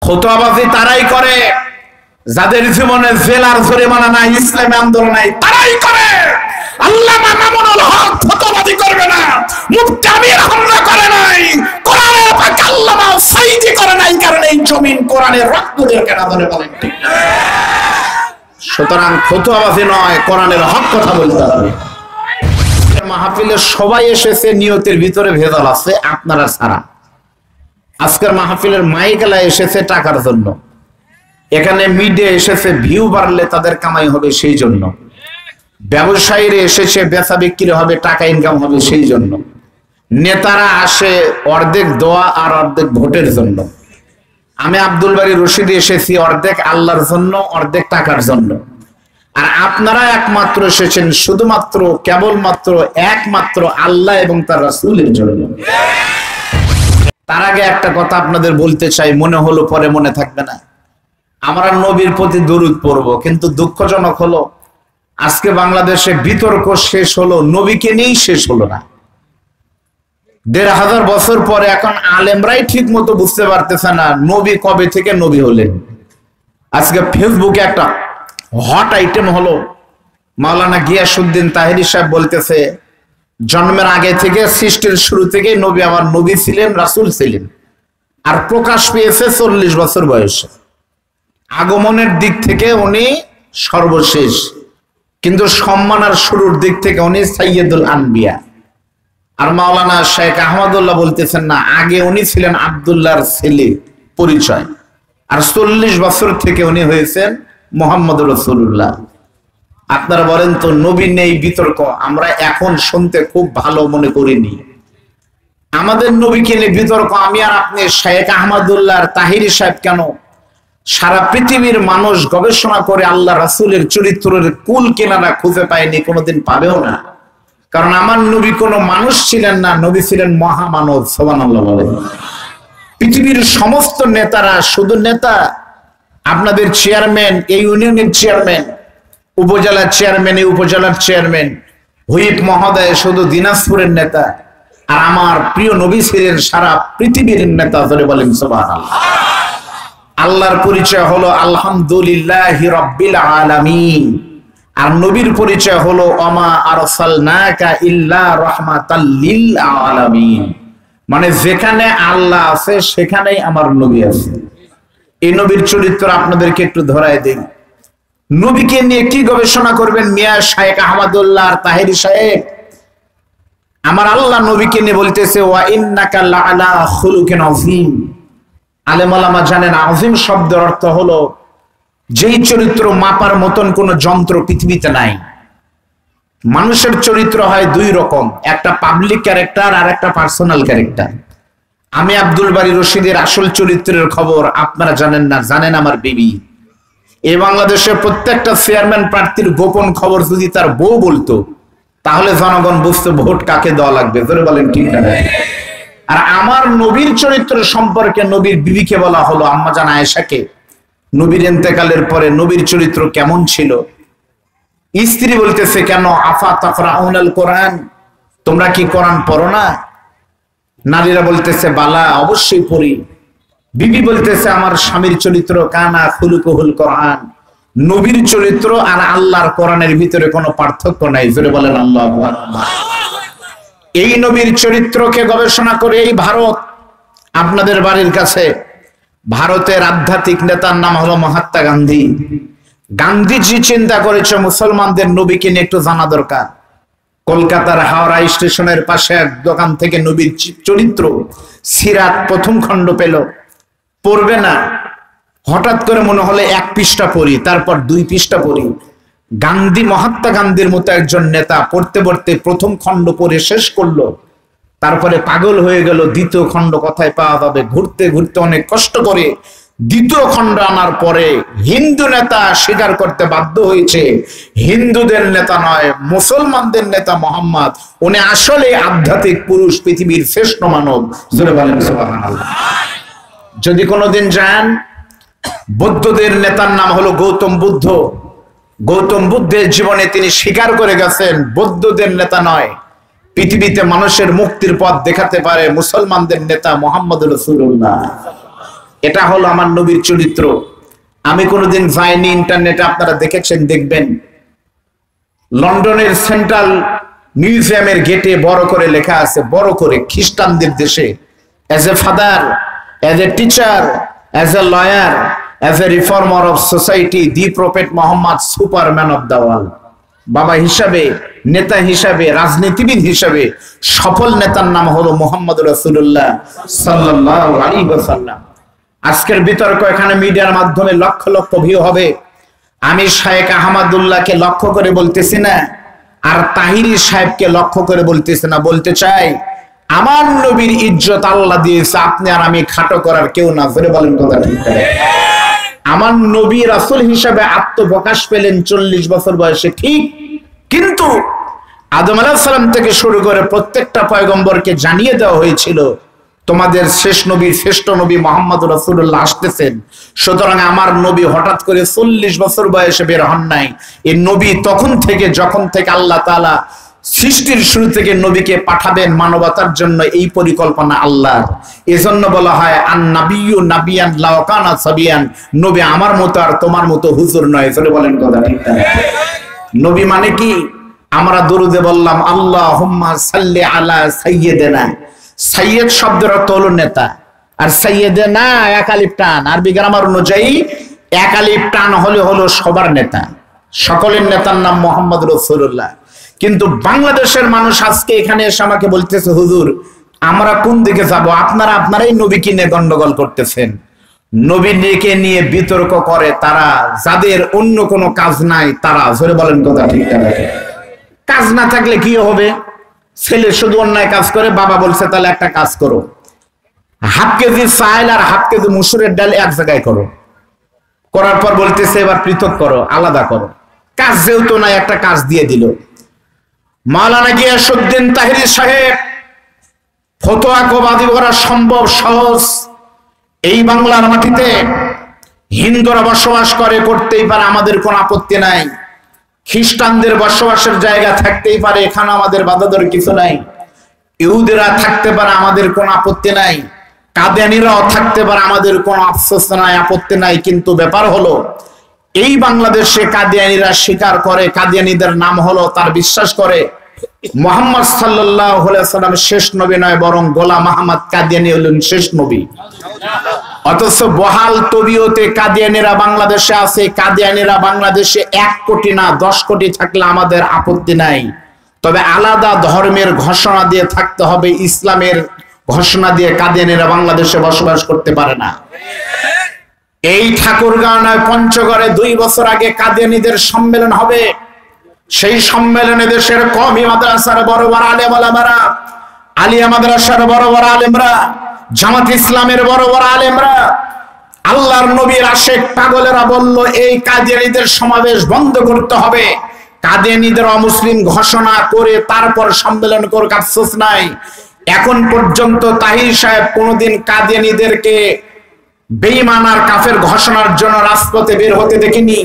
ফতোয়াবাজি তারাই করে যাদের জীবনে জেলার জরিমানা নাই, ইসলামী আন্দোলন নাই, তারাই করে। আল্লামা মামুনুল হক ফতোয়াবাজি করবে না, মুফতি আমির হামলা করে নাই, কোরআনের পাক আল্লামা সাইদি করে নাই, কারণ এই জমিন কোরআনের রক্ত দিয়ে কেনা ধরে বলেন ঠিক না। সুতরাং ফতোয়াবাজি নয়, কোরআনের হক কথা বলতে হবে। মাহফিলে সবাই এসেছে, নিয়তের ভিতরে ভেজাল আছে আপনারা ছাড়া। আজকের মাহফিলের মাইকেলা এসেছে টাকার জন্য, এখানে মিডিয়া এসেছে ভিউ বাড়লে তাদের কামাই হবে সেই জন্য, ব্যবসায়ীরা এসেছে বেচা বিক্রি হবে, টাকা ইনকাম হবে সেই জন্য, নেতারা আসে অর্ধেক দোয়া আর অর্ধেক ভোটের জন্য। আমি আব্দুল বারী রশিদ এসেছি অর্ধেক আল্লাহর জন্য, অর্ধেক টাকার জন্য। আর আপনারা একমাত্র এসেছেন শুধুমাত্র কেবলমাত্র একমাত্র আল্লাহ এবং তার রাসূলের জন্য। তার আগে একটা কথা আপনাদের বলতে চাই, মনে হলো পরে মনে থাকবে না। আমরা নবীর প্রতি দরুদ পড়বো, কিন্তু দুঃখজনক হলো আজকে বাংলাদেশে বিতর্ক শেষ হলো, নবীকে নিয়েই শেষ হলো না। ১৫০০ বছর পরে এখন আলেমরাই ঠিক মতো বুঝতে পারতেছে না নবী কবে থেকে নবী হলেন। আজকে ফেসবুকে একটা হট আইটেম হলো, মাওলানা গিয়াসউদ্দিন তাহেরি সাহেব বলতেছে জন্মের আগে থেকে সৃষ্টির শুরু থেকে নবী আমার নবী ছিলেন, রাসূল ছিলেন, আর প্রকাশ পেয়েছে ৪০ বছর বয়সে। আগমনের দিক থেকে উনি সর্বশেষ, কিন্তু সম্মান আর শুরুর দিক থেকে উনি সাইয়্যিদুল আনবিয়া। আর মাওলানা শেখ আহমদুল্লাহ বলতেছেন না, আগে উনি ছিলেন আব্দুল্লাহর ছেলে পরিচয়, আর ৪০ বছর থেকে উনি হয়েছেন মুহাম্মদ রাসূলুল্লাহ। আপনারা বলেন তো নবী নেই বিতর্ক আমরা এখন শুনতে খুব ভালো মনে করিনি। আমাদের নবীকে নিয়ে বিতর্ক আমি আর আপনি শেখ আহমদুল্লাহ আর তাহিরি সাহেব কেন? সারা পৃথিবীর মানুষ গবেষণা করে আল্লাহ রাসূলের চরিত্রের কুল কিনারা খুঁজে পায়নি, কোনোদিন পাবেও না। কারণ আমার নবী কোনো মানুষ ছিলেন না, নবী ছিলেন মহামানব। সুবহানাল্লাহ বলেন। পৃথিবীর সমস্ত নেতারা শুধু নেতা, আপনাদের চেয়ারম্যান, এই ইউনিয়নের চেয়ারম্যান, উপজেলার চেয়ারম্যান, এই উপজেলার চেয়ারম্যান, হুইপ মহোদয় শুধু দিনাজপুরের নেতা, আর আমার প্রিয় নবী ছিলেন সারা পৃথিবীর নেতা। ধরে বলেন সুবহানাল্লাহ। আল্লাহর পরিচয় হলো আলহামদুলিল্লাহি রাব্বিল আলামিন, আর নবীর পরিচয় হলো ওমা আরসালনাকা ইল্লা রাহমাতাল লিল আলামিন। মানে যেখানে আল্লাহ আছে সেখানেই আমার নবী আছে। এই নবীর চরিত্র আপনাদেরকে একটু ধরায় দেই। নবীকে নিয়ে কি গবেষণা করবেন মিয়া শেখ আহমদুল্লাহ আর তাহেরি সাহেব? আমার আল্লাহ নবীকে নিয়ে বলতেছে ওয়া ইন্নাকা লাআলা খুলুকিন আযীম। আলেম ওলামা জানেন আযীম শব্দের অর্থ হলো যেই চরিত্র মাপার মতন কোন যন্ত্র পৃথিবীতে নাই। মানুষের চরিত্র হয় দুই রকম, একটা পাবলিক ক্যারেক্টার আর একটা পার্সোনাল ক্যারেক্টার। আমি আব্দুল বারী রশিদের আসল চরিত্রের খবর আপনারা জানেন না, জানেন আমার বিবি। এই বাংলাদেশের প্রত্যেকটা চেয়ারম্যান প্রার্থীর গোপন খবর যদি তার বউ বলতো তাহলে জনগণ বুঝতো ভোট কাকে দেওয়া লাগবে। ধরে বলেন ঠিক না? আর আমার নবীর চরিত্র সম্পর্কে নবীর বিবিকে বলা হলো আম্মা জান আয়েশাকে, নবীর ইন্তেকালের পরে নবীর চরিত্র কেমন ছিল। স্ত্রী বলতেছে কেন আফা তাকরাউনাল কোরআন, তোমরা কি কোরআন পড়ো না? নারীরা বলতেছে বালা, অবশ্যই পড়ি। বিবি বলতেছে আমার স্বামীর চরিত্র কানা খুলুকুহুল কোরআন, নবীর চরিত্র আর আল্লাহর কোরআনের ভিতরে কোনো পার্থক্য নাই। জোরে বলেন আল্লাহু আকবার। এই নবীর চরিত্রকে গবেষণা করে এই ভারত, আপনাদের বাড়ির কাছে ভারতের আধ্যাত্মিক নেতার নাম হলো মহাত্মা গান্ধী। গান্ধীজি চিন্তা করেছে মুসলমানদের নবীকে নিয়ে একটু জানা দরকার। কলকাতার হাওড়া স্টেশনের পাশে এক দোকান থেকে নবীর চরিত্র সিরাত প্রথম খণ্ড পেল, পড়বে না, হঠাৎ করে মনে হলে 1 পৃষ্ঠা পড়ি, তারপর 2 পৃষ্ঠা পড়ি। গান্ধী, মহাত্মা গান্ধীর মতো একজন নেতা পড়তে পড়তে প্রথম খণ্ড পড়ে শেষ করলো, তারপরে পাগল হয়ে গেল দ্বিতীয় খণ্ড কোথায় পাওয়া যাবে। ঘুরতে ঘুরতে অনেক কষ্ট করে দ্বিতীয় খণ্ড আনার পরে হিন্দু নেতা স্বীকার করতে বাধ্য হয়েছে হিন্দুদের নেতা নয়, মুসলমানদের নেতা মোহাম্মদ, উনি আসলে আধ্যাত্মিক পুরুষ, পৃথিবীর শ্রেষ্ঠ মানব। জোরে বলেন সুবহানাল্লাহ। যদি কোনোদিন যান, বৌদ্ধদের নেতার নাম হলো গৌতম বুদ্ধ। গৌতম বুদ্ধের জীবনে তিনি স্বীকার করে গেছেন বৌদ্ধদের নেতা নয়, পৃথিবীতে মানুষের মুক্তির পথ দেখাতে পারে মুসলমানদের নেতা মুহাম্মদ রাসূলুল্লাহ। এটা হলো আমার নবীর চরিত্র। আমি কোনোদিন যাইনি, ইন্টারনেটে আপনারা দেখেছেন, দেখবেন লন্ডনের সেন্ট্রাল মিউজিয়ামের গেটে বড় করে লেখা আছে, বড় করে, খ্রিস্টানদের দেশে, as a father, as a teacher, as a lawyer, as a reformer of society, the prophet Mohammad Superman of the world. বাবা হিসাবে, নেতা হিসাবে, রাজনীতিবিদ হিসাবে সফল নেতার নাম হলো মুহাম্মদ রাসূলুল্লাহ সাল্লাল্লাহু আলাইহি ওয়াসাল্লাম। আজকের বিতর্ক এখানে মিডিয়ার মাধ্যমে লক্ষ লক্ষ ভিউ হবে। আমি শায়েখ আহমদুল্লাহকে লক্ষ্য করে বলতেছি না, আর তাহিরি সাহেবকে লক্ষ্য করে বলতেছি না। বলতে চাই, আমার নবীর ইজ্জত আল্লাহ দিয়েছে, আপনি আর আমি খাটো করার কেউ না। ধরে বলেন কথা ঠিক করে। আমার নবী রাসূল হিসেবে আত্মপ্রকাশ পেলেন 40 বছর বয়সে, ঠিক, কিন্তু আদম আলাইহিস সালাম থেকে শুরু করে প্রত্যেকটা পয়গম্বরকে জানিয়ে দেওয়া হয়েছিল তোমাদের শেষ নবী, শ্রেষ্ঠ নবী মুহাম্মদ রাসূলুল্লাহ আসতেছেন। সুতরাং আমার নবী হঠাৎ করে 40 বছর বয়সে বের হন নাই। এই নবী তখন থেকে, যখন থেকে আল্লাহ তাআলা সৃষ্টির শুরু থেকে নবীকে পাঠাবেন মানবতার জন্য, এই পরিকল্পনা আল্লাহর। এজন্য বলা হয় আন নাবিয়্যু নাবিয়ান লাও কানা সাবিয়ান, নবী আমার মতো আর তোমার মতো হুজুর নয়। চলে বলেন কথা ঠিক না? নবী মানে কি? আমরা দরুদে বললাম আল্লাহুম্মা সাল্লি আলা সাইয়্যিদিনা। সাইয়্যিদ শব্দের অর্থ হলো নেতা, আর সাইয়্যিদিনা এক আলিফ টান, আরবি গ্রামার অনুযায়ী এক আলিফ টান হলে হলো সবার নেতা, সকলের নেতার নাম মুহাম্মদ রাসূলুল্লাহ। কিন্তু বাংলাদেশের মানুষ আজকে এখানে এসে আমাকে বলতেছে, হুজুর আমরা কোন দিকে যাব? আপনারাই নবীকে নিয়ে গন্ডগোল করতেছেন। নবীকে নিয়ে বিতর্ক করে তারা, যাদের অন্য কোনো কাজ নাই তারা। জোরে বলেন কথা ঠিক না? কাজ না থাকলে কি হবে? ছেলে শুধু অন্যায় কাজ করে, বাবা বলছে তাহলে একটা কাজ করো, হাফ কেজি চাল আর হাফ কেজি মসুরের ডাল এক জায়গায় করো। করার পর বলতেছে এবার পৃথক করো, আলাদা করো। কাজ যেহেতু নাই, একটা কাজ দিয়ে দিল। মাওলানা গিয়াসউদ্দিন তাহিরি সাহেব ফতোয়া কবাদি করা সম্ভব, সহজ। এই বাংলার মাটিতে হিন্দুরা বসবাস করে, করতেই পারে, আমাদের কোনো আপত্তি নাই। খ্রিস্টানদের বসবাসের জায়গা থাকতেই পারে, এখানে আমাদের বাধার কিছু নাই। ইহুদিরা থাকতে পারে, আমাদের কোনো আপত্তি নাই। কাদিয়ানীরাও থাকতে পারে, আমাদের কোনো আফসোস নাই, আপত্তি নাই। কিন্তু ব্যাপার হলো, এই বাংলাদেশে কাদিয়ানীরা স্বীকার করে, কাদিয়ানীদের নাম হলো, তার বিশ্বাস করে মুহাম্মদ সাল্লাল্লাহু আলাইহি ওয়াসাল্লাম শেষ নবী নয়, বরং গোলাম আহমদ কাদিয়ানী হলেন শেষ নবী। অথচ বহাল তবিয়তে কাদিয়ানীরা বাংলাদেশে আছে। কাদিয়ানীরা বাংলাদেশে 1 কোটি না 10 কোটি থাকলে আমাদের আপত্তি নাই, তবে আলাদা ধর্মের ঘোষণা দিয়ে থাকতে হবে। ইসলামের ঘোষণা দিয়ে কাদিয়ানীরা বাংলাদেশে বসবাস করতে পারে না। এই ঠাকুরগাঁও নয়, পঞ্চগড়ে 2 বছর আগে কাদিয়ানীদের সম্মেলন হবে। সেই সম্মেলনে দেশের কওমি মাদ্রাসার বড় বড় আলেম ওলামারা, আলিয়া মাদ্রাসার বড় বড় আলেমরা, জামাত ইসলামের বড় বড় আলেমরা, আল্লাহর নবীর আশেক পাগলেরা বলল এই কাদিয়ানীদের সমাবেশ বন্ধ করতে হবে। কাদিয়ানীদের অমুসলিম ঘোষণা করে তারপর সম্মেলন করুক, আফসোস নাই। এখন পর্যন্ত তাহির সাহেব কোনোদিন কাদিয়ানীদেরকে বেঈমান আর কাফের ঘোষণার জন্য রাজপথে বের হতে দেখিনি।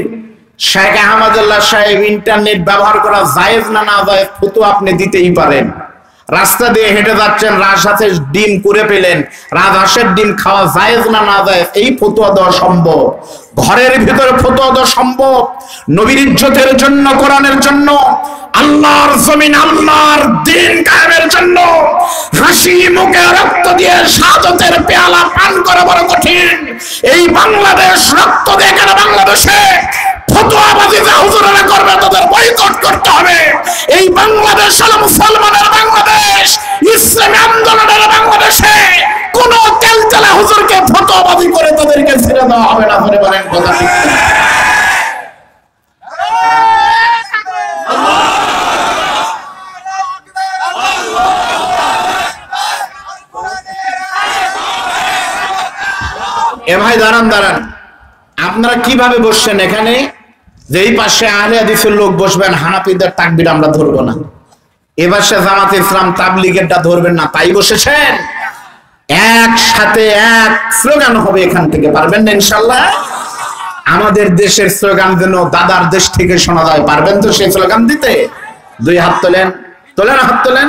শেখ আহমদুল্লাহ সাহেব ইন্টারনেট ব্যবহার করা জায়েজ না না জায়েজ ফতোয়া আপনি দিতেই পারেন। রাস্তা দিয়ে হেঁটে যাচ্ছেন, রাজহাঁসের ডিম করে পেলেন, রাজহাঁসের ডিম খাওয়া জায়েজ না না জায়েজ, এই ফতোয়া দেওয়া সম্ভব। ঘরের ভিতরে ফতোয়া দেওয়া সম্ভব। নবীর ইজ্জতের জন্য, কোরআনের জন্য, আল্লাহর জমিন, আল্লাহর দ্বীন কায়েমের জন্য হাসি মুখে রক্ত দিয়ে শাহাদাতের পেয়ালা পান করা বড় কঠিন। এই বাংলাদেশ রক্ত দিয়ে কেন বাংলাদেশে ফতোয়াবাজি যে হুজুরেরা করবে তাদের বয়কট করতে হবে। এই বাংলাদেশ হলো মুসলমানের বাংলাদেশ, ইসলামী আন্দোলনের বাংলাদেশে কোন তেলতেলা হুজুরকে ফতোয়াবাজি করে তাদেরকে ছেড়ে দেওয়া হবে না। ধরে বলেন কথা ঠিক না? এ ভাই দাঁড়ান দাঁড়ান, আপনারা কিভাবে বসছেন এখানে? যেই পাশে আহলে হাদিসের লোক বসবেন, হানাফিদের তাকবীর আমরা ধরবো না, এ পাশে জামাত ইসলাম তাবলীগেরটা ধরবেন না, তাই বসেছেন। একসাথে এক স্লোগান হবে এখান থেকে, পারবেন না ইনশাআল্লাহ? আমাদের দেশের স্লোগান যেন দাদার দেশ থেকে শোনা যায়, পারবেন তো সেই স্লোগান দিতে? 2 হাত তোলেন, তোলেন, হাত তোলেন,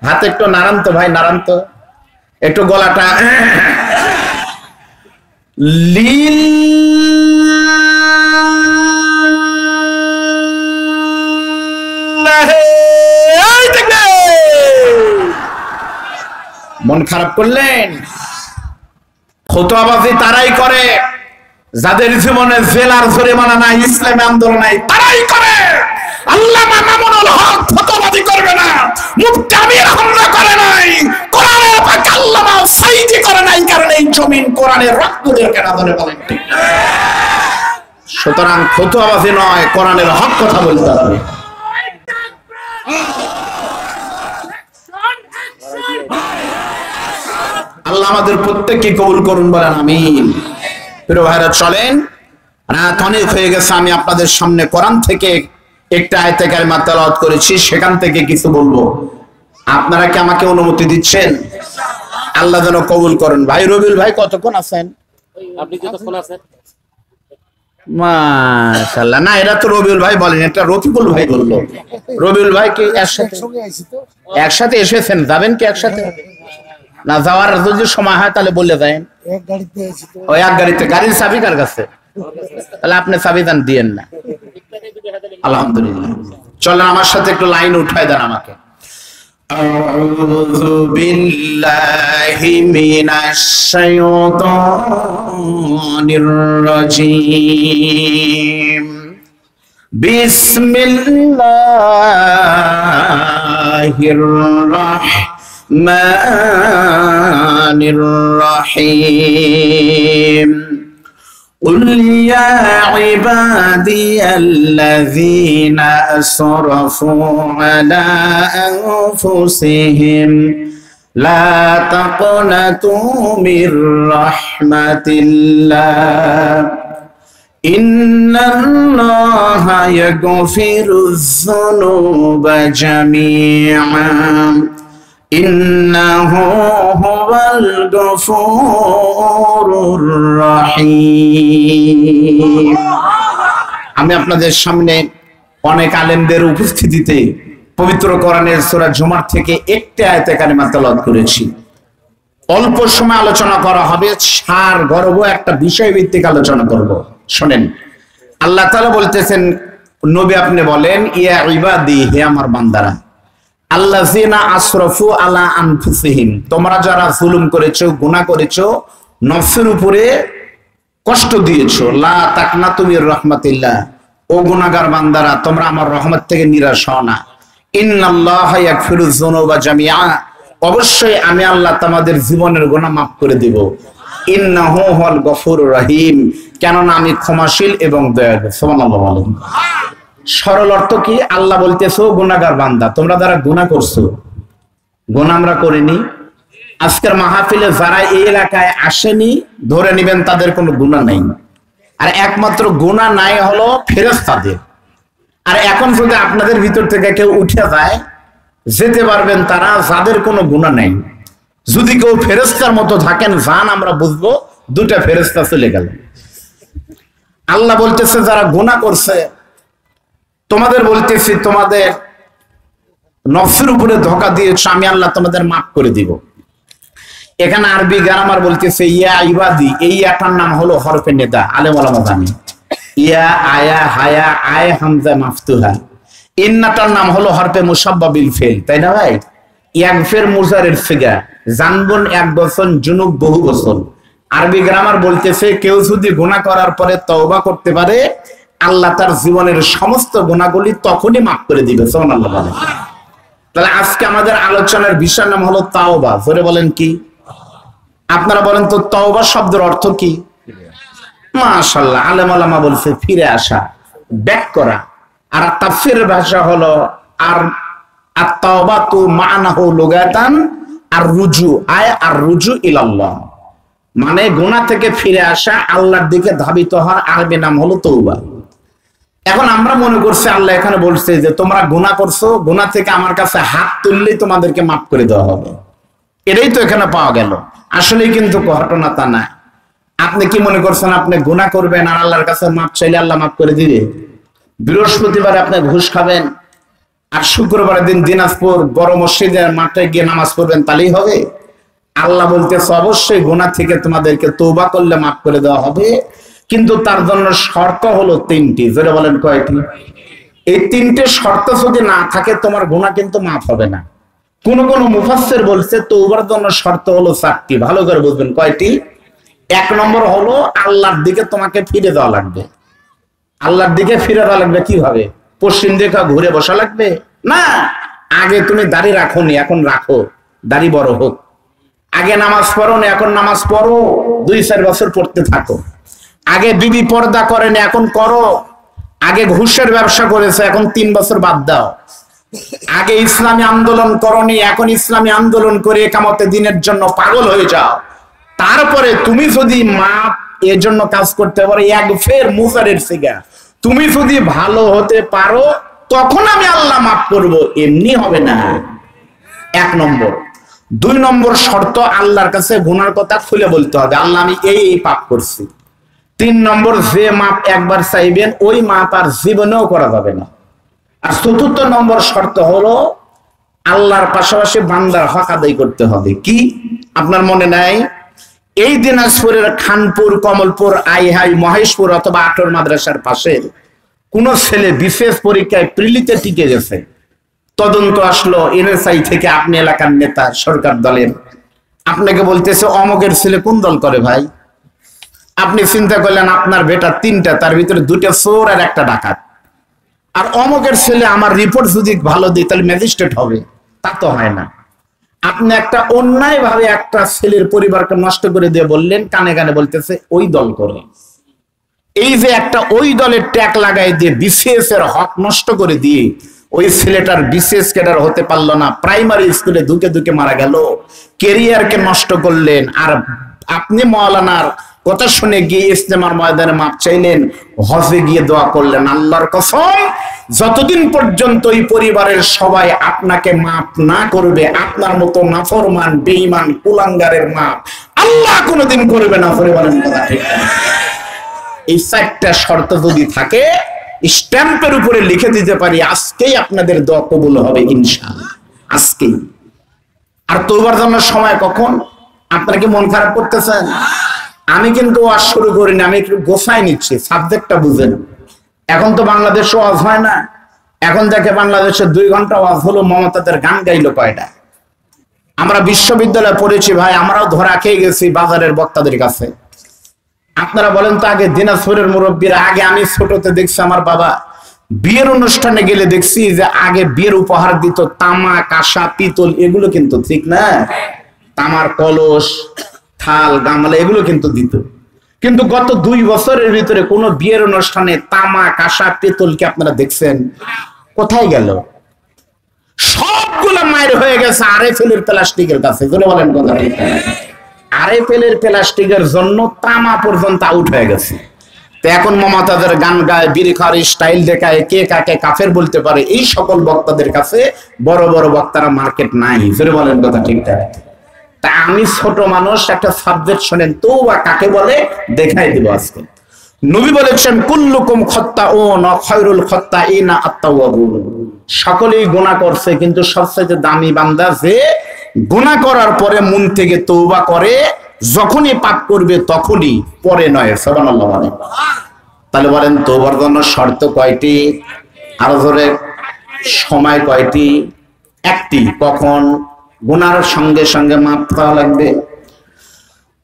হাত একটু নাড়ান তো ভাই, নাড়ান তো একটু গলাটা। মন খারাপ করলেন? ফতোয়াবাজি তারাই করে যাদের জীবনে জেলার জরিমানা নাই, ইসলামী আন্দোলন নাই, তারাই করে। আল্লামা মামুনুল হক ফতোয়াবাজি করবে না, মুফতি আমির হামজা করে নাই, কোরআনের পাক আল্লামা সাইদি করে নাই, কারণ এই জমিন কোরআনের রক্ত দিয়ে কেনা ধরে বলেন ঠিক না? সুতরাং ফতোয়াবাজি নয়, কোরআনের হক কথা বলতে হবে। আল্লাহ আমাদের প্রত্যেককে কবুল করুন, বলেন আমিন। প্রিয় ভাইরা, চলেন, রাত অনেক হয়ে গেছে, আমি আপনাদের সামনে কোরআন থেকে একটা আয়াতে কারিমা তেলাওয়াত করেছি, সেখান থেকে কিছু বলবো। আপনারা কি আমাকে অনুমতি দিচ্ছেন? আল্লাহ যেন কবুল করেন। ভাই রবিউল ভাই কতক্ষণ আছেন? আপনি যতক্ষণ আছেন। মাশাআল্লাহ। না, এটা তো রবিউল ভাই বলেন, এটা রফিকুল ভাই বললো। রবিউল ভাই কি একসাথে এসেছেন? যাবেন কি একসাথে? না, যাওয়ার যদি সময় হয় তাহলে বলে দেন। ওই এক গাড়িতে। গাড়ির চাবি কার কাছে? তাহলে আপনি চাবি দান দিয়েন না। আলহামদুলিল্লাহ। চলেন আমার সাথে একটু লাইন উঠায় দেন আমাকে। আউযু বিল্লাহি মিনাশ শাইতানির রাজীম। বিসমিল্লাহির রাহমানির রাহিম। قل يا عبادي الذين أسرفوا على أنفسهم لا تقنطوا من رحمة الله إن الله يغفر الذنوب جميعا إنه هو الغفور الرحيم। আমি আপনাদের সামনে অনেক আলেমদের উপস্থিতিতে পবিত্র কোরআনের সূরা জুমার থেকে একটা আয়াতে কারিমা তেলাওয়াত করেছি। অল্প সময় আলোচনা করা হবে, সার গর্ব একটা বিষয় ভিত্তিক আলোচনা করব। শুনেন, আল্লাহ তাআলা বলতেছেন, নবী আপনি বলেন, ইয়া ইবাদি, হে আমার বান্দারা, আল্লাযিনা আসরাফু আলা আনফুসিহিম, তোমরা যারা জুলুম করেছো, গুনাহ করেছো, নফসের উপরে কষ্ট দিয়েছো, লা তাকনাতু মির রাহমাতিল্লাহ, ও গুনাহগার বান্দারা তোমরা আমার রহমত থেকে নিরাশ হও না। ইন্নাল্লাহা ইয়াগফিরুয যুনুবা জামিআ, অবশ্যই আমি আল্লাহ তোমাদের জীবনের গুনাহ মাফ করে দেব। ইন্নাহু হুয়াল গফুরুর রহিম, কেননা আমি ক্ষমাশীল এবং দয়ালু। সুবহানাল্লাহ বলেন। সরল অর্থ কি? আল্লাহ বলতেছো, গুনাহগার বান্দা তোমরা যারা গুনাহ করছো, গুনাহ আমরা করিনি। আজকের মাহফিলে যারা এই এলাকায় আসেনি, ধরে নেবেন তাদের কোনো গুনাহ নাই। আর একমাত্র গুনাহ নাই হলো ফেরেশতাদের। আর এখন যদি আপনাদের ভিতর থেকে কেউ উঠে যায়, যেতে পারবেন তারা যাদের কোনো গুনাহ নাই। যদি কেউ ফেরেশতার মতো থাকেন, যান, আমরা বুঝবো দুটা ফেরেশতা চলে গেল। আল্লাহ বলতেছে যারা গুনাহ করছে, তোমাদের বলতেছি, তোমাদের নফসের উপরে ধোঁকা দিয়েছ, আমি আল্লাহ তোমাদের মাফ করে দিব। এখানে আরবি গ্রামার বলতেছে ইয়া ইবাদি, এই ইয়াটার নাম হলো হরফে নেদা। আলেম ওলামা জানে ইয়া, আয়া, হায়া, আয়, হামজা মাফতুহা। ইন্নাটার নাম হলো হরফে মুসাব্বাবিল ফেল, তাই না ভাই? ইয়াগফির মুজারের সিগা, জানবুন এক বছর, জুনুব বহু বছর। আরবি গ্রামার বলতেছে কেউ যদি গুনাহ করার পরে তওবা করতে পারে, আল্লাহ তার জীবনের সমস্ত গুনাহগুলি তখনই মাফ করে দিবে। সুবহানাল্লাহ বলেন। তাহলে আজকে আমাদের আলোচনার বিষয়ের নাম হলো তাওবা। জোরে বলেন কি? আপনারা বলেন তো, তাওবা শব্দের অর্থ কি? মাশাআল্লাহ, আলেম ওলামা বলছে ফিরে আসা, ব্যাক করা। আর তাফসীরের ভাষা হলো আর আত-তাওবাতু মা'নাহু লুগাতান আর রুজু, আয় আর রুজু ইলাল্লাহ, মানে গুনাহ থেকে ফিরে আসা, আল্লাহর দিকে ধাবিত হওয়ার আরবি নাম হলো তওবা। এখন আমরা মনে করছি আল্লাহ এখানে বলছে যে তোমরা গুনাহ করছো, গুনাহ থেকে আমার কাছে হাত তুললেই তোমাদেরকে মাফ করে দেওয়া হবে। এটাই তো এখানে পাওয়া গেল। আসলে কিন্তু ঘটনা তা না। আপনি কি মনে করছেন আপনি গুনাহ করবেন আর আল্লাহর কাছে মাফ চাইলে আল্লাহ মাফ করে দিবে? বৃহস্পতিবার আপনি ঘুষ খাবেন আর শুক্রবারের দিন দিনাজপুর বড় মসজিদের মাঠে গিয়ে নামাজ পড়বেন, তাহলেই হবে? আল্লাহ বলতেছে অবশ্যই গুনাহ থেকে তোমাদেরকে তওবা করলে মাফ করে দেওয়া হবে, কিন্তু তার জন্য শর্ত হলো 3টি। জোরে বলেন কয়টি? এই 3টে শর্ত যদি না থাকে তোমার গুনাহ কিন্তু মাফ হবে না। কোন কোন মুফাসসির বলছে তওবার জন্য শর্ত হলো 4টি। ভালো করে বুঝবেন কয়টি। 1 নম্বর হলো আল্লাহর দিকে তোমাকে ফিরে যাওয়া লাগবে। আল্লাহর দিকে ফিরে যাওয়া লাগবে কিভাবে? পশ্চিম দিকে ঘুরে বসা লাগবে না। আগে তুমি দাড়ি রাখোনি, এখন রাখো, দাড়ি বড় হোক। আগে নামাজ পড়ো না, এখন নামাজ পড়ো, 2-4 বছর পড়তে থাকো। আগে বিবি পর্দা করেনি, এখন করো। আগে ঘুষের ব্যবসা করেছে, এখন 3 বছর বাদ দাও। আগে ইসলামী আন্দোলন করনি, এখন ইসলামী আন্দোলন করে একামতে দিনের জন্য পাগল হয়ে যাও। তারপরে তুমি যদি মাপ এর জন্য কাজ করতে পারো, এক ফের মুসারের সিগা, তুমি যদি ভালো হতে পারো তখন আমি আল্লাহ মাফ করব, এমনি হবে না। 1 নম্বর। 2 নম্বর শর্ত, আল্লাহর কাছে গুনার কথা খুলে বলতে হবে, আল্লাহ আমি এই পাপ করছি। 3 নম্বর, যে মাপ একবার চাইবেন ওই মাপ আর জীবনেও করা যাবে না। আর 4র্থ নম্বর শর্ত হলো আল্লাহর পাশাপাশি বান্দার হক আদায় করতে হবে। কি আপনার মনে নাই? এই দিনাজপুরের খানপুর, কমলপুর, আইহাই, মহেশপুর অথবা আটর মাদ্রাসার পাশে কোন ছেলে বিশেষ পরীক্ষায় প্রিলিতে টিকে গেছে, তদন্ত আসলো এনএসআই থেকে, আপনি এলাকার নেতা, সরকার দলের, আপনাকে বলতেছে অমকের ছেলে কোন দল করে ভাই? আপনি চিন্তা করলেন আপনার বেটা 3টা, তার ভিতরে 2টা চোর আর 1টা ডাকাত। আর অমকের ছেলে আমার রিপোর্ট যদি ভালো দিই তাহলে ম্যাজিস্ট্রেট হবে, তা তো হয় না। আপনি একটা অন্যায় ভাবে একটা ছেলের পরিবারকে নষ্ট করে দিয়ে বললেন, কানে কানে বলতেছে ওই দল করে। এই যে একটা ওই দলের ট্যাগ লাগাই দিয়ে বিসিএস এর হক নষ্ট করে দিয়ে ওই ছেলেটার বিসিএস ক্যাডার হতে পারলো না, প্রাইমারি স্কুলে ধুকে ধুকে মারা গেল, কেরিয়ারকে নষ্ট করলেন। আর আপনি মাওলানার কথা শুনে গিয়ে ইস্তেমার ময়দানে মাপ চাইলেন, হজে গিয়ে দোয়া করলেন। আল্লাহর কসম, যতদিন পর্যন্ত এই পরিবারের সবাই আপনাকে মাপ না করবে, আপনার মতো নাফরমান, বেঈমান, কুলাঙ্গারের মাপ আল্লাহ কোনোদিন করবে না। পরিবারের কথা ঠিক না? এই 4টা শর্ত যদি থাকে, স্ট্যাম্পের উপরে লিখে দিতে পারি আজকেই আপনাদের দোয়া কবুল হবে ইনশাআল্লাহ, আজকেই। আর তওবার জন্য সময় কখন? আপনারা কি মন খারাপ করতেছেন? আমি কিন্তু ওয়াজ শুরু করিনি, আমি একটু গোছাই নিচ্ছি, সাবজেক্টটা বুঝেন। এখন তো বাংলাদেশে ওয়াজ হয় না, এখন দেখে বাংলাদেশে 2 ঘন্টা ওয়াজ হলো, মমতাদের গান গাইলো কয়টা? আমরা বিশ্ববিদ্যালয়ে পড়েছি ভাই, আমরাও ধরা খেয়ে গেছি বাজারের বক্তাদের কাছে। আপনারা বলেন তো, আগে দিনাজপুরের মুরব্বীরা, আগে আমি ছোটতে দেখছি আমার বাবা বিয়ের অনুষ্ঠানে গেলে দেখছি যে আগে বিয়ের উপহার দিত তামা, কাঁসা, পিতল, এগুলো কিন্তু ঠিক না, তামার কলস, থাল, গামলা, এগুলো কিন্তু দিত। কিন্তু গত 2 বছরের ভিতরে কোন বিয়ের অনুষ্ঠানে তামা, কাঁসা, পিতল কি আপনারা দেখছেন? কোথায় গেল? সবগুলো মায়ের হয়ে গেছে আরএফএল প্লাস্টিকের কাছে। বলেন কথা ঠিক? আরএফএল প্লাস্টিকের জন্য তামা পর্যন্ত আউট হয়ে গেছে। তো এখন মমতাদের গান গায়, বিড়ি খাওয়ার স্টাইল দেখায়, কে কাকে কাফের বলতে পারে, এই সকল বক্তাদের কাছে বড় বড় বক্তারা মার্কেট নাই। ফিরে বলেন কথা ঠিকঠাক? তা আমি ছোট মানুষ, একটা সাবজেক্ট শোনেন, তওবা কাকে বলে দেখাই দিব আজকে। নবী বলেছেন কুল্লুকুম খাত্তাউন ওয়া খায়রুল খাত্তাইনা আত-তাওয়াবুন। সকলেই গুনাহ করছে, কিন্তু সবচেয়ে দামি বান্দা যে গুনাহ করার পরে মন থেকে তওবা করে, যখনই পাপ করবে তখনই, পরে নয়। সুবহানাল্লাহ মানে। তাহলে বলেন তওবার জন্য শর্ত কয়টি? আরো জোরে, সময় কয়টি? 1টি। কখন? গুনার সঙ্গে সঙ্গে মাপ পাওয়া লাগবে।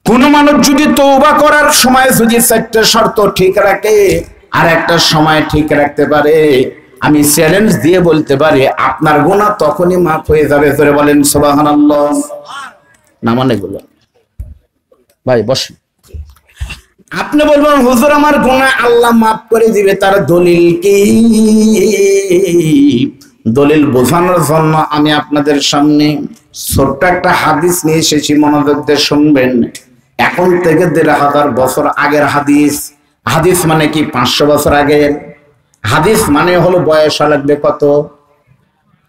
কোন মানুষ যদি তওবা করার সময় যদি 4টা শর্ত ঠিক রাখে আর একটা সময় ঠিক রাখতে পারে, আমি চ্যালেঞ্জ দিয়ে বলতে পারি আপনার গুনাহ তখনই মাফ হয়ে যাবে। ধরে বলেন সুবহানাল্লাহ। না মানে গুলো ভাই বসেন। আপনি বলবেন হুজুর আমার গুনাহ আল্লাহ মাফ করে দিবে, তার দলিল কি? দলিল বোঝানোর জন্য আমি আপনাদের সামনে ছোট্ট একটা হাদিস নিয়ে এসেছি, মনোযোগ দিয়ে শুনবেন। এখন থেকে 1500 বছর আগের হাদিস। হাদিস মানে কি? 500 বছর আগের হাদিস মানে হলো বয়স লাগবে কত?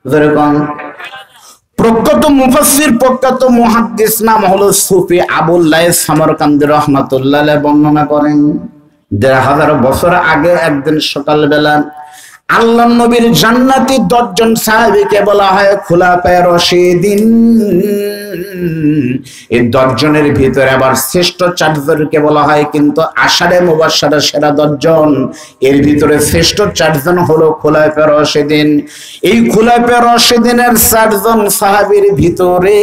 যেরকম প্রখ্যাত মুফাসসির, প্রখ্যাত মুহাদ্দিস নাম হলো সুফি আবুল লাইস সামরকান্দি রাহমাতুল্লাহ আলাইহি বর্ণনা করেন 1500 বছর আগে একদিন সকালবেলা আল্লাহ নবীর জান্নাতি 10 জন সাহাবীকে বলা হয় খুলাফায়ে রাশিদিন। এই 10 জনের ভিতরে আবার শ্রেষ্ঠ 4 জনকে বলা হয় কিন্তু আশারে মুবাশশারা সেরা 10 জন, এর ভিতরে শ্রেষ্ঠ 4 জন হলো খুলাফায়ে রাশিদিন। এই খুলাফায়ে রাশিদিনের 4 জন সাহাবীর ভিতরে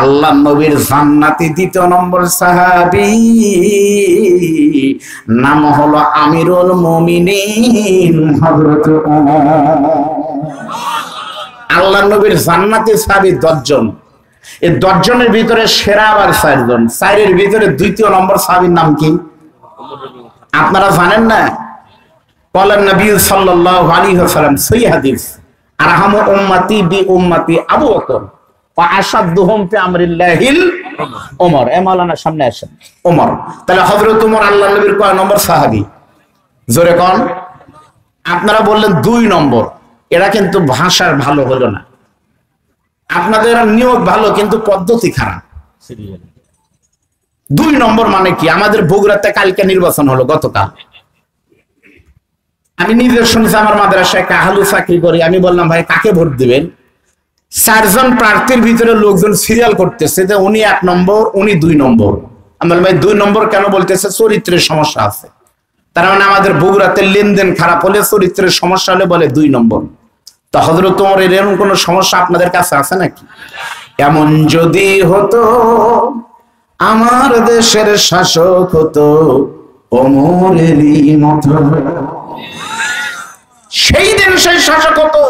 আল্লাহ নবীর জান্নাতি 2 নম্বর সাহাবী নাম হলো আমিরুল মুমিনিন হযরত ওমর। আল্লাহ নবীর জান্নাতি সাহাবী 10 জন। এই 10 জনের ভিতরে সেরা আবার 4 জন। 4 এর ভিতরে 2 নম্বর সাহাবীর নাম কি আপনারা জানেন না? বলেন নবী সাল্লাল্লাহু আলাইহি ওয়াসাল্লাম সহিহ হাদিস, আরহামু উম্মতি বি উম্মতি আবু বকর আসাদুহুম ফি আমরিল্লাহিল ওমর। এ মাওলানা সামনে আসেন। ওমর, তাহলে হযরত ওমর আল্লাহ নবীর কয় নম্বর সাহাবী? জোরে কোন। আপনারা বললেন 2 নম্বর। এরা কিন্তু ভাষার ভালো হলো না, আপনাদের নিয়ত ভালো কিন্তু পদ্ধতি খারাপ। 2 নম্বর মানে কি? আমাদের বগুড়াতে কালকে নির্বাচন হলো, গতকাল। আমি নিজে শুনছি, আমার মাদ্রাসায় কাহালু চাকরি করি। আমি বললাম ভাই কাকে ভোট দিবেন? 4 জন প্রার্থীর ভিতরে লোকজন সিরিয়াল করতেছে যে উনি 1 নম্বর, উনি 2 নম্বর। আমি বললাম ভাই 2 নম্বর কেন বলতেছে? চরিত্রের সমস্যা আছে। তার মানে আমাদের বগুড়াতে লেনদেন খারাপ হলে, চরিত্রের সমস্যা হলে বলে 2 নম্বর। তো হযরত ওমরের এরকম কোন সমস্যা আপনাদের কাছে আছে নাকি? এমন যদি হতো আমার দেশের শাসক হতো ওমরেরই মতো, সেই দিন সেই শাসক হতো।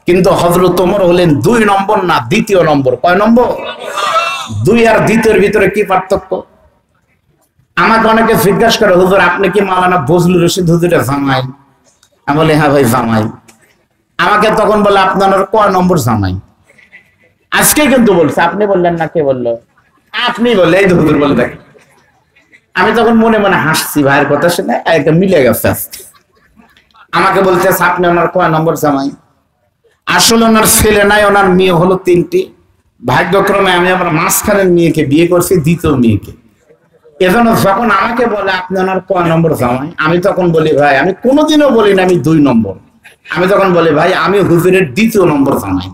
কিন্তু হযরত ওমর হলেন 2 নম্বর না 2 নম্বর। কয় নম্বর? 2 আর 2 এর ভিতরে কি পার্থক্য? আমাকে অনেকে জিজ্ঞাসা করে, হুজুর আপনি কি মাওলানা বজলুর রশিদ হুজুরের জামাই? আমি বলি হ্যাঁ ভাই জামাই। আমাকে তখন বলে আপনার কয় নম্বর জামাই? আজকে কিন্তু বলছে। আপনি বললেন না, কে বললো? আপনি বললে। এই হুজুর বলে দেখেন। আমি তখন মনে মনে হাসছি, ভাইয়ের কথা শুনে একটা মিলে গেছে। আমাকে বলতেছে আপনি ওনার কয় নম্বর জামাই? আসলে ওনার ছেলে নাই, ওনার মেয়ে হলো 3টি। ভাগ্যক্রমে আমি আমার মাঝখানের মেয়েকে বিয়ে করছি, 2য় মেয়েকে। এজন্য যখন আমাকে বলে আপনি ওনার কয় নম্বর জামাই, আমি তখন বলি ভাই আমি কোনোদিনও বলি না আমি 2 নম্বর। আমি তখন বলি ভাই আমি হুজুরের 2য় নম্বর জামাই।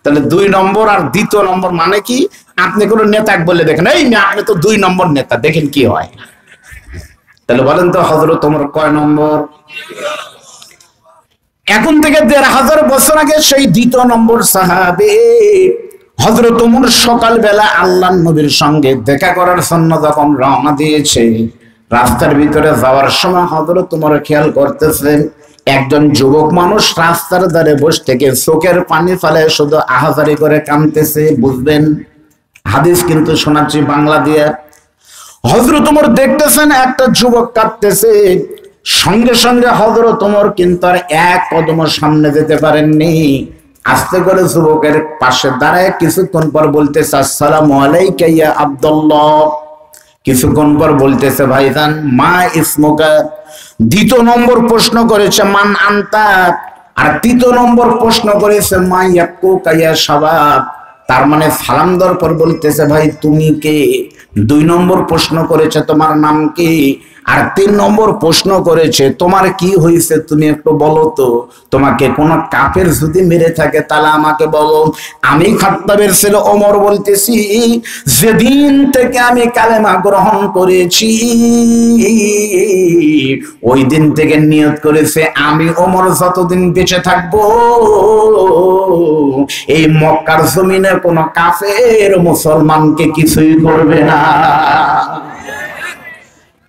তাহলে 2 নম্বর আর 2য় নম্বর মানে কি? আপনি কোন নেতাকে বলে দেখেন এই আপনি তো 2 নম্বর নেতা, দেখেন কি হয়। তাহলে বলেন তো হযরত ওমর কয় নম্বর? এখন থেকে 1500 বছর আগে সেই 2 নম্বর সাহাবী হযরত ওমর সকালবেলা আল্লাহর নবীর সঙ্গে দেখা করার জন্য যখন রওনা দিয়েছে, রাস্তার ভিতরে যাওয়ার সময় হযরত ওমর খেয়াল করতেছেন একজন যুবক মানুষ রাস্তার ধারে বসে থেকে চোখের পানি ফেলে শুধু আহাজারি করে কাঁদতেছে। বুঝবেন, হাদিস কিন্তু শোনাচ্ছি বাংলা দিয়ে। হযরত ওমর দেখতেছেন একটা যুবক কাঁদতেছে, সঙ্গে সঙ্গে হযরত ওমর কিন্তু আর 1 কদম সামনে যেতে পারেননি। আস্তে করে যুবকের পাশে দাঁড়ায় কিছুক্ষণ পর বলতেছে আসসালামু আলাইকা ইয়া আব্দুল্লাহ। কিছুক্ষণ পর বলতেছে ভাইজান মা ইসমুকা। 2 নম্বর প্রশ্ন করেছে মান আনতা, আর 3 নম্বর প্রশ্ন করেছে মা ইয়াকুকা ইয়া শাবাব। তার মানে সালাম দেওয়ার পর বলতেছে ভাই তুমি কে? 2 নম্বর প্রশ্ন করেছে তোমার নাম কি, আর 3 নম্বর প্রশ্ন করেছে তোমার কি হয়েছে তুমি একটু বলো তো। তোমাকে কোন কাফের যদি মেরে থাকে তাহলে আমাকে বলো। আমি খাত্তাবের ছেলে ওমর বলতেছি, যেদিন থেকে আমি কালেমা গ্রহণ করেছি ওই দিন থেকে নিয়ত করেছে আমি ওমর যতদিন বেঁচে থাকবো এই মক্কার জমিনে কোন কাফের মুসলমানকে কিছুই করবে না।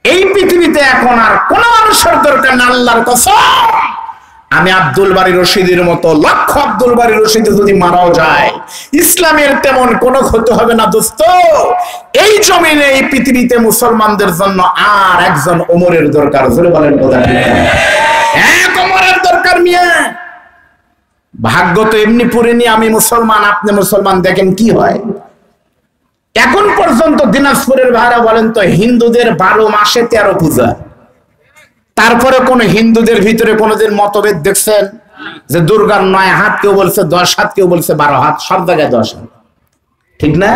এই পৃথিবীতে এখন আর কোন মানুষের দরকার না, আল্লাহর কসম। আমি আব্দুল বারী রশিদের মতো লক্ষ আব্দুল বারী রশিদ যদি মারাও যায় ইসলামের তেমন কোনো ক্ষতি হবে না দোস্ত। এই জমিনে এই পৃথিবীতে মুসলমানদের জন্য আর একজন ওমরের দরকার। জোরে বলেন কথা ঠিক? এক ওমরের দরকার মিয়া। ভাগ্য তো এমনি পুরিনি আমি মুসলমান আপনি মুসলমান, দেখেন কি হয়। এখন পর্যন্ত দিনাজপুরের ভাইরা বলেন তো হিন্দুদের 12 মাসে 13 পূজা, তারপরে কোন হিন্দুদের ভিতরে কোনদিন মতভেদ দেখছেন যে দুর্গার 9 হাত, কেউ বলছে 10 হাত, কেউ বলছে 12 হাত, সব জায়গায় 10 হাত, ঠিক না?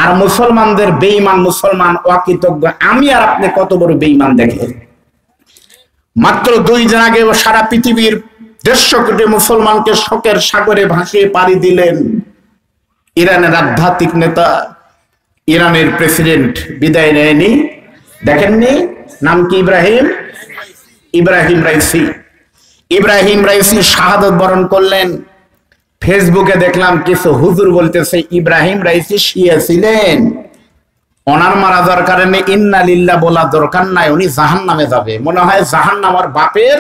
আর মুসলমানদের বেঈমান মুসলমান অকৃতজ্ঞ আমি আর আপনি কত বড় বেঈমান দেখেন। মাত্র 2 দিন আগে সারা পৃথিবীর 150 কোটি মুসলমানকে শোকের সাগরে ভাসিয়ে পাড়ি দিলেন ইরানের আধ্যাত্মিক নেতা, ইরানের প্রেসিডেন্ট বিদায় নেয়নি, দেখেননি? নাম কি? Ebrahim Raisi. ইব্রাহিম রাইসি শাহাদত বরণ করলেন। ফেসবুকে দেখলাম কিছু হুজুর বলতেছে ইব্রাহিম রাইসি শিয়া ছিলেন, ওনার মারা দরকার নেই, ইন্না লিল্লাহ বলা দরকার নাই, উনি জাহান্নামে যাবে। মনে হয় জাহান্নাম আর বাপের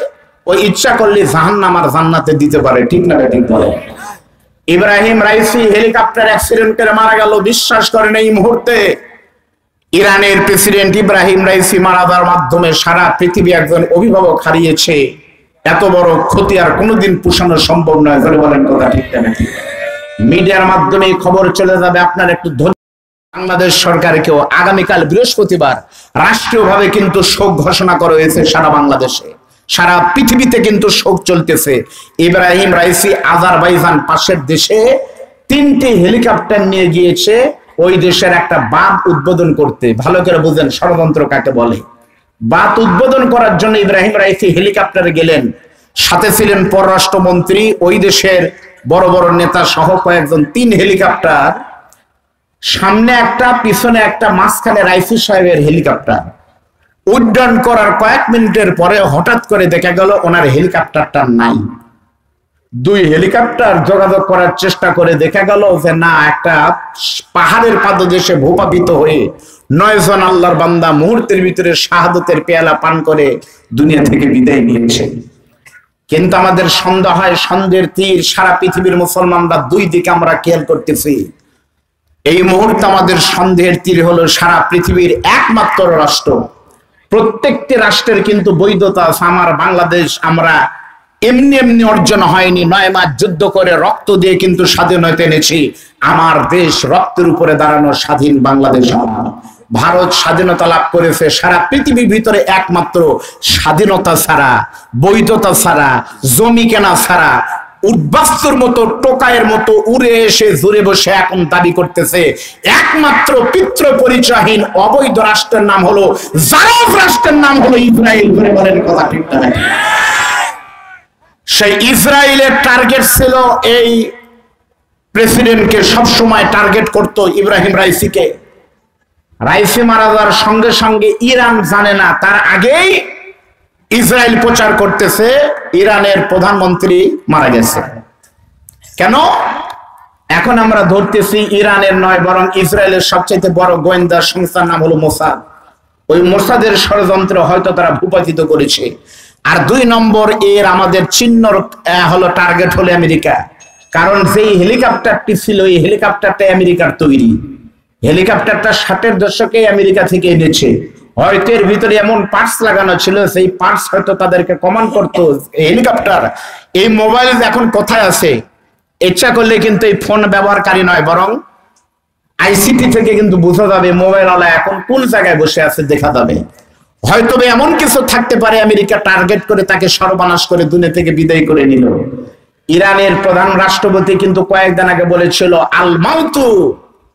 ওই ইচ্ছা করলে জাহান্নাম আর জান্নাতে দিতে পারে, ঠিক না? ঠিক বলে। ইব্রাহিম রাইসি হেলিকপ্টার অ্যাক্সিডেন্ট করে মারা গেল। বিশ্বাস করেন এই মুহূর্তে ইরানের প্রেসিডেন্ট ইব্রাহিম রাইসি মারা যাওয়ার মাধ্যমে সারা পৃথিবী একজন অভিভাবক হারিয়েছে। এত বড় ক্ষতি আর কোনোদিন পোষানো সম্ভব নয়। বলেন কথা ঠিক না? মিডিয়ার মাধ্যমে খবর চলে যাবে। আপনার একটু বাংলাদেশ সরকারকেও আগামীকাল বৃহস্পতিবার রাষ্ট্রীয়ভাবে কিন্তু শোক ঘোষণা করা হয়েছে সারা বাংলাদেশে, সারা পৃথিবীতে কিন্তু শোক চলতেছে। ইব্রাহিম রাইসি আজারবাইজান পাশের দেশে 3টি হেলিকপ্টার নিয়ে গিয়েছে ওই দেশের একটা বাঁধ উদ্বোধন করতে। ভালো করে বুঝেন ষড়যন্ত্র কাকে বলে। বাঁধ উদ্বোধন করার জন্য ইব্রাহিম রাইসি হেলিকপ্টারে গেলেন, সাথে ছিলেন পররাষ্ট্রমন্ত্রী, ওই দেশের বড় বড় নেতা সহ কয়েকজন। 3 হেলিকপ্টার, সামনে একটা, পিছনে একটা, মাঝখানে রাইসি সাহেবের হেলিকপ্টার। উড্ডয়ন করার কয়েক মিনিটের পরে হঠাৎ করে দেখা গেল ওনার হেলিকপ্টারটা নাই। 2 হেলিকপ্টার যোগাযোগ করার চেষ্টা করে দেখা গেল যে না, একটা পাহাড়ের পাদদেশে ভূপাতিত হয়ে 9 জন আল্লাহর বান্দা মুহূর্তের ভিতরে শাহাদতের পেয়ালা পান করে দুনিয়া থেকে বিদায় নিয়েছে। কিন্তু আমাদের সন্দেহ হয়, সন্দেহের তীর সারা পৃথিবীর মুসলমানরা 2 দিকে আমরা খেয়াল করতেছি। এই মুহূর্তে আমাদের সন্দেহের তীর হলো সারা পৃথিবীর একমাত্র রাষ্ট্র, প্রত্যেকটি রাষ্ট্রের কিন্তু বৈধতা আছে। আমার বাংলাদেশ আমরা এমনি এমনি অর্জন হয়নি, 9 মাস যুদ্ধ করে রক্ত দিয়ে কিন্তু স্বাধীনতা এনেছি। আমার দেশ রক্তের উপরে দাঁড়ানো স্বাধীন বাংলাদেশ। ভারত স্বাধীনতা লাভ করেছে সারা পৃথিবীর ভিতরে একমাত্র স্বাধীনতা ছাড়া, বৈধতা ছাড়া, জমি কেনা ছাড়া উদ্বাস্তুর মতো, টোকায়ের মতো উড়ে এসে জুড়ে বসে এখন দাবি করতেছে একমাত্র পিতৃ পরিচয়হীন অবৈধ রাষ্ট্রের নাম হলো, জারব রাষ্ট্রের নাম হলো ইসরায়েল। বলেন কথা ঠিক না? সেই ইসরায়েলের টার্গেট ছিল, এই প্রেসিডেন্টকে সবসময় টার্গেট করত ইব্রাহিম রাইসিকে। রাইসি মারা যাওয়ার সঙ্গে সঙ্গে ইরান জানে না, তার আগেই ইসরায়েল প্রচার করতেছে ইরানের প্রধানমন্ত্রী মারা গেছে। কেন? এখন আমরা ধরতেছি ইরানের নয়, বরং ইসরায়েলের সবচেয়ে বড় গোয়েন্দা সংস্থার নাম হলো মোসাদ। ওই মোসাদের ষড়যন্ত্র হয়তো তারা ভূপাতিত করেছে। আর 2 নম্বর এর আমাদের চিহ্ন হলো, টার্গেট হলো আমেরিকা। কারণ যেই হেলিকপ্টারটি ছিল, এই হেলিকপ্টারটা আমেরিকার তৈরি। হেলিকপ্টারটা 60-এর দশকে আমেরিকা থেকে এনেছে। হয়তো এর ভিতরে এমন পার্টস লাগানো ছিল, সেই পার্টস হয়তো তাদেরকে কমান্ড করতো। হেলিকপ্টার, এই মোবাইল এখন কোথায় আছে ইচ্ছা করলে কিন্তু এই ফোন ব্যবহারকারী নয়, বরং আইসিটি থেকে কিন্তু বোঝা যাবে মোবাইলওয়ালা এখন কোন জায়গায় বসে আছে, দেখা যাবে। হয়তো এমন কিছু থাকতে পারে, আমেরিকা টার্গেট করে তাকে সর্বনাশ করে দুনিয়া থেকে বিদায় করে নিল। ইরানের প্রধান রাষ্ট্রপতি কিন্তু কয়েকদিন আগে বলেছিল আল মাউতু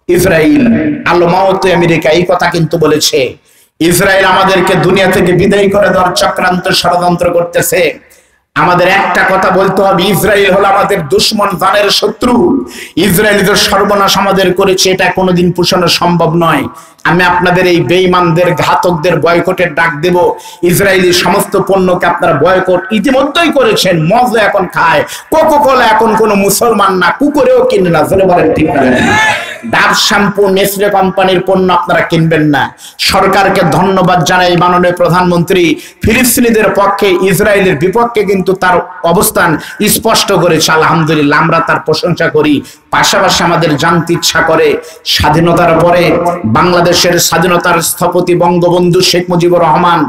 ইসরায়েল, আল মাউতু আমেরিকা, এই কথা কিন্তু বলেছে। ইসরায়েল আমাদেরকে দুনিয়া থেকে বিদায় করে দেওয়ার চক্রান্ত ষড়যন্ত্র করতেছে। আমাদের একটা কথা বলতে হবে, ইসরায়েল হলো আমাদের দুশ্মন, জানের শত্রু। ইসরায়েল যে সর্বনাশ আমাদের করেছে, এটা কোনোদিন পোষানো সম্ভব নয়। আমি আপনাদের এই বেঈমানদের, ঘাতকদের বয়কটের ডাক দেব। ইসরায়েলি সমস্ত পণ্যকে আপনারা বয়কট ইতিমধ্যেই করেছেন। মজা এখন খায়, কোকোকোলা এখন কোনো মুসলমান না, কুকুরেও কিনে না। জোরে বলেন ঠিক না? ডাব শ্যাম্পু, নেসলে কোম্পানির পণ্য আপনারা কিনবেন না। সরকারকে ধন্যবাদ জানাই, মাননীয় প্রধানমন্ত্রী ফিলিস্তিনিদের পক্ষে, ইসরায়েলের বিপক্ষে কিন্তু তার অবস্থান স্পষ্ট করেছে। আলহামদুলিল্লাহ, আমরা তার প্রশংসা করি। পাশাপাশি আমাদের জানতে ইচ্ছা করে, স্বাধীনতার পরে বাংলাদেশের স্বাধীনতার স্থপতি বঙ্গবন্ধু শেখ মুজিবুর রহমান,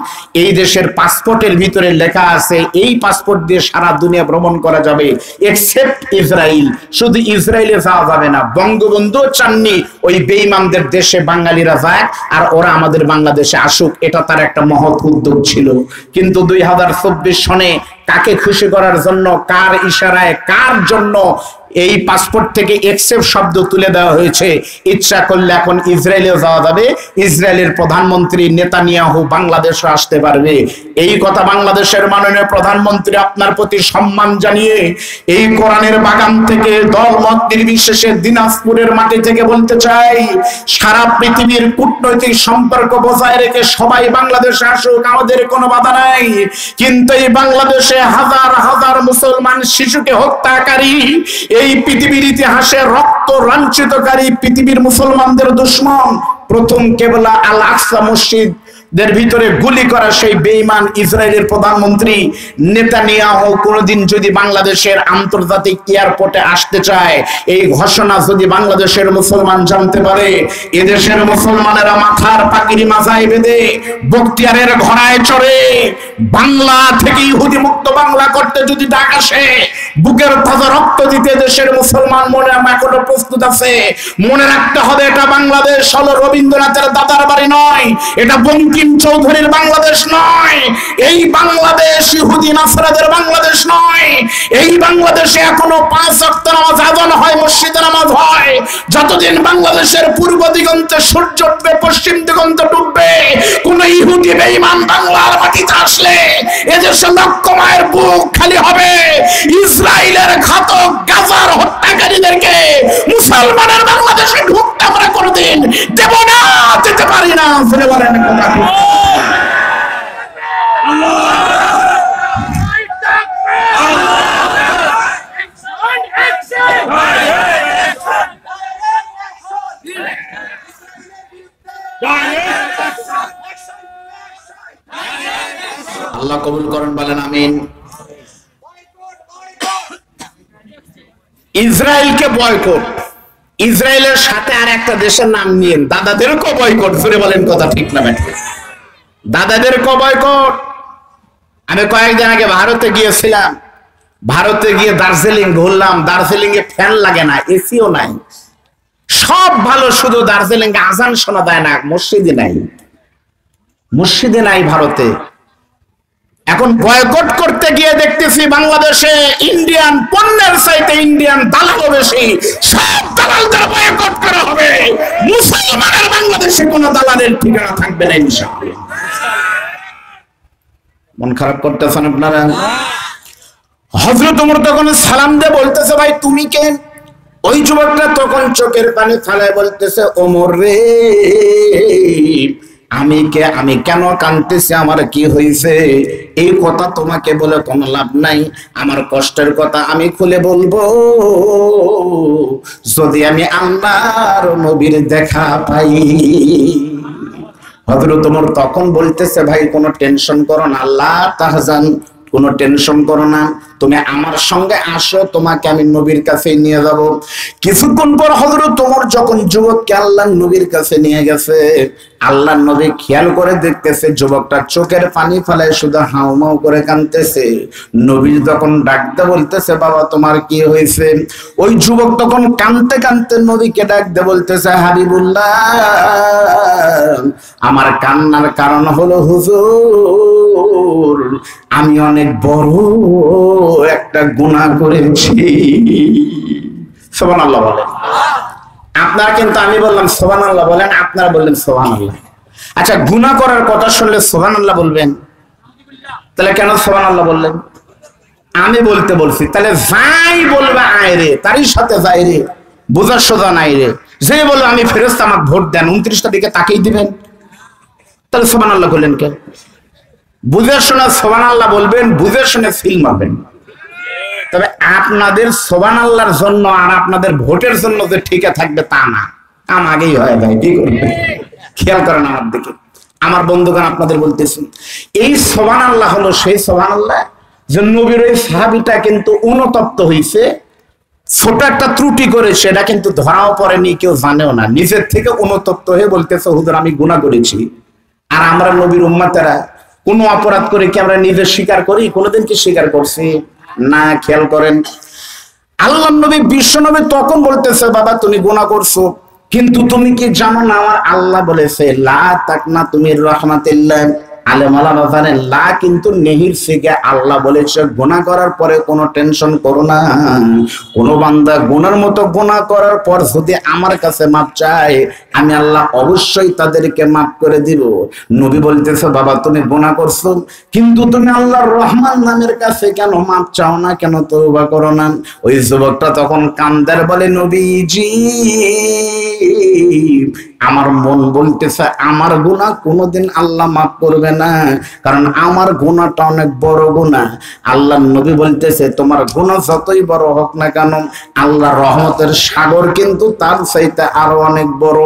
এই দেশের পাসপোর্টের ভিতরে লেখা আছে এই পাসপোর্ট দিয়ে সারা দুনিয়া ভ্রমণ করা যাবে এক্সেপ্ট ইসরায়েল। শুধু ইসরায়েলে যাওয়া যাবে না, বঙ্গবন্ধু চাননি ওই বেঈমানদের দেশে বাঙালিরা যায় আর ওরা আমাদের বাংলাদেশে আসুক। এটা তার একটা মহৎ উদ্যোগ ছিল। কিন্তু 2024 সনে কাকে খুশি করার জন্য, কার ইশারায়, কার জন্য এই পাসপোর্ট থেকে এক্সেপ্ট শব্দ তুলে দেওয়া হয়েছে। ইচ্ছা করলে এখন ইসরায়েলেও যাওয়া যাবে, ইসরায়েলের প্রধানমন্ত্রী নেতানিয়াহু বাংলাদেশে আসতে পারবে। এই কথা বাংলাদেশের মাননীয় প্রধানমন্ত্রী আপনার প্রতি সম্মান জানিয়ে এই কোরআনের বাগান থেকে দলমত নির্বিশেষে দিনাজপুরের মাটি থেকে বলতে চাই, সারা পৃথিবীর কূটনৈতিক সম্পর্ক বজায় রেখে সবাই বাংলাদেশে আসুক, আমাদের কোনো বাধা নাই। কিন্তু এই বাংলাদেশে হাজার হাজার মুসলমান শিশুকে হত্যাকারী, এই পৃথিবীর ইতিহাসে রক্ত লাঞ্ছিতকারী পৃথিবীর মুসলমানদের দুশমন, প্রথম কেবলা আল আকসা মসজিদ দের ভিতরে গুলি করা সেই বেঈমান ইসরায়েলের প্রধানমন্ত্রী নেতানিয়াহু কোনদিন যদি বাংলাদেশের আন্তর্জাতিক এয়ারপোর্টে আসতে চায়, এই ঘোষণা যদি বাংলাদেশের মুসলমান জানতে পারে, এদেশের মুসলমানেরা মাথার পাগড়ি মাথায় বেঁধে বখতিয়ারের ঘোড়ায় চড়ে বাংলা থেকে ইহুদি মুক্ত বাংলা করতে যদি ডাক আসে, বুকের তাজা রক্ত দিতে দেশের মুসলমান মনে এখনো প্রস্তুত আছে। মনে রাখতে হবে, এটা বাংলাদেশ হলো রবীন্দ্রনাথের দাদার বাড়ি নয়, এটা বঙ্কিম চৌধুরীর বাংলাদেশ নয়, এই বাংলাদেশ ইহুদি নাসরাদের বাংলাদেশ নয়। এই বাংলাদেশে এখনো 5 ওয়াক্ত নামাজ আযান হয়, মসজিদে নামাজ হয়। যতদিন বাংলাদেশের পূর্ব দিগন্তে সূর্য উঠবে, পশ্চিম দিগন্তে ডুববে, কোন ইহুদি বেঈমান বাংলার মাটিতে আসলে এদেশে লক্ষ মায়ের বুক খালি হবে। ইসরায়েলের ঘাতক গাজার হত্যাকারীদেরকে মুসলমানের বাংলাদেশে ঢুকতে আমরা কোনদিন দেব না, যেতে পারি না। ফিরে বলেন আল্লাহ কবুল করেন, বলেন আমিন। ইসরায়েলকে বয়কট, ইসরায়েলের সাথে আর একটা দেশের নাম নিয়ে দাদাদেরকেও বয়কট। ফিরে বলেন কথা ঠিক না ব্যাঠিক? দাদাদেরকেও বয়কট। আমি কয়েকদিন আগে ভারতে গিয়েছিলাম, ভারতে গিয়ে দার্জিলিং ঘুরলাম। দার্জিলিং এ ফ্যান লাগে না, এসিও নাই, সব ভালো, শুধু দার্জিলিং এ আজান শোনা যায় না, মসজিদে নাই, মসজিদে নাই ভারতে। এখন বয়কট করতে গিয়ে দেখতেছি বাংলাদেশে ইন্ডিয়ান পণ্যের চাইতে ইন্ডিয়ান দালাল বেশি। সব দালালদের বয়কট করা হবে, মুসলমানের বাংলাদেশে কোন দালালের ঠিকানা থাকবে না ইনশাআল্লাহ। মন খারাপ করতেছেন আপনারা? হযরত ওমর তখন সালাম দিয়ে বলতেছে, ভাই তুমি কে? ওই যুবকটা তখন চোখের পানি ফেলায় বলতেছে, ওমর রে, আমি কে, আমি কেন কাঁদতেছি, আমার কি হয়েছে? এই কথা তোমাকে বলে কোনো লাভ নাই, আমার কষ্টের কথা আমি খুলে বলবো যদি আমি আল্লাহর নবীর দেখা পাই। হযরত ওমর তখন বলতেছে, ভাই কোনো টেনশন করো না, আল্লাহ তাহজান, কোনো টেনশন করো না, তুমি আমার সঙ্গে আসো, তোমাকে আমি নবীর কাছে নিয়ে যাব। কিছুক্ষণ পর হযরত ওমর যখন যুবককে আল্লাহর নবীর কাছে নিয়ে গেছে, আল্লাহর নবী খেয়াল করে দেখতেছে যুবকটা চোখের পানি ফেলায় শুধু হাউমাউ করে কাঁদতেছে। নবী তখন ডাকতে বলতেছে, বাবা তোমার কি হয়েছে? ওই যুবক তখন কাঁদতে কাঁদতে নবীকে ডাকতে বলতেছে, হাবিবুল্লাহ, আমার কান্নার কারণ হলো হুজুর, আমি অনেক বড় একটা গুনাহ করেছি। সুবহানাল্লাহ বলেন। আপনারা কিন্তু, আমি বললাম সুবহানাল্লাহ বলেন, আপনারা বললেন সুবহানাল্লাহ। আচ্ছা, গুনাহ করার কথা শুনলে সুবহানাল্লাহ বলবেন, তাহলে কেন সুবহানাল্লাহ বললেন? আমি বলতে বলছি, তাহলে যাই বলবে আয় রে, তারই সাথে যাই রে, বোঝার সোজা নাই রে। যে বলবে আমি ফেরেশতা, আমাকে ভোট দেন, 29টা দিকে তাকেই দিবেন, তাহলে সুবহানাল্লাহ বললেন কেন? বুঝে শুনে সুবহানাল্লাহ বলবেন, বুঝে শুনে ফিল মারবেন। তবে আপনাদের সুবহানাল্লাহর জন্য আর আপনাদের ভোটের জন্য যে ঠিকই থাকবে তা না, কাম আগেই হয় ভাই, কি করবে? খেয়াল করেন আমার দিকে, আমার বন্ধুগণ, আপনাদের বলতেছি, এই সুবহানাল্লাহ হলো সেই সুবহানাল্লাহ যে নবীর ওই সাহাবীটা কিন্তু অনুতপ্ত হয়েছে, ছোট একটা ত্রুটি করেছে, এটা কিন্তু ধরাও পড়েনি, কেউ জানেও না, নিজের থেকে অনুতপ্ত হয়ে বলতেছে, হুজুর আমি গুনাহ করেছি। আর আমরা নবীর উম্মতেরা কোন অপরাধ করে কি আমরা নিজে স্বীকার করি? কোনদিন কি স্বীকার করছি? না। খেয়াল করেন, আল্লাহর নবী, বিশ্ব নবী তখন বলতেছে, বাবা তুমি গুনাহ করছো, কিন্তু তুমি কি জানো না আমার আল্লাহ বলেছে লা তাকনাতু মির রাহমাতিল্লাহ, আলেম ওলামা জানেন লা কিন্তু নেহির থেকে আল্লাহ বলেছে গুনাহ করার পরে কোনো টেনশন করো না। কোনো বান্দা গুনার মতো গুনাহ করার পর যদি আমার কাছে মাপ চায় আমি আল্লাহ অবশ্যই তাদেরকে মাফ করে দিব। নবী বলতেছে বাবা তুমি গুনাহ করছো কিন্তু তুমি আল্লাহর রহমান নামের কাছে কেন মাপ চাও না, কেন তওবা করো না? ওই যুবকটা তখন কান্দার বলে নবীজি আমার মন বলতেছে আমার গুনাহ কোনোদিন আল্লাহ মাফ করবে না, কারণ আমার গুনাহটা অনেক বড় গুনাহ। আল্লাহর নবী বলতেছে তোমার গুনাহ যতই বড় হোক না কেন আল্লাহর রহমতের সাগর কিন্তু তার চাইতে আরো অনেক বড়।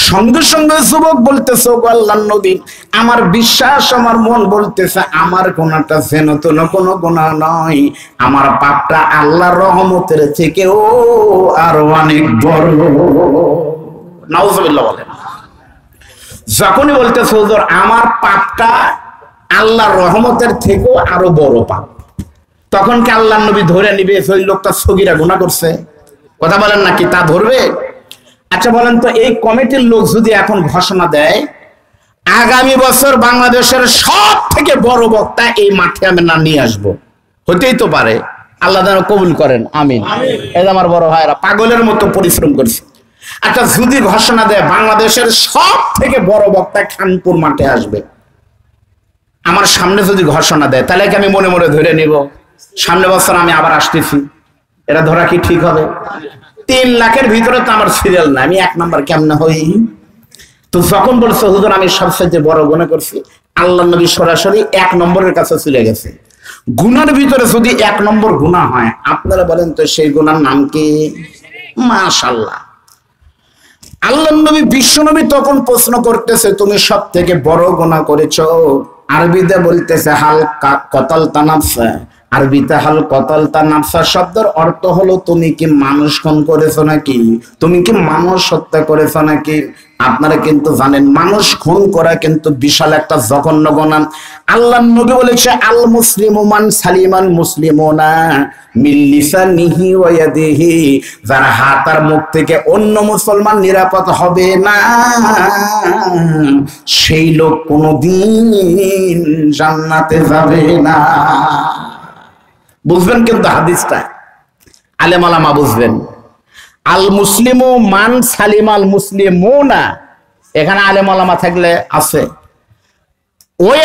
সঙ্গে সঙ্গে যুবক বলতেছে ওগো আল্লাহর নবী আমার বিশ্বাস আমার মন বলতেছে আমার গুনাহটা যেন তেন কোনো গুনাহ নয়, আমার পাপটা আল্লাহর রহমতের থেকেও আরো অনেক বড়। নাউজুবিল্লাহ বলেন। যখনই বলতেছে হুজুর আমার পাপটা আল্লাহর রহমতের থেকেও আরো বড় পাপ, তখন কি আল্লাহর নবী ধরে নিবে ওই লোকটা সগীরা গুনাহ করছে? কথা বলেন নাকি তা ধরবে? আচ্ছা বলেন তো এই কমিটির লোক যদি এখন ঘোষণা দেয় আগামী বছর বাংলাদেশের সব থেকে বড় বক্তা এই মাঠে আমি না নিয়ে আসবো, হতেই তো পারে, আল্লাহ যেন কবুল করেন, আমিন। এই আমার বড় ভাইরা পাগলের মতো পরিশ্রম করছে। আচ্ছা যদি ঘোষণা দেয় বাংলাদেশের সব থেকে বড় বক্তা খানপুর মাঠে আসবে, আমার সামনে যদি ঘোষণা দেয় তাহলে কি আমি মনে মনে ধরে নিব সামনে বছর আমি আবার আসতেছি? এটা ধরা কি ঠিক হবে? 3 লাখের ভিতরে তো আমার সিরিয়াল না, আমি 1 নাম্বার কেমনে হই? তো যখন বলছে হুজুর আমি সবচেয়ে বড় গুনাহ করছি, আল্লাহর নবী সরাসরি 1 নম্বরের কাছে চলে গেছে। গুনার ভিতরে যদি 1 নম্বর গুনাহ হয় আপনারা বলেন তো সেই গুনার নাম কি? মাশাআল্লাহ। আল্লাহর নবী বিশ্বনবী তখন প্রশ্ন করতেছে তুমি সব থেকে বড় গুনাহ করেছো। আরবিতে বলতেছে হাল কতালতা নাফসা, আরবিতে হাল কতালতা নাফসা শব্দের অর্থ হলো তুমি কি মানুষ খুন করেছো নাকি, তুমি কি মানুষ হত্যা করেছো নাকি। আপনারা কিন্তু জানেন মানুষ খুন করা কিন্তু বিশাল একটা জঘন্য গুনাহ। আল্লাহর নবী বলেছে আল মুসলিমু মান সালিমান মুসলিমুনা মিন লিসানিহি ওয়া ইয়াদিহি, যার হাত আর মুখ থেকে অন্য মুসলমান নিরাপদ হবে না সেই লোক কোনোদিন জান্নাতে যাবে না। বুঝবেন কিন্তু হাদিসটা, আলেম ওলামা বুঝবেন। আল মুসলিমু মান সালিমাল মুসলিমুনা, এখানে আলেম ওলামা থাকলে আছে ওই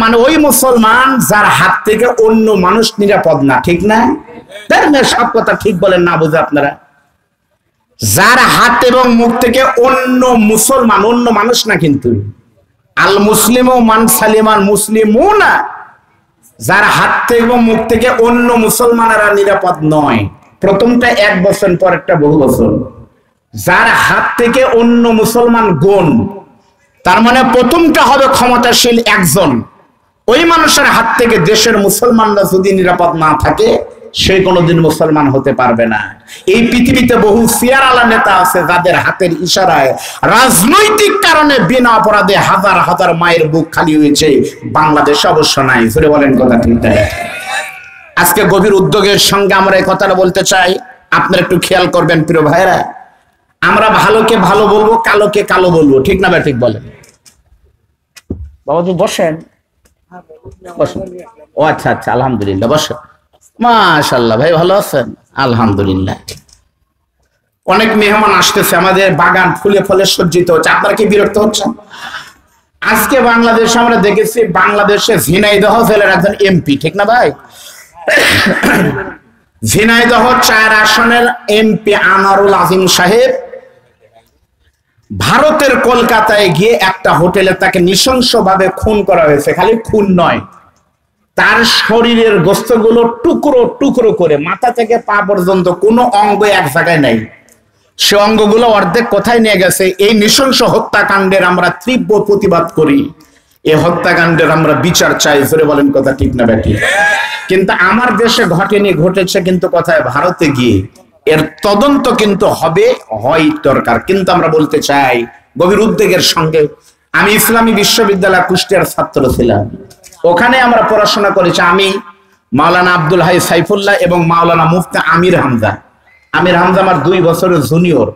মানে ওই মুসলমান যার হাত থেকে অন্য মানুষ নিরাপদ না, ঠিক না? সব কথা ঠিক বলেন না বুঝে আপনারা? যার হাত এবং মুখ থেকে অন্য মুসলমান, অন্য মানুষ না কিন্তু, আল মুসলিমু মান সালিমাল মুসলিমুনা, যার হাত থেকে এবং মুখ থেকে অন্য মুসলমানেরা নিরাপদ নয়। প্রথমটা 1 বছর, পর একটা বহু বছর। যার হাত থেকে অন্য মুসলমান গুণ, তার মানে প্রথমটা হবে ক্ষমতাশীল একজন। ওই মানুষের হাত থেকে দেশের মুসলমানরা যদি নিরাপদ না থাকে সে কোনোদিন মুসলমান হতে পারবে না। এই পৃথিবীতে বহু সিয়ারওয়ালা নেতা আছে যাদের হাতের ইশারায় রাজনৈতিক কারণে বিনা অপরাধে হাজার হাজার মায়ের বুক খালি হয়েছে, বাংলাদেশে অবশ্য নাই। ফিরে বলেন কথা ঠিক তাই? আজকে গভীর উদ্যোগের সঙ্গে আমরা এই কথাটা বলতে চাই, আপনারা একটু খেয়াল করবেন প্রিয় ভাইরা। আমরা ভালোকে ভালো বলবো, কালোকে কালো বলবো, ঠিক না? ঠিক বলেন বাবাজি। বসেন বসেন। ও আচ্ছা আচ্ছা, আলহামদুলিল্লাহ, বসেন। মাশাআল্লাহ ভাই, ভালো আছেন? আলহামদুলিল্লাহ। অনেক মেহমান আসতেছে, আমাদের বাগান ফুলে ফলে সজ্জিত হচ্ছে। আপনারা কি বিরক্ত হচ্ছেন? আজকে বাংলাদেশে আমরা দেখেছি, বাংলাদেশে ঝিনাইদহ জেলার একজন এমপি, ঠিক না ভাই? ঝিনাইদহ 4 আসনের এমপি আনোয়ারুল আজিম সাহেব ভারতের কলকাতায় গিয়ে একটা হোটেলে তাকে নৃশংসভাবে খুন করা হয়েছে। খালি খুন নয়, তার শরীরের গোস্তগুলো টুকরো টুকরো করে মাথা থেকে পা পর্যন্ত কোনো অঙ্গ এক জায়গায় নাই, সে অঙ্গগুলো অর্ধেক কোথায় নিয়ে গেছে। এই নৃশংস হত্যাকাণ্ডের আমরা তীব্র প্রতিবাদ করি, এই হত্যাকাণ্ডের আমরা বিচার চাই। ফিরে বলেন কথা ঠিক না বেটি? কিন্তু আমার দেশে ঘটেনি, ঘটেছে কিন্তু কোথায়? ভারতে গিয়ে। এর তদন্ত কিন্তু হবে, হয় দরকার। কিন্তু আমরা বলতে চাই গভীর উদ্বেগের সঙ্গে, আমি ইসলামী বিশ্ববিদ্যালয় কুষ্টিয়ার ছাত্র ছিলাম, ওখানে আমরা পড়াশোনা করেছি। আমি, মাওলানা আব্দুল হাই সাইফুল্লাহ এবং মাওলানা মুফতি আমির হামজা। আমির হামজা আমার 2 বছরের জুনিয়র,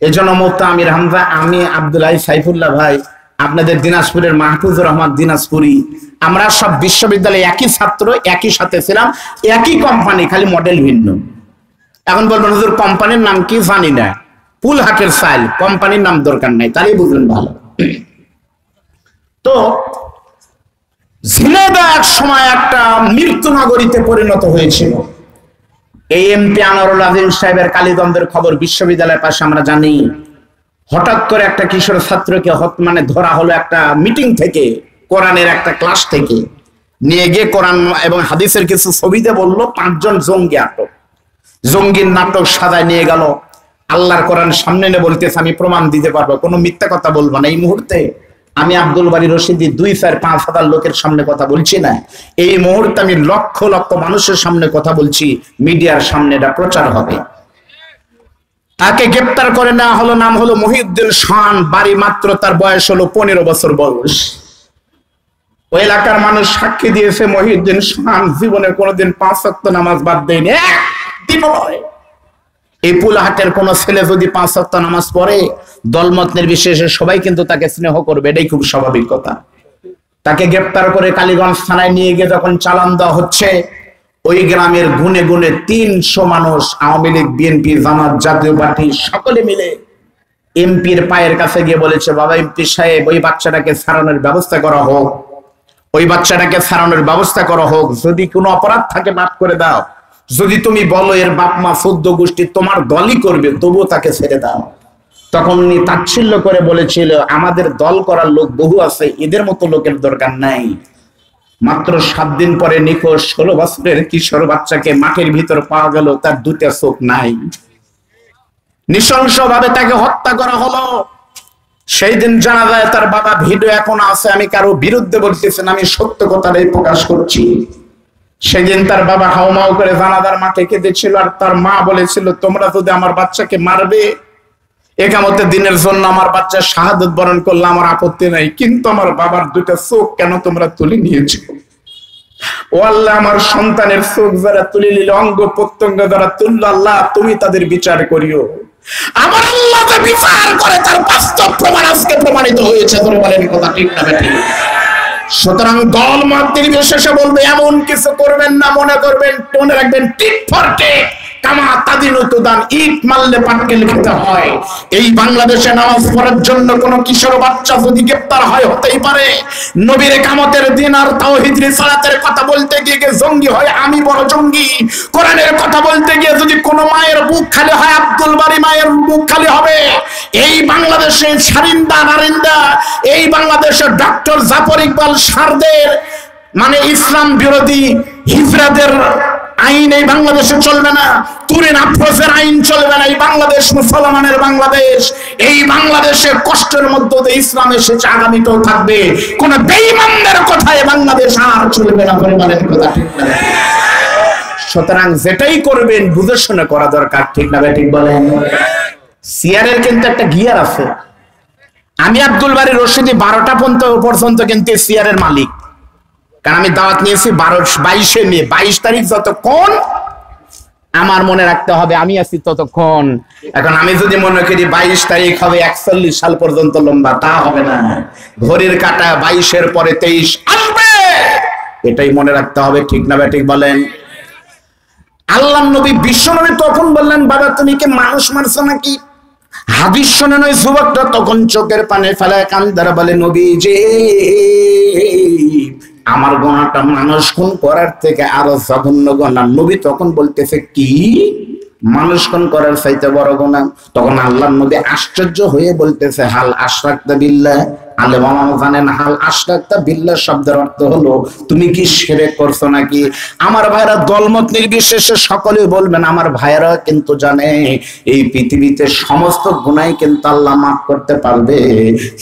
এজন্য মুফতি আমির হামজা, আমি আব্দুল হাই সাইফুল্লাহ ভাই আপনাদের দিনাজপুরের মাহফুজুর রহমান দিনাজপুরি, আমরা সব বিশ্ববিদ্যালয়ে একই ছাত্র, একই সাথে ছিলাম, একই কোম্পানি, খালি মডেল ভিন্ন। এখন বলবেন হুজুর কোম্পানির নাম কি জানি না, পুলহাটের সাইল, কোম্পানির নাম দরকার নাই, তাহলেই বুঝলেন ভালো। তো ঝিনাইদহ এক সময় একটা মৃত্যু নগরীতে পরিণত হয়েছিল। এই এমপি আনোয়ারুল আজিম সাহেবের কালীগঞ্জের খবর বিশ্ববিদ্যালয়ের পাশে আমরা জানি। হঠাৎ করে একটা কিশোর ছাত্রকে মানে ধরা হলো একটা মিটিং থেকে, কোরআনের একটা ক্লাস থেকে নিয়ে গিয়ে কোরআন এবং হাদিসের কিছু ছবিতে বললো 5 জন জঙ্গি আটক, জঙ্গির নাটক সাজায় নিয়ে গেল। আল্লাহর কোরআন সামনে নিয়ে বলতেছে আমি প্রমাণ দিতে পারবো, কোনো মিথ্যা কথা বলবো না। এই মুহূর্তে আমি আব্দুল বারী রশিদি 2-4-5 হাজার লোকের সামনে কথা বলছি না, এই মুহূর্তে আমি লক্ষ লক্ষ মানুষের সামনে কথা বলছি, মিডিয়ার সামনে এটা প্রচার হবে। তাকে গ্রেপ্তার করে নেওয়া হলো, নাম হলো মহিউদ্দিন শান, বাড়ি মাত্র তার বয়স হলো 15 বছর বয়স। ওই এলাকার মানুষ সাক্ষী দিয়েছে মহিউদ্দিন শান জীবনে কোনোদিন 5 ওয়াক্ত নামাজ বাদ দেয়নি, একদিন নয়। এই পুলহাটের কোন ছেলে যদি 5 ওয়াক্ত নামাজ পড়ে, দলমত নির্বিশেষে সবাই কিন্তু তাকে স্নেহ করবে, এটাই খুব স্বাভাবিক কথা। তাকে গ্রেপ্তার করে কালীগঞ্জ থানায় নিয়ে গিয়ে যখন চালান দেওয়া হচ্ছে, ওই গ্রামের গুনে গুনে 300 মানুষ, আওয়ামী লীগ, বিএনপি, জামাত, জাতীয় পার্টি সকলে মিলে এমপির পায়ের কাছে গিয়ে বলেছে, বাবা এমপি সাহেব, ওই বাচ্চাটাকে ছাড়ানোর ব্যবস্থা করা হোক, ওই বাচ্চাটাকে ছাড়ানোর ব্যবস্থা করা হোক, যদি কোনো অপরাধ থাকে মাফ করে দাও, যদি তুমি বলো এর বাপ মা 14 গোষ্ঠী তোমার দলই করবে, তবুও তাকে ছেড়ে দাও। তখন উনি তাচ্ছিল্য করে বলেছিল, আমাদের দল করার লোক বহু আছে, এদের মতো লোকের দরকার নাই। মাত্র 7 দিন পরে নিখোঁজ 16 বছরের কিশোর বাচ্চাকে মাঠের ভিতর পাওয়া গেল, তার 2টা চোখ নাই, নৃশংস ভাবে তাকে হত্যা করা হলো। সেই দিন জানা যায় তার বাবা, ভিডিও এখন আছে, আমি কারো বিরুদ্ধে বলতেছি না, আমি সত্য কথাটাই প্রকাশ করছি। সেদিন তার বাবা হাউমাউ করে জানাজার মাঠে কেঁদেছিল, আর তার মা বলেছিল, তোমরা যদি আমার বাচ্চাকে মারবে, একামতের দিনের জন্য আমার বাচ্চা শাহাদত বরণ করলে আমার আপত্তি নাই, কিন্তু আমার বাবার 2টা চোখ কেন তোমরা তুলে নিয়েছো? ও আল্লাহ, আমার সন্তানের চোখ যারা তুলে নিল, অঙ্গ প্রত্যঙ্গ যারা তুললো, আল্লাহ তুমি তাদের বিচার করিও। আমার আল্লাহ যে বিচার করে তার বাস্তব প্রমাণ আজকে প্রমাণিত হয়েছে। তোর বলেন কথা ঠিক না বেঠিক? সুতরাং দল মত নির্বিশেষে বলবে, এমন কিছু করবেন না, মনে করবেন, মনে রাখবেন, টিট ফর টেট, কামা তাদিনুতু দান, ইট মারলে পাটকেল খেতে হয়। এই বাংলাদেশে নামাজ পড়ার জন্য কোন কিশোর বাচ্চা যদি গ্রেপ্তার হয়, হতেই পারে নবীর কামতের দিন আর তাওহীদ রিসালাতের কথা বলতে গিয়ে জঙ্গি হয়, আমি বড় জঙ্গি। কোরআনের কথা বলতে গিয়ে যদি কোনো মায়ের বুক খালি হয়, আব্দুল বারী মায়ের বুক খালি হবে। এই বাংলাদেশে সারিন্দা নারিন্দা, এই বাংলাদেশের ডক্টর জাফর ইকবাল সারদের মানে ইসলাম বিরোধী হিজড়াদের আইন এই বাংলাদেশে চলবে না, তুরিন আফরোজের আইন চলবে না। এই বাংলাদেশ মুসলমানের বাংলাদেশ, এই বাংলাদেশে কষ্টের মধ্যে দিয়ে ইসলাম এসেছে, আগামীতেও থাকবে। কোন বেঈমানদের কথায় বাংলাদেশ আর চলবে না। পরিমাণের কথা ঠিক না? সুতরাং যেটাই করবেন বুঝে শুনে করা দরকার, ঠিক না? ঠিক বলেন। সিয়ারের কিন্তু একটা গিয়ার আছে। আমি আব্দুল বারী রশিদি 12টা পর্যন্ত কিন্তু সিয়ারের মালিক, কারণ আমি দাওয়াত নিয়েছি 22 মে, 22 তারিখ যতক্ষণ আমার মনে রাখতে হবে আমি আছি ততক্ষণ। এখন আমি যদি মনে করি 22 তারিখ হবে 41 সাল পর্যন্ত লম্বা, তা হবে না। ঘড়ির কাঁটা 22-এর পরে 23 আসবে, এটাই মনে রাখতে হবে, ঠিক না? ঠিক বলেন। আল্লাহর নবী বিশ্ব নবী তখন বললেন, বাবা তুমি কি মানুষ মারছো নাকি? হাদিস শুনে নয় যুবকটা তখন চোখের পানি ফেলায় কান্দার বলে, নবী যে আমার গুনাহটা মানুষ খুন করার থেকে আরো জঘন্য গুনাহ। নবী তখন বলতেছে, কি মানুষ খুন করার চাইতে বড় গুনাহ? তখন আল্লাহর নবী আশ্চর্য হয়ে বলতেছে, হাল আশরাকতা বিল্লাহ। আলেম জানেন হাল আশরাকতা বিল্লাহ শব্দের অর্থ হলো তুমি কি শিরক করছো নাকি? আমার ভাইরা দলমত নির্বিশেষে সকলে বলবেন, আমার ভাইরা কিন্তু জানে এই পৃথিবীতে সমস্ত গুনাহ কিন্তু আল্লাহ মাফ করতে পারবে।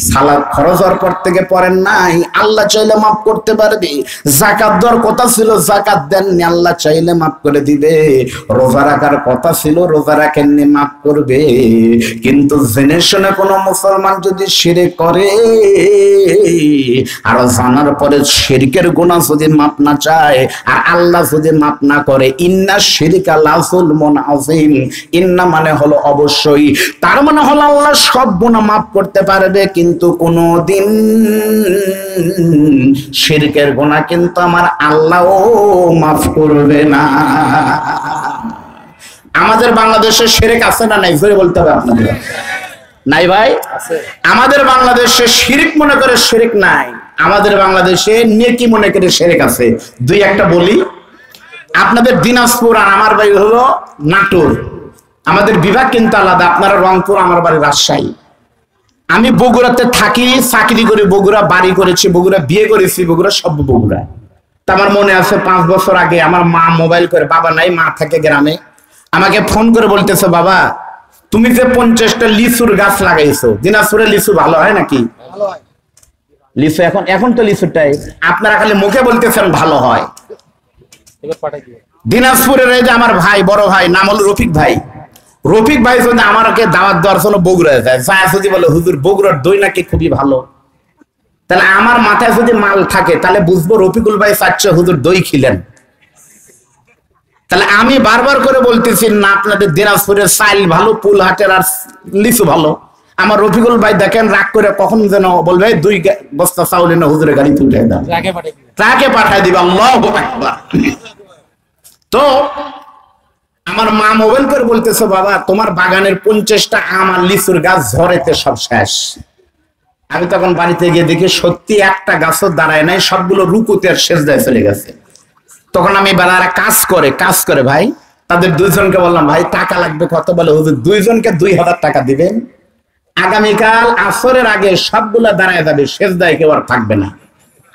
সালাত ফরজ হওয়ার পর থেকে পড়েন নাই, আল্লাহ চাইলে মাফ করতে পারবে। যাকাত দেওয়ার কথা ছিল, যাকাত দেননি, আল্লাহ চাইলে মাফ করে দিবে। রোজা রাখার কথা ছিল, রোজা রাখেননি, মাফ করবে। কিন্তু জেনে শুনে কোনো মুসলমান যদি শিরক করে, আর জানার পরে শিরকের গুনাহ যদি মাপ না চায় আর আল্লাহ যদি মাপ না করে, ইন্না শিরকা লাযুলমুন আযীম, ইন্না মানে হলো অবশ্যই, তার মানে হলো আল্লাহ সব গুনাহ মাফ করতে পারবে, কিন্তু কোনদিন শিরকের গুনাহ কিন্তু আমার আল্লাহও মাফ করবে না। আমাদের বাংলাদেশে শিরক আছে না নাই জোরে বলতে হবে আপনাদের? নাই ভাই? আমাদের বাংলাদেশে শিরক মনে করে শিরক নাই, আমাদের বাংলাদেশে নেকি মনে করে শিরক আছে। দুই একটা বলি, আপনাদের দিনাজপুর আর আমার বাড়ি হলো নাটোর, আমাদের বিভাগ কিন্তু আলাদা, আপনারা রংপুর, আমার বাড়ি রাজশাহী। আমি বগুড়াতে থাকি, চাকরি করি বগুড়া, বাড়ি করেছি বগুড়া, বিয়ে করেছি বগুড়া, সব বগুড়া। তা আমার মনে আছে 5 বছর আগে আমার মা মোবাইল করে, বাবা নাই মা থাকে গ্রামে, আমাকে ফোন করে বলতেছে, বাবা তুমি যে 50টা লিচুর গাছ লাগাইছো, দিনাজপুরে লিচু ভালো হয় নাকি? লিচু এখন তো লিচুটাই আপনারা খালি মুখে বলতেছেন ভালো হয়। দিনাজপুরের এই যে আমার ভাই, বড় ভাই, নাম হলো রফিক ভাই, রফিক ভাই যদি আমাকে দাওয়াত দেওয়ার জন্য বগুড়ায় যায়, যদি বলে হুজুর বগুড়ার দই নাকি খুবই ভালো, তাহলে আমার মাথায় যদি মাল থাকে তাহলে বুঝবো রফিকুল ভাই চাচ্ছে হুজুর দই খিলেন। তাহলে আমি বারবার করে বলতেছি না আপনাদের দিনাজপুরের চাইল ভালো, পুলহাটের আর লিচু ভালো। আমার রফিকুল ভাই দেখেন রাগ করে কখন যেন বলবে 2 বস্তা চাউল এনে হুজুরের গাড়ি তুলে দাও, তাকে পাঠাই দিবা। আল্লাহু আকবার। তো আমার মা মোবাইল করে বলতেছে, বাবা তোমার বাগানের 50টা আম আর লিচুর গাছ ঝড়েতে সব শেষ। আমি তখন বাড়িতে গিয়ে দেখি সত্যি একটা গাছও দাঁড়ায় নাই, সবগুলো রুকুতে আর সেজদায় চলে গেছে। তখন আমি বেলারা কাজ করে ভাই, তাদের 2 জনকে বললাম, ভাই টাকা লাগবে কত? বলে হুজুর 2 জনকে 2000 টাকা দিবেন, আগামীকাল আসরের আগে সবগুলা দাঁড়ায় যাবে, সেজদায় কেউ আর থাকবে না।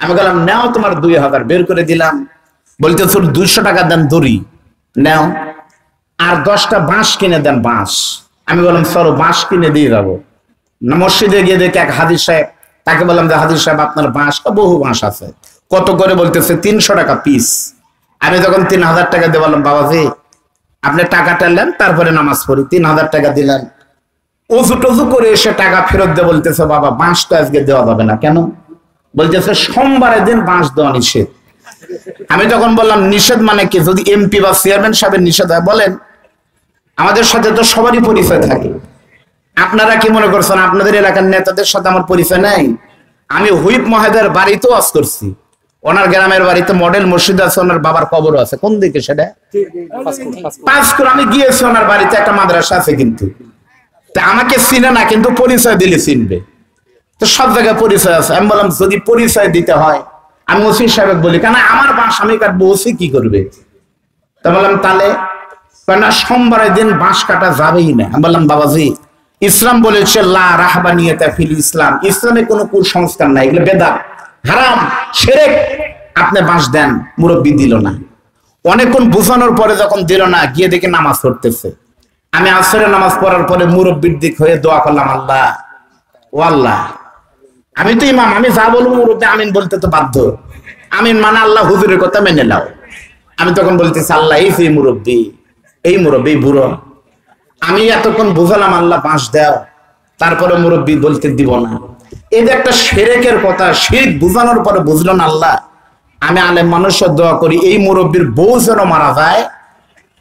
আমি বললাম নাও তোমার 2000, বের করে দিলাম। বলতে 200 টাকা দেন দড়ি নাও, আর 10টা বাঁশ কিনে দেন বাঁশ। আমি বললাম চলো বাঁশ কিনে দিয়ে যাবো। মসজিদে গিয়ে দেখে এক হাদিস সাহেব, তাকে বললাম যে হাদিস সাহেব আপনার বাঁশ? বহু বাঁশ আছে। কত করে? বলতেছে 300 টাকা পিস। আমি তখন 3000 টাকা দিয়ে বললাম, বাবাজি আপনি টাকাটা নেন, তারপরে নামাজ পড়ি। 3000 টাকা দিলেন। অজু টজু করে এসে টাকা ফেরত দিয়ে বলতেছে, বাবা বাঁশ তো আজকে দেওয়া যাবে না। কেন? বলতেছে সোমবারের দিন বাঁশ দেওয়া নিষেধ। আমি তখন বললাম নিষেধ মানে কি? যদি এমপি বা চেয়ারম্যান সাহেবের নিষেধ হয় বলেন, আমাদের সাথে তো সবারই পরিচয় থাকে। আপনারা কি মনে করছেন আপনাদের এলাকার নেতাদের সাথে আমার পরিচয় নাই? আমি হুইপ মহাদের বাড়িতেও আজ করছি, ওনার গ্রামের বাড়িতে মডেল মসজিদ আছে, ওনার বাবার কবরও আছে। কোন দিকে সেটা? পাঁচকুর। আমি গিয়েছি ওনার বাড়িতে, একটা মাদ্রাসা আছে, কিন্তু আমাকে চিনে না, কিন্তু পরিচয় দিলে চিনবে। তো সব জায়গায় পরিচয় আছে। আমি বললাম যদি পরিচয় দিতে হয় আমি ওসি সাহেব বলি, কেন আমার বাঁশ আমি কাটবো, ওসি কি করবে? তা বললাম তাহলে না, সোমবারের দিন বাঁশ কাটা যাবেই না। আমি বললাম বাবাজি ইসলাম বলেছে লা রাহবানিয়াতা ফিল ইসলাম, ইসলামে কোনো কুসংস্কার নাই, এগুলো বেদাত, হারাম, শিরক। আপনি বাঁশ দেন, মুরব্বি দিল না। অনেকক্ষণ বোঝানোর পরে যখন দিল না, গিয়ে দেখে নামাজ পড়তেছে। আমি আসরের নামাজ পড়ার পরে মুরব্বির দিক হয়ে দোয়া করলাম, আল্লাহ ও আল্লাহ, আমি তো ইমাম, আমি যা বলবো মুরব্বি আমিন বলতে তো বাধ্য। আমিন মানে আল্লাহ হুজুরের কথা মেনে নাও। আমি তখন বলতেছি আল্লাহ এই মুরব্বি বুড়ো, আমি এতক্ষণ বুঝালাম আল্লাহ বাঁশ দাও, তারপরে মুরব্বি বলতে দিব না। এই যে একটা শিরকের কথা, শিরক বুঝানোর পরে বুঝলো না আল্লাহ। আমি আলেম মানুষের দোয়া করি এই মুরব্বির বউ যেন মারা যায়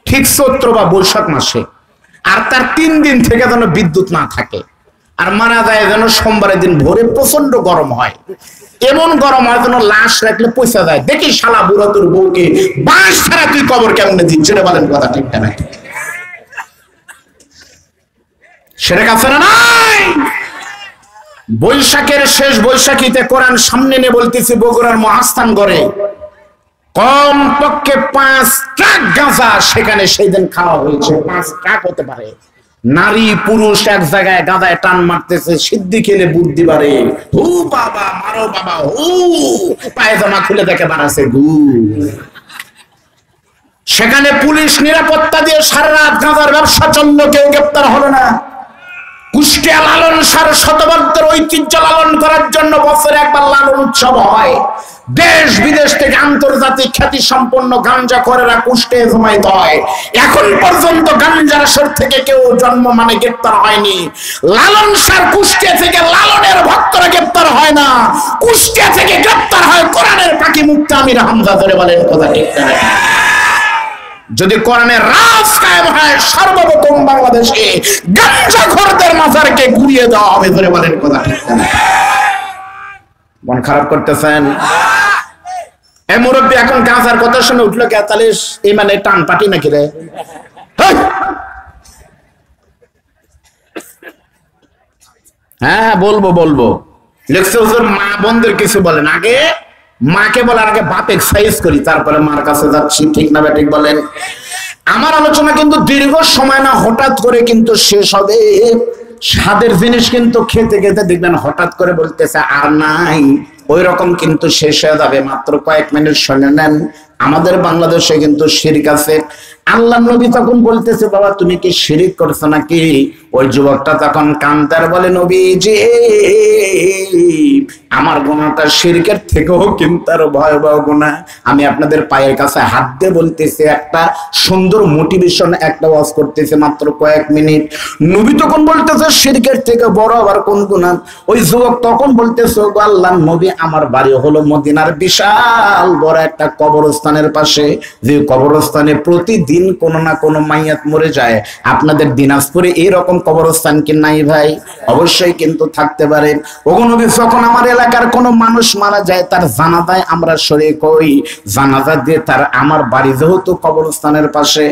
ঠিক চৈত্র বা বৈশাখ মাসে, আর তার 3 দিন থেকে যেন বিদ্যুৎ না থাকে, আর মারা যায় যেন সোমবারের দিন ভোরে প্রচন্ড গরম হয়, এমন গরম হয় যেন লাশ রাখলে পয়সা যায়। দেখি শালা বুড়া তোর বউকে বাঁশ ছাড়া তুই কবর কেমনে দিচ্ছে রে, বলেন কথা ঠিক না? শিরক আছে না নাই? বৈশাখের শেষ বৈশাখীতে কোরআন সামনে নিয়ে বলতেছি, বগুড়ার মহাস্থান গড়ে কম পক্ষে 5 ট্রাক গাঁজা সেখানে সেই দিন খাওয়া হয়েছে। 5 ট্রাক হতে পারে। নারী পুরুষ এক জায়গায় গাঁজায় টান মারতেছে, সিদ্ধি খেলে বুদ্ধি বাড়ে। হু বাবা মারো বাবা, হু পায়জামা খুলে দেখে বানাচ্ছে গু। সেখানে পুলিশ নিরাপত্তা দিয়ে সারা রাত গাঁজার ব্যবসা চললো, কেউ গ্রেপ্তার হলো না। কুষ্টিয়া লালন সার শতবর্ষের ঐতিহ্য লালন করার জন্য বছরে একবার লালন উৎসব হয়। দেশ বিদেশ থেকে আন্তর্জাতিক খ্যাতি সম্পন্ন গাঞ্জাখোরেরা কুষ্টে জমায়েত হয়। এখন পর্যন্ত গাঞ্জার আসর থেকে কেউ জন্ম মানে গ্রেপ্তার হয়নি। লালন শাহ কুষ্টিয়া থেকে লালনের ভক্তরা গ্রেপ্তার হয় না, কুষ্টিয়া থেকে গ্রেপ্তার হয় কোরআনের পাখি মুক্তি আমির হামজা। ধরে বলেন কথা ঠিক না? যদি কোরআনের রাজ কায়েম হয় সর্বপ্রথম বাংলাদেশে গাঞ্জাখোরদের মাজারকে ঘুরিয়ে দেওয়া হবে। ধরে বলেন কথা ঠিক না? মন খারাপ করতেছেন? এই মুরব্বী এখন গাঁজার কথা শুনে উঠলো কে? তাহলে এই মানে টান পাটি নাকি রে? হ্যাঁ বলবো লিখছে হুজুর মা বোনদের কিছু বলেন, আগে মাকে বলার আগে বাপ এক্সারসাইজ করি তারপরে মার কাছে যাচ্ছি। ঠিক না ঠিক বলেন? আমার আলোচনা কিন্তু দীর্ঘ সময় না, হঠাৎ করে কিন্তু শেষ হবে। স্বাদের জিনিস কিন্তু খেতে খেতে দেখবেন হঠাৎ করে বলতেছে আর নাই, ওই রকম কিন্তু শেষ হয়ে যাবে। মাত্র কয়েক মিনিট শুনে নেন। আমাদের বাংলাদেশে কিন্তু শিরক আছে। আল্লাহ নবী তখন বলতেছে বাবা তুমি কি শিরক করছো নাকি? ওই যুবকটা তখন কান্তার বলে নবীজি আমার গুনাহটা শিরকের থেকেও কিন্তু আরো ভয়াবহ গুনাহ। আমি আপনাদের পায়ের কাছে হাত দিয়ে বলতেছি, একটা সুন্দর মোটিভেশন একটা ওয়াজ করতেছে মাত্র কয়েক মিনিট। নবী তখন বলতেছে শিরকের থেকে বড় আবার কোন গুনাহ? ওই যুবক তখন বলতেছে গো আল্লাহর নবী আমার বাড়ি হলো মদিনার বিশাল বড় একটা কবরস্থানের পাশে, যে কবরস্থানে প্রতিদিন কোন না কোন মাইয়াত মরে যায়। আপনাদের দিনাজপুরে এইরকম কবরস্থান কি নাই ভাই? অবশ্যই কিন্তু থাকতে পারে। ওগো নবী যখন আমার এলাকার কোন মানুষ মারা যায় তার জানাজায় আমরা শরীক হই। জানাজা দিয়ে তার আমার বাড়ি যেহেতু কবরস্থানের পাশে,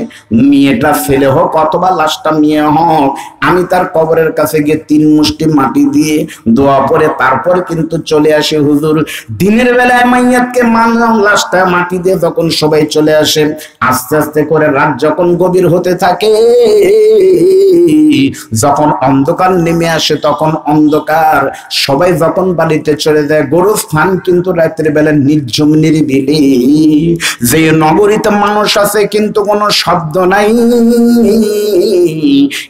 মেয়েটা ছেলে হোক অথবা লাশটা মেয়ে হোক, আমি তার কবরের কাছে গিয়ে 3 মুষ্টি মাটি দিয়ে দোয়া পড়ে তারপর কিন্তু চলে আসি হুজুর। দিনের বেলায় মাইয়াতকে মানলাম, লাশটা মাটি দিয়ে যখন সবাই চলে আসে, আস্তে আস্তে করে রাত যখন গভীর হতে থাকে, যখন অন্ধকার নেমে আসে তখন অন্ধকার, সবাই যখন বাড়িতে চলে যায়, গোরস্থান কিন্তু রাতের বেলা নির্ঝুম নিরিবিলি। যে নগরীতে মানুষ আছে কিন্তু কোনো শব্দ নাই।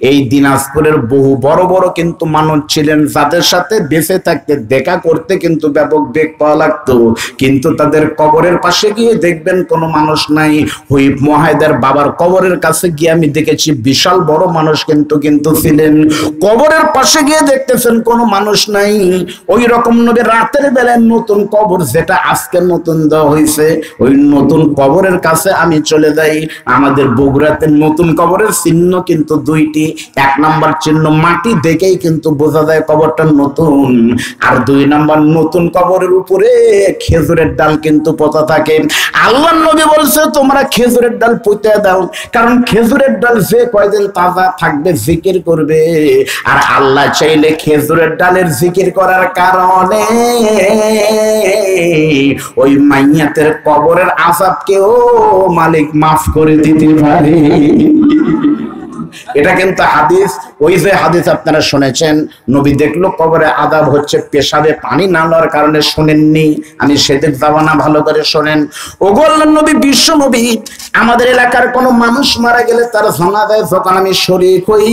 এই দিনাজপুরের বহু বড় বড় কিন্তু মানুষ ছিলেন যাদের সাথে বেঁচে থাকতে দেখা করতে কিন্তু ব্যাপক বেগ পাওয়া লাগতো, কিন্তু তাদের কবরের পাশে গিয়ে দেখবেন কোনো মানুষ নাই। হুইপ মহাইদার বাবার কবরের কাছে গিয়ে আমি দেখেছি বিশাল বড় মানুষ কিন্তু ছিলেন, কবরের পাশে গিয়ে দেখতেছেন কোনো মানুষ নাই। ওই রকম নবী রাতের বেলায় নতুন কবর যেটা আজকে নতুন দেওয়া হয়েছে, ওই নতুন কবরের কাছে আমি চলে যাই। আমাদের বগুড়াতে নতুন কবরের চিহ্ন কিন্তু 2টি। 1 নাম্বার চিহ্ন মাটি দেখেই কিন্তু বোঝা যায় কবরটা নতুন, আর 2 নাম্বার নতুন কবরের উপরে খেজুরের ডাল কিন্তু পোতা থাকে। আল্লাহর নবী বলছে তোমরা খেজুরের ডাল পুঁতে দাও, কারণ খেজুরের ডাল যে কয়দিন তাজা থাকবে জিকির করবে। আর আল্লাহ চাইলে খেজুরের ডালের জিকির করার কারণে ওই মাইয়াতের কবরের আযাবকেও মালিক মাফ করে দিতে পারে। এটা কিন্তু হাদিস। ওই যে হাদিস আপনারা শুনেছেন, নবী দেখলো কবরে আযাব হচ্ছে পেশাবে পানি না নেওয়ার কারণে, শুনেননি? আমি সেদিক যাব না, ভালো করে শোনেন। ওগো আল্লাহর নবী বিশ্ব নবী আমাদের এলাকার কোনো মানুষ মারা গেলে তার জানাজায় যখন আমি শরীক হই,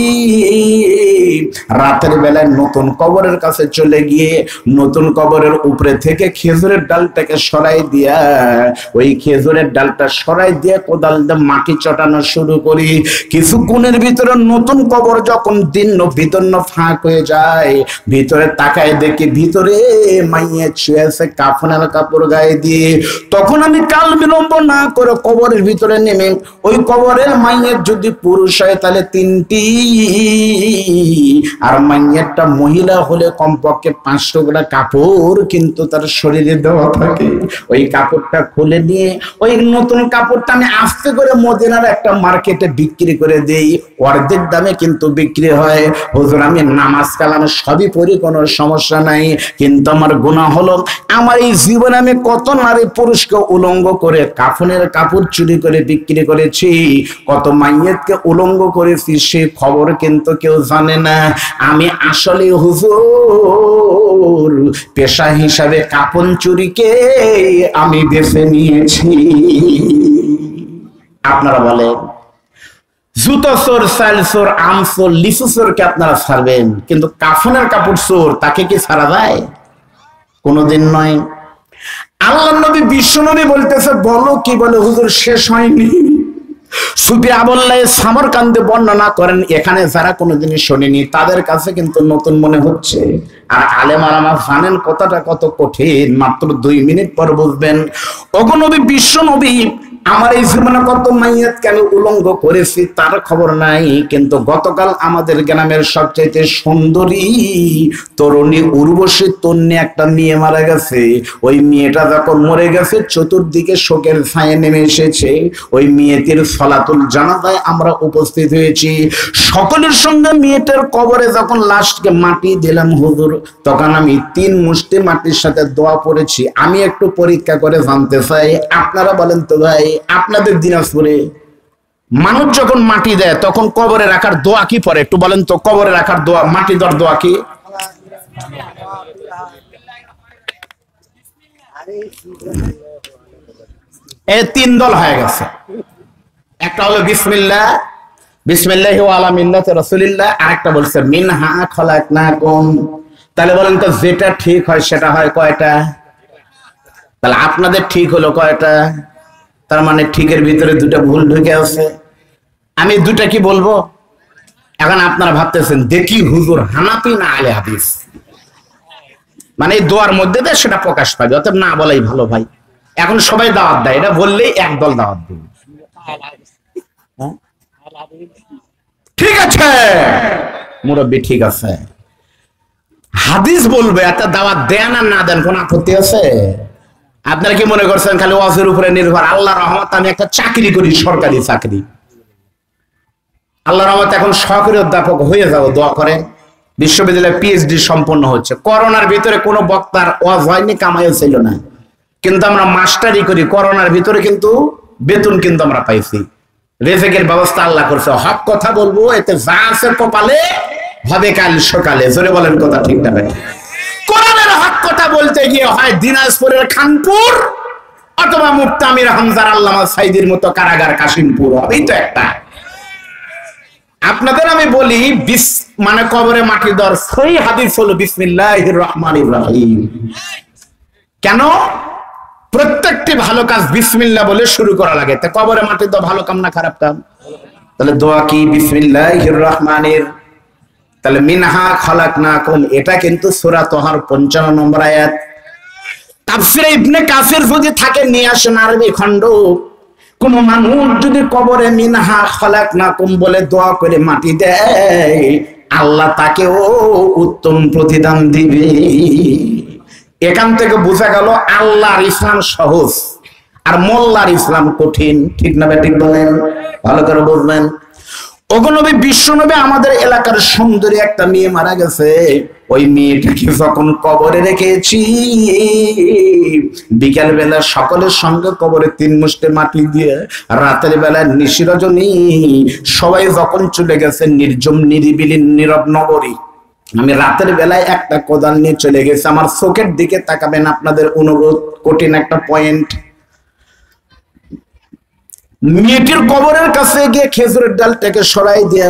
রাতের বেলায় নতুন কবরের কাছে চলে গিয়ে নতুন কবরের উপরে থেকে খেজুরের ডালটাকে সরাই দিয়া, ওই খেজুরের ডালটা সরাই দিয়ে কোদাল দিয়ে মাটি চটানো শুরু করি। কিছুক্ষণের ভিতরে নতুন কবর যখন দীর্ণ বিদীর্ণ ফাঁক হয়ে যায়, ভিতরে তাকায় দেখি ভিতরে মাইয়া শুয়ে আছে কাফনের কাপড় গায়ে দিয়ে। তখন আমি কাল বিলম্ব না করে কবরের ভিতরে নেমে, ওই কবরের মাইয়ের যদি পুরুষ হয় তাহলে 3টি, আর মাইয়েরটা মহিলা হলে কমপক্ষে 5 টুকরা কাপড় কিন্তু তার শরীরে দেওয়া থাকে। ওই কাপড়টা খুলে নিয়ে ওই নতুন কাপড়টা আমি আস্তে করে মদিনার একটা মার্কেটে বিক্রি করে দেই, অর্ধেক দামে কিন্তু বিক্রি হয়। হুজুর আমি নামাজ কালাম সবই পড়ি, কোনো সমস্যা নাই, কিন্তু আমার গুনাহ হলো আমার এই জীবনে আমি কত নারী পুরুষকে উলঙ্গ করে কাফনের কাপড় চুরি করে বিক্রি করেছি, কত মাইয়াতকে উলঙ্গ করেছি, সে খবর কিন্তু কেউ জানে না। আমি আসলে হুজুর পেশা হিসাবে কাপন চুরিকে আমি বেছে নিয়েছি। আপনারা বলেন জুতো চোর, চাল চোর, আম চোর, লিচু চোরকে আপনারা ছাড়বেন, কিন্তু কাফনের কাপড় চোর তাকে কি ছাড়া যায়? কোনোদিন নয়। আল্লাহর নবী বিশ্ব নবী বলতেছে বলো কি বলে হুজুর শেষ হয়নি। সুফি আবুল্লাহ সামরকান্দে বর্ণনা করেন এখানে যারা কোনোদিনই শোনেনি তাদের কাছে কিন্তু নতুন মনে হচ্ছে, আর আলেম আলামা জানেন কথাটা কত কঠিন, মাত্র 2 মিনিট পর বুঝবেন। ওগো নবী বিশ্ব নবী, আমার এই জীবনে কত মাইয়াত কেন উলঙ্গ করেছি তার খবর নাই, কিন্তু গতকাল আমাদের গ্রামের সবচাইতে সুন্দরী তরুণী উর্বশী তন্নি একটা মেয়ে মারা গেছে। ওই মেয়েটা যখন মরে গেছে চতুর্দিকে শোকের ছায়া নেমে এসেছে। ওই মেয়েটির সলাতুল জানাজায় আমরা উপস্থিত হয়েছি। সকলের সঙ্গে মেয়েটার কবরে যখন লাশকে মাটি দিলাম হুজুর, তখন আমি 3 মুষ্টি মাটির সাথে দোয়া পড়েছি। আমি একটু পরীক্ষা করে জানতে চাই, আপনারা বলেন তো ভাই, আপনাদের দিনাজপুরে মানুষ যখন মাটি দেয় তখন কবরে রাখার দোয়া কি পড়ে? একটু বলেন তো, কবরে রাখার দোয়া, মাটি দেওয়ার দোয়া কি? এই 3 দল হয়ে গেছে। একটা হলো বিসমিল্লাহ, বিসমিল্লাহি ওয়া আলা মিল্লাতি রাসূলিল্লাহ, আরেকটা বলছে মিনহা খলাকনাকুম। তাহলে বলেন তো যেটা ঠিক হয় সেটা হয় কয়টা? তাহলে আপনাদের ঠিক হলো কয়টা? তার মানে ঠিকের ভিতরে 2টা ভুল ঢুকে আছে। আমি 2টা কি বলবো? এখন আপনারা ভাবতেছেন দেখি হুজুর হানাফি না আলে হাদিস, মানে এই দোয়ার মধ্যে দিয়ে সেটা প্রকাশ পাবে, অতএব না বলাই ভালো ভাই। এখন সবাই দাওয়াত দেয়, এটা বললেই একদল দাওয়াত দিবে। ঠিক আছে মুরব্বী, ঠিক আছে, হাদিস বলবে, এত দাওয়াত দেন আর না দেন কোন আপত্তি আছে? আপনারা কি মনে করছেন খালি ওয়াজের উপরে নির্ভর? আল্লাহর রহমত আমি একটা চাকরি করি, সরকারি চাকরি, আল্লাহর রহমত এখন সহকারী অধ্যাপক হয়ে যাবো, দোয়া করেন। বিশ্ববিদ্যালয়ে পিএইচডি সম্পন্ন হচ্ছে। করোনার ভিতরে কোনো বক্তার ওয়াজ হয়নি, কামাইও ছিল না, কিন্তু আমরা মাস্টারি করি করোনার ভিতরে, কিন্তু বেতন কিন্তু আমরা পাইছি। রেজেকের ব্যবস্থা আল্লাহ করছে। হক কথা বলবো, এতে যা আছে কপালে হবে কাল সকালে। জোরে বলেন কথা ঠিক না ভাই? কোরআনের হক কথা বলতে গিয়ে হয় দিনাজপুরের খানপুর অথবা মুফতি আমির হামজার আল্লামা সাইদির মতো কারাগার কাশিমপুর, হবেই তো একটা। আপনাদের আমি বলি মানে কবরে মাটি দেওয়ার সহি হাদিস হলো বিসমিল্লাহির রহমানির রহিম। কেন? প্রত্যেকটি ভালো কাজ বিসমিল্লাহ বলে শুরু করা লাগে। তা কবরে মাটি দেওয়া ভালো কাম না খারাপ কাম? তাহলে দোয়া কি? বিসমিল্লাহির রহমানির, তাহলে মিনহা খলাকনাকুম, এটা কিন্তু সূরা তাহার 55 নম্বর আয়াত। তাফসীরে ইবনে কাসির যদি থাকে নিয়ে আসেন আরবি খণ্ড, কোন মানুষ যদি কবরে মিনহা খলাকনাকুম বলে দোয়া করে মাটি দেয়, আল্লাহ তাকেও উত্তম প্রতিদান দিবে। এখান থেকে বোঝা গেল আল্লাহর ইসলাম সহজ আর মোল্লার ইসলাম কঠিন। ঠিক না? ঠিক বলেন, ভালো করে বুঝবেন। ওগো নবী বিশ্ব নবী, আমাদের এলাকার সুন্দরী একটা মেয়ে মারা গেছে। ওই মেয়েটাকে যখন কবরে রেখেছি, বিকেল বেলা সকলের সঙ্গে কবরে 3 মুষ্টি মাটি দিয়ে, রাতের বেলা নিশিরজনী সবাই যখন চলে গেছে নির্জম নিরিবিলি নীরব নগরী, আমি রাতের বেলায় একটা কোদাল নিয়ে চলে গেছি। আমার চোখের দিকে তাকাবেন, আপনাদের অনুরোধ, কঠিন একটা পয়েন্ট। মেয়েটির কবরের কাছে গিয়ে খেজুরের ডালটাকে সরাই দিয়ে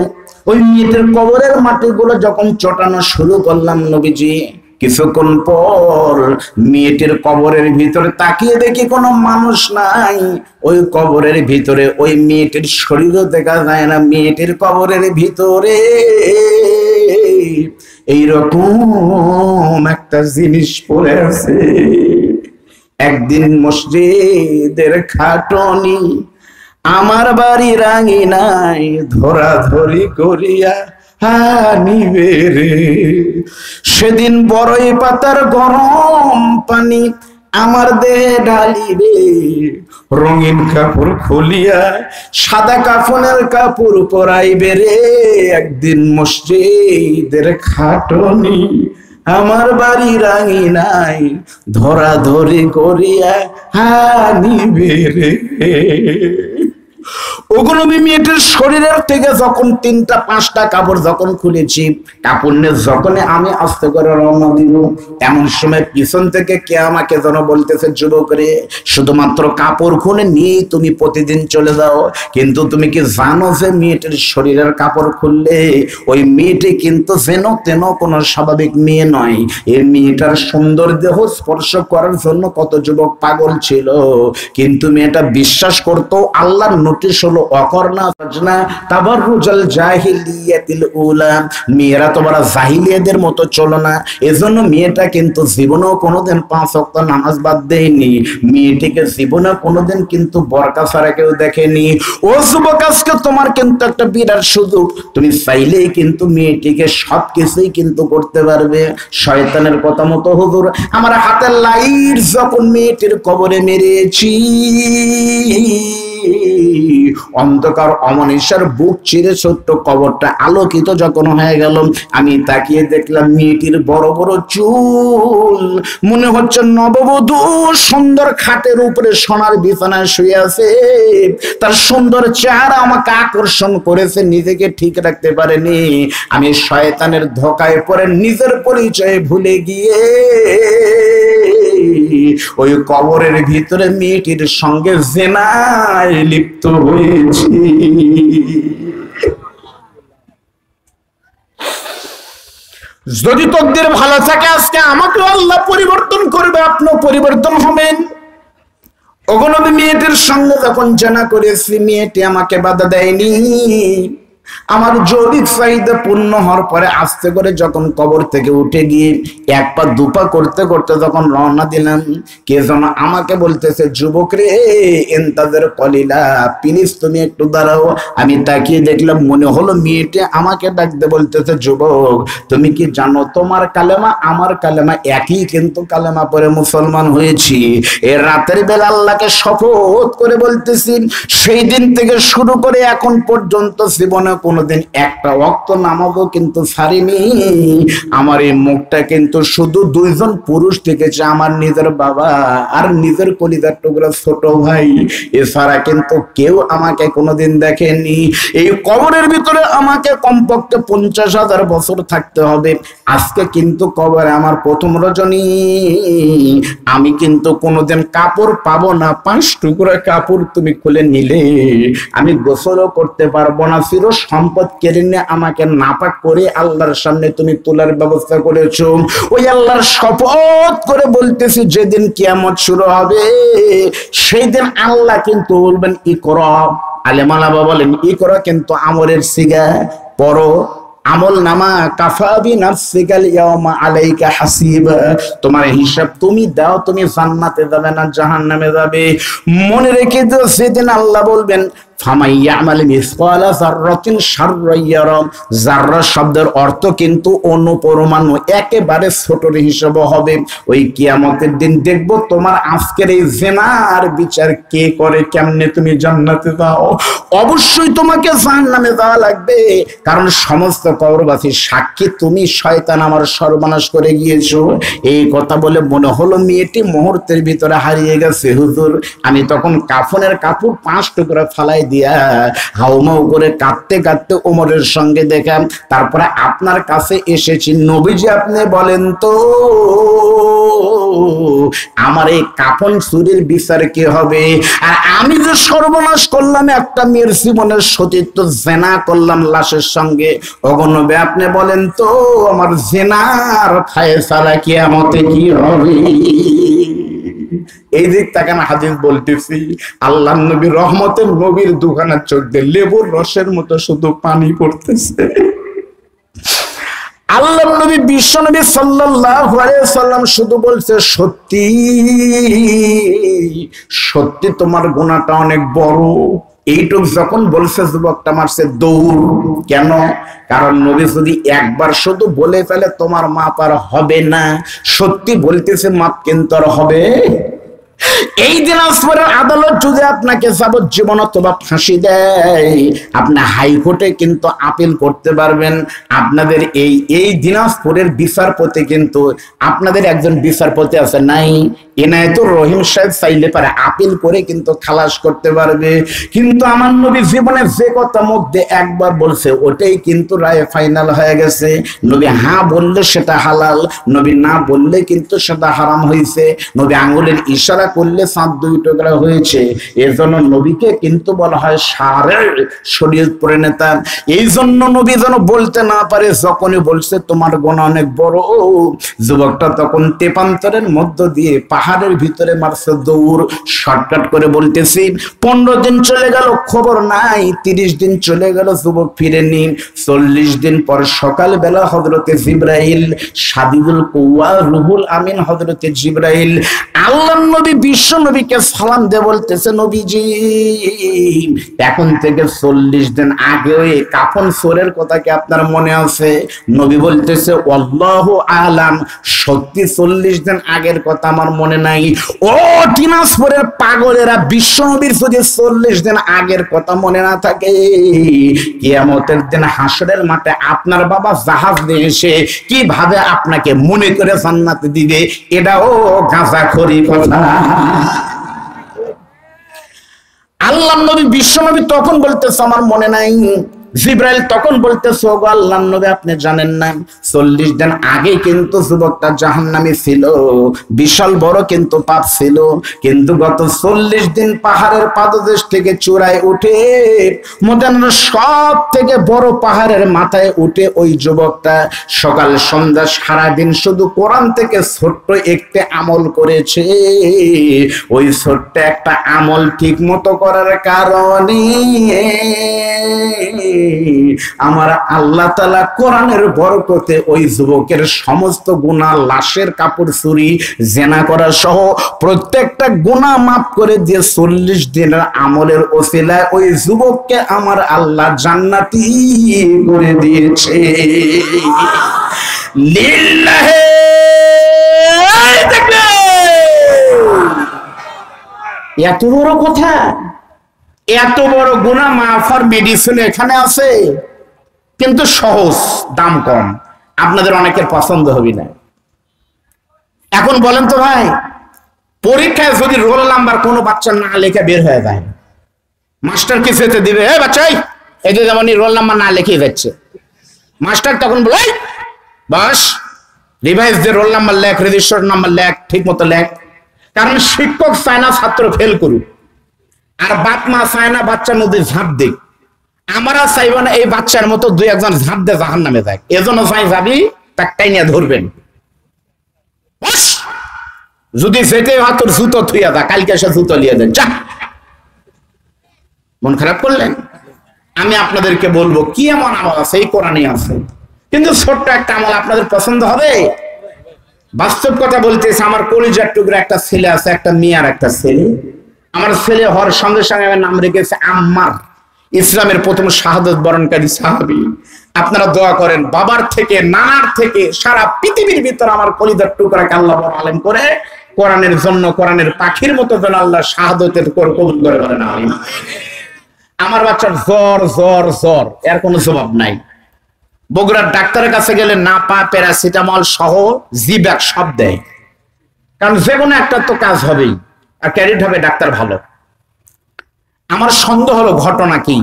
ওই মেয়েটির কবরের মাটিগুলো যখন চটানো শুরু করলাম নবীজি, কিছুক্ষণ পর মেয়েটির কবরের ভিতরে তাকিয়ে দেখি কোনো মানুষ নাই। ওই কবরের ভিতরে ওই মেয়েটির শরীরও দেখা যায় না। মেয়েটির কবরের ভিতরে এইরকম একটা জিনিস পড়ে আছে। একদিন মসজিদের খাটনি আমার বাড়ি রাঙি নাই, ধরাধরি করিয়া হানিবে রে। সেদিন বড়ই পাতার গরম পানি আমার দেহে ঢালিবে, রঙিন কাপড় খুলিয়া সাদা কাফনের কাপড় পরাইবে রে। একদিন মসজিদের খাটনি আমার বাড়ি রাঙি নাই, ধরাধরি করিয়া হানিবে রে। ওগুলো মেয়েটির শরীরের থেকে যখন 3টা 5টা কাপড় যখন খুলেছি, কাপড় নিয়ে যখন আমি আস্তে করে রওনা দিব, এমন সময় পিছন থেকে কে আমাকে যেন বলতেছে, যুবক রে, শুধুমাত্র কাপড় খুলে নিয়ে তুমি প্রতিদিন চলে যাও, কিন্তু তুমি কি জানো যে মেয়েটির শরীরের কাপড় খুললে ওই মেয়েটি কিন্তু যেন তেন কোনো স্বাভাবিক মেয়ে নয়। এই মেয়েটার সুন্দর দেহ স্পর্শ করার জন্য কত যুবক পাগল ছিল, কিন্তু মেয়েটা বিশ্বাস করতো আল্লাহর নোটিশ হলো অকরনা তাবাররুজাল জাহিলিয়াতিল উলা, মেয়েরা তোমরা জাহিলিয়াদের মতো চলো না। এজন্য মেয়েটা কিন্তু জীবনেও কোনোদিন 5 ওয়াক্ত নামাজ বাদ দেয়নি, মেয়েটিকে জীবনে কোনোদিন কিন্তু বোরকা ছাড়া কেউ দেখেনি। ও যুবক, আজকে তোমার কিন্তু একটা বিরাট সুযোগ, তুমি চাইলেই কিন্তু মেয়েটিকে সবকিছুই কিন্তু করতে পারবে। শয়তানের কথা মতো হুজুর আমার হাতের লাইট যখন মেয়েটির কবরে মেরেছি, অন্ধকার অমনিশার বুক চিরে ছোট্ট কবরটা আলোকিত যখন হয়ে গেল, আমি তাকিয়ে দেখলাম মেয়েটির বড় বড় চুল, মনে হচ্ছে নববধূ সুন্দর খাটের উপরে সোনার বিছানায় শুয়ে আছে। তার সুন্দর চেহারা আমাকে আকর্ষণ করেছে, নিজেকে ঠিক রাখতে পারেনি। আমি শয়তানের ধোঁকায় পড়ে নিজের পরিচয় ভুলে গিয়ে ওই কবরের ভিতরে মেয়েটির সঙ্গে জিনায় লিপ্ত হয়েছি। যদি তকদির ভালো থাকে আজকে আমাকে আল্লাহ পরিবর্তন করবে, আপনিও পরিবর্তন হবেন। ওগো নবী, মেয়েটির সঙ্গে যখন জানা করেছি, মেয়েটি আমাকে বাধা দেয়নি। আমার জৈবিক চাহিদা পূর্ণ হওয়ার পরে আস্তে করে যখন কবর থেকে উঠে গিয়ে 1 পা 2 পা করতে করতে যখন রওনা দিলাম, কে যেন আমাকে বলতেছে, যুবক রে, ইন্তাজার কলিলা, প্লিজ তুমি একটু দাঁড়াও। আমি তাকিয়ে দেখলাম, মনে হলো মেয়েটি আমাকে ডাকতে বলতেছে, যুবক তুমি কি জানো তোমার কালেমা আমার কালেমা একই, কিন্তু কালেমা পরে মুসলমান হয়েছি। এর রাতের বেলা আল্লাহকে শপথ করে বলতেছি, সেই দিন থেকে শুরু করে এখন পর্যন্ত জীবনে কোনোদিন একটা ওয়াক্ত নামাজও কিন্তু ছাড়িনি। আমার এই মুখটা কিন্তু শুধু 2 জন পুরুষ দেখেছে, আমার নিজের বাবা আর নিজের কলিজার টুকরা ছোট ভাই, এছাড়া কিন্তু কেউ আমাকে কোনোদিন দেখেনি। এই কবরের ভিতরে আমাকে কমপক্ষে 50,000 বছর থাকতে হবে। আজকে কিন্তু কবরে আমার প্রথম রজনী, আমি কিন্তু কোনোদিন কাপড় পাবো না। 5 টুকরা কাপড় তুমি খুলে নিলে আমি গোসলও করতে পারবো না। চির সম্পদ কেড়ে নিয়ে আমাকে নাপাক করে আল্লাহর সামনে তুমি তোলার ব্যবস্থা করেছো। ওই আল্লাহর শপথ করে বলতেছি, যেদিন কিয়ামত শুরু হবে সেই দিন আল্লাহ কিন্তু বলবেন, ইকরা। আলেমালা বলেন ইকরা কিন্তু আমরের সিগা, পড়ো আমল নামা, কাফাবি নাফসিকাল ইয়াওমা আলাইকা হাসিবা, তোমার হিসাব তুমি দাও, তুমি জান্নাতে যাবে না জাহান্নামে যাবে। মনে রেখে দিও, সেদিন আল্লাহ বলবেন, জাররা শব্দের অর্থ কিন্তু অনুপরমাণু, একেবারে ছোটর হিসাব হবে। ওই কিয়ামতের দিন দেখবো তোমার আজকের এই জিনার বিচার কে করে, কেমনে তুমি জান্নাতে যাও। অবশ্যই তোমাকে জাহান্নামে যাওয়া লাগবে, কারণ সমস্ত কবরবাসীর সাক্ষী তুমি শয়তান আমার সর্বনাশ করে গিয়েছো। এই কথা বলে মনে হলো মেয়েটি মুহূর্তের ভিতরে হারিয়ে গেছে। হুজুর, আমি তখন কাফনের কাপড় 5 টুকরা ফালাই দিয়া হাউমাউ করে কাঁদতে কাঁদতে ওমরের সঙ্গে দেখা, তারপরে আপনার কাছে এসেছি। নবীজি, আপনি বলেন তো আমার এই কাফন চুরির বিচার কি হবে? আর আমি যে সর্বনাশ করলাম, একটা মেয়ের জীবনের সতীত্ব জেনা করলাম লাশের সঙ্গে, ওগো নবী আপনি বলেন তো আমার জেনার ফায়সালা কিয়ামতে কি হবে? এই দিক তাকান, হাদিস বলতেছি, আল্লাহ নবী রহমতের নবীর দুখানা চোখ দিয়ে লেবুর রসের মতো শুধু পানি পড়তেছে। আল্লাহ নবী বিশ্ব নবী সাল্লাল্লাহু আলাইহি সাল্লাম শুধু বলছে, সত্যি সত্যি তোমার গুনাহটা অনেক বড়। এইটুক যখন বলছে, যুবকটা মারছে দৌড়। কেন? কারণ নবী যদি একবার শুধু বলে ফেলে তোমার মাপ আর হবে না, সত্যি বলতেছে মাপ কিন্তু আর হবে। এই দিনাজপুরের আদালত যদি আপনাকে যাবজ্জীবন অথবা ফাঁসি দেয়, আপনি হাইকোর্টে কিন্তু আপিল করতে পারবেন। আপনাদের এই দিনাজপুরের বিচারপতি কিন্তু, আপনাদের একজন বিচারপতি আছে নাই? এনায়েতুর রহিম সাহেব চাইলে পারে আপিল করে কিন্তু খালাস করতে পারবে, কিন্তু আমার নবী জীবনে যে কথা মধ্যে একবার বলছে ওটাই কিন্তু রায় ফাইনাল হয়ে গেছে। নবী হ্যাঁ বললে সেটা হালাল, নবী না বললে কিন্তু সেটা হারাম হয়েছে। নবী আঙ্গুলের ইশারা করলে চাঁদ 2 টুকরা হয়েছে। এর জন্য নবীকে কিন্তু বলা হয় শরীয়ত প্রণেতা। এই জন্য নবী যেন বলতে না পারে, যখনই বলছে তোমার গুনাহ অনেক বড়, যুবকটা তখন তেপান্তরের মধ্য দিয়ে পাহাড়ের ভিতরে মারছে দৌড়। শর্টকাট করে বলতেছি, 15 দিন চলে গেল, খবর নাই। 30 দিন চলে গেল, যুবক ফিরেনি। 40 দিন পর সকালবেলা হযরতে জিবরাইল, সাদিদুল কুওয়া রুহুল আমিন হযরতে জিবরাইল আল্লাহর নবী বিশ্ব নবীকে সালাম দিয়ে বলতেছে, নবীজি এখন থেকে 40 দিন আগে ওই কাফন চোরের কথা কি আপনার মনে আছে? নবী বলতেছে আল্লাহু আলাম, সত্যি 40 দিন আগের কথা আমার মনে নাই। ও দিনাজপুরের পাগলেরা, বিশ্ব নবীর যদি 40 দিন আগের কথা মনে না থাকে, কিয়ামতের দিন হাসরের মাঠে আপনার বাবা জাহাজ নিয়ে এসে কিভাবে আপনাকে মনে করে জান্নাতে দিবে, এটাও গাঁজাখড়ি কথা। আল্লাহর নবী বিশ্ব নবী তখন বলতেছে আমার মনে নাই। জিবরাইল তখন বলতেছে ওগো আল্লাহর নবী আপনি জানেন না 40 দিন আগে কিন্তু যুবকটা জাহান্নামী ছিল, বিশাল বড় কিন্তু পাপ ছিল, কিন্তু গত 40 দিন পাহাড়ের পাদদেশ থেকে চূড়ায় উঠে মদিনার সব থেকে বড় পাহাড়ের মাথায় উঠে ওই যুবকটা সকাল সন্ধ্যা সারাদিন শুধু কোরআন থেকে ছোট্ট একটা আমল করেছে। ওই ছোট্ট একটা আমল ঠিক মতো করার কারণে আমার আল্লাহ তাআলা কোরআনের বরকতে ওই যুবকের সমস্ত গুনাহ, লাশের কাপড় চুরি, জেনা করা সহ প্রত্যেকটা গুনাহ মাফ করে দিয়ে 40 দিনের আমলের ওসিলায় ওই যুবককে আমার আল্লাহ জান্নাতি করে দিয়েছে। লিল্লাহি এত বড় কথা, এত বড় গুনাহ মাফার মেডিসিন এখানে আছে, কিন্তু সহজ, দাম কম। আপনাদের অনেকের পছন্দ হবে না। এখন বলেন তো ভাই, পরীক্ষায় যদি রোল নাম্বার কোনো বাচ্চা না লেখা বের হয়ে যায়, মাস্টার কি যেতে দিবে? এই বাচ্চাই এই যে যেমন রোল নাম্বার না লিখে যাচ্ছে, মাস্টার তখন বলে বাস রিভাইজ দিয়ে রোল নাম্বার লেখ, রেজিস্টার নাম্বার লেখ, ঠিক মতো লেখ। কারণ শিক্ষক চায় না ছাত্র ফেল করুক, আর বাপ মা চায় না বাচ্চার মধ্যে ঝাঁপ দিক। আমরা চাইব না এই বাচ্চার মতো 2-1 ঝাঁপ দিয়ে জাহান্নামে যায়। এজন্য চাই যাবি তাকটাই নিয়ে ধরবেন, যদি যেতে হয় তোর জুতো থুইয়া দা, কালকে এসে জুতো লিয়ে দেন, যা। মন খারাপ করলেন? আমি আপনাদেরকে বলবো কি এমন আমল আছে, এই কোরআনে আছে, কিন্তু ছোট্ট একটা আমল আপনাদের পছন্দ হবে? বাস্তব কথা বলতেছে, আমার কলিজার টুকরা একটা ছেলে আছে, একটা মেয়ে আর একটা ছেলে। আমার ছেলে হওয়ার সঙ্গে সঙ্গে আমার নাম রেখেছে আম্মার, ইসলামের প্রথম শাহাদত বরণকারী সাহাবী। আপনারা দোয়া করেন বাবার থেকে, নানার থেকে, সারা পৃথিবীর ভিতর আমার কলিজার টুকরাকে আল্লাহ বড় আলেম করে কোরআনের জন্য, কোরআনের পাখির মতো যেন আল্লাহ শাহাদতের কবুল করে বলেন আমিন। আমার বাচ্চার জ্বর জ্বর জ্বর, এর কোনো জবাব নাই। বগুড়ার ডাক্তারের কাছে গেলে না পা প্যারাসিটামল সহ জিব্যাক সব দেয়, কারণ যে কোনো একটা তো কাজ হবেই, আর ক্যারিড হবে ডাক্তার ভালো। আমার সন্দেহ হলো ঘটনা কি,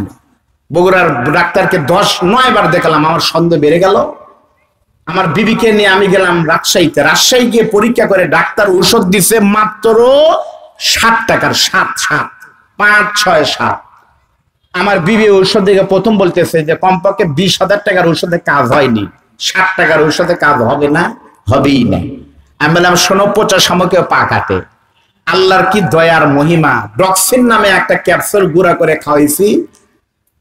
বগুড়ার ডাক্তারকে 10-9 বার দেখালাম, আমার সন্দেহ বেড়ে গেল। আমার বিবিকে নিয়ে আমি গেলাম রাজশাহীতে, রাজশাহী গিয়ে পরীক্ষা করে ডাক্তার ঔষধ দিছে মাত্র 7 টাকার, 5-6-7। আমার বিবি ঔষধ দিকে প্রথম বলতেছে যে কমপক্ষে 20,000 টাকার ঔষধে কাজ হয়নি, 7 টাকার ঔষধে কাজ হবে না, হবেই না। আমি বললাম শোনো, পচা সামকেও পা কাটে। আল্লাহর কি দয়ার মহিমা, ডক্সিন নামে একটা ক্যাপসুল গুঁড়া করে খাওয়াইছি,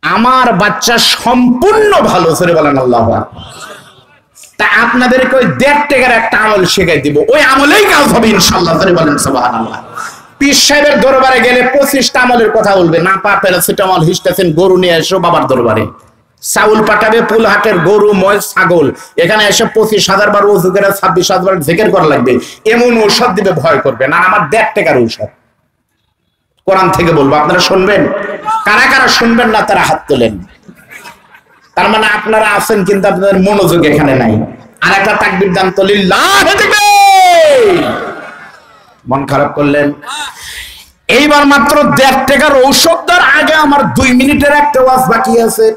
আমার বাচ্চা সম্পূর্ণ ভালো। সরে বলেন আল্লাহ। তা আপনাদেরকে ওই 1.5 টাকার একটা আমল শেখাই দিব, ওই আমলেই কাজ হবে ইনশাআল্লাহ। সরে বলেন সুবহানাল্লাহ। পীর সাহেবের দরবারে গেলে 25টা আমলের কথা বলবে, না পা প্যারাসিটামল, হিস্টাসিন, গরু নিয়ে এসো বাবার দরবারে, চাউল পাঠাবে, পুলহাটের গরু, মহিষ, ছাগল, এখানে এসে 25,000 বার ওযু করে 26,000 বার জিকির করা লাগবে, এমন ঔষধ দিবে, ভয় করবে না। আমার 1.5 টাকার ঔষধ কোরআন থেকে বলবো, আপনারা শুনবেন? কারা কারা শুনবেন না তারা হাত তোলেন। তার মানে আপনারা আছেন, কিন্তু আপনাদের মনোযোগ এখানে নাই। আর একটা তাকবীর দান তো, লিল্লাহি তাকবীর। মন খারাপ করলেন। এইবার মাত্র 1.5 টাকার ঔষধ দেওয়ার আগে আমার 2 মিনিটের একটা ওয়াজ বাকি আছে।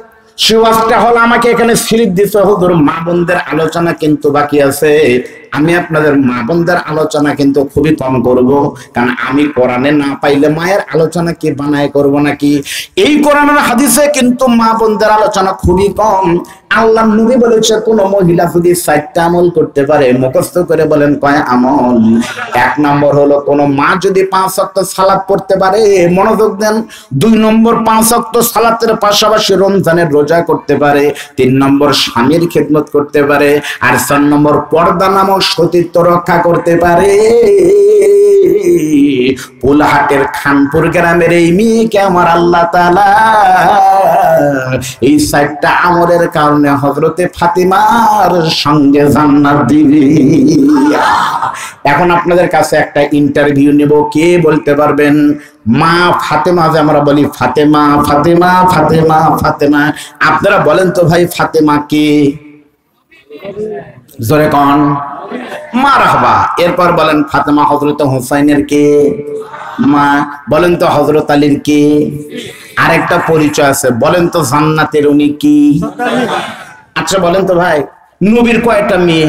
সে ওয়াজটা হলো আমাকে এখানে স্লিপ দিতে হুজুর মা বোনদের আলোচনা কিন্তু বাকি আছে। আমি আপনাদের মা বোনদের আলোচনা কিন্তু খুবই কম করব, কারণ আমি কোরআনে না পাইলে মায়ের আলোচনা কি বানায় করব নাকি? এই কোরআনের হাদিসে কিন্তু মা বোনদের আলোচনা খুবই কম। আল্লাহ নবী বলেছে কোন মহিলা যদি 4টা আমল করতে পারে, মুখস্থ করে বলেন কয় আমল? 1 নম্বর হলো কোন মা যদি 5 ওয়াক্ত সালাত পড়তে পারে, মনোযোগ দেন। 2 নম্বর 5 ওয়াক্ত সালাতের পাশাপাশি রমজানের রোজা করতে পারে। 3 নম্বর স্বামীর খেদমত করতে পারে। আর 4 নম্বর পর্দা নামক সতীত্ব রক্ষা করতে পারে। পোলাহাটের খানপুর গ্রামের এই মেয়েকে আমার আল্লাহ তাআলা এই 4টা আমলের কারণে হযরতে ফাতিমার সঙ্গে জান্নাত দিবে। এখন আপনাদের কাছে একটা ইন্টারভিউ নেব, কে বলতে পারবেন মা ফাতেমা, যে আমরা বলি ফাতেমা ফাতেমা ফাতেমা ফাতেমা, আপনারা বলেন তো ভাই ফাতেমা কে? জোরে কোন? মারহাবা। এরপর বলেন ফাতেমা হযরত হুসাইনের কে? মা। বলেন তো হযরত আলীর কে? আরেকটা পরিচয় আছে, বলেন তো জান্নাতের উনি কি? আচ্ছা বলেন তো ভাই নবীর কয়টা মেয়ে?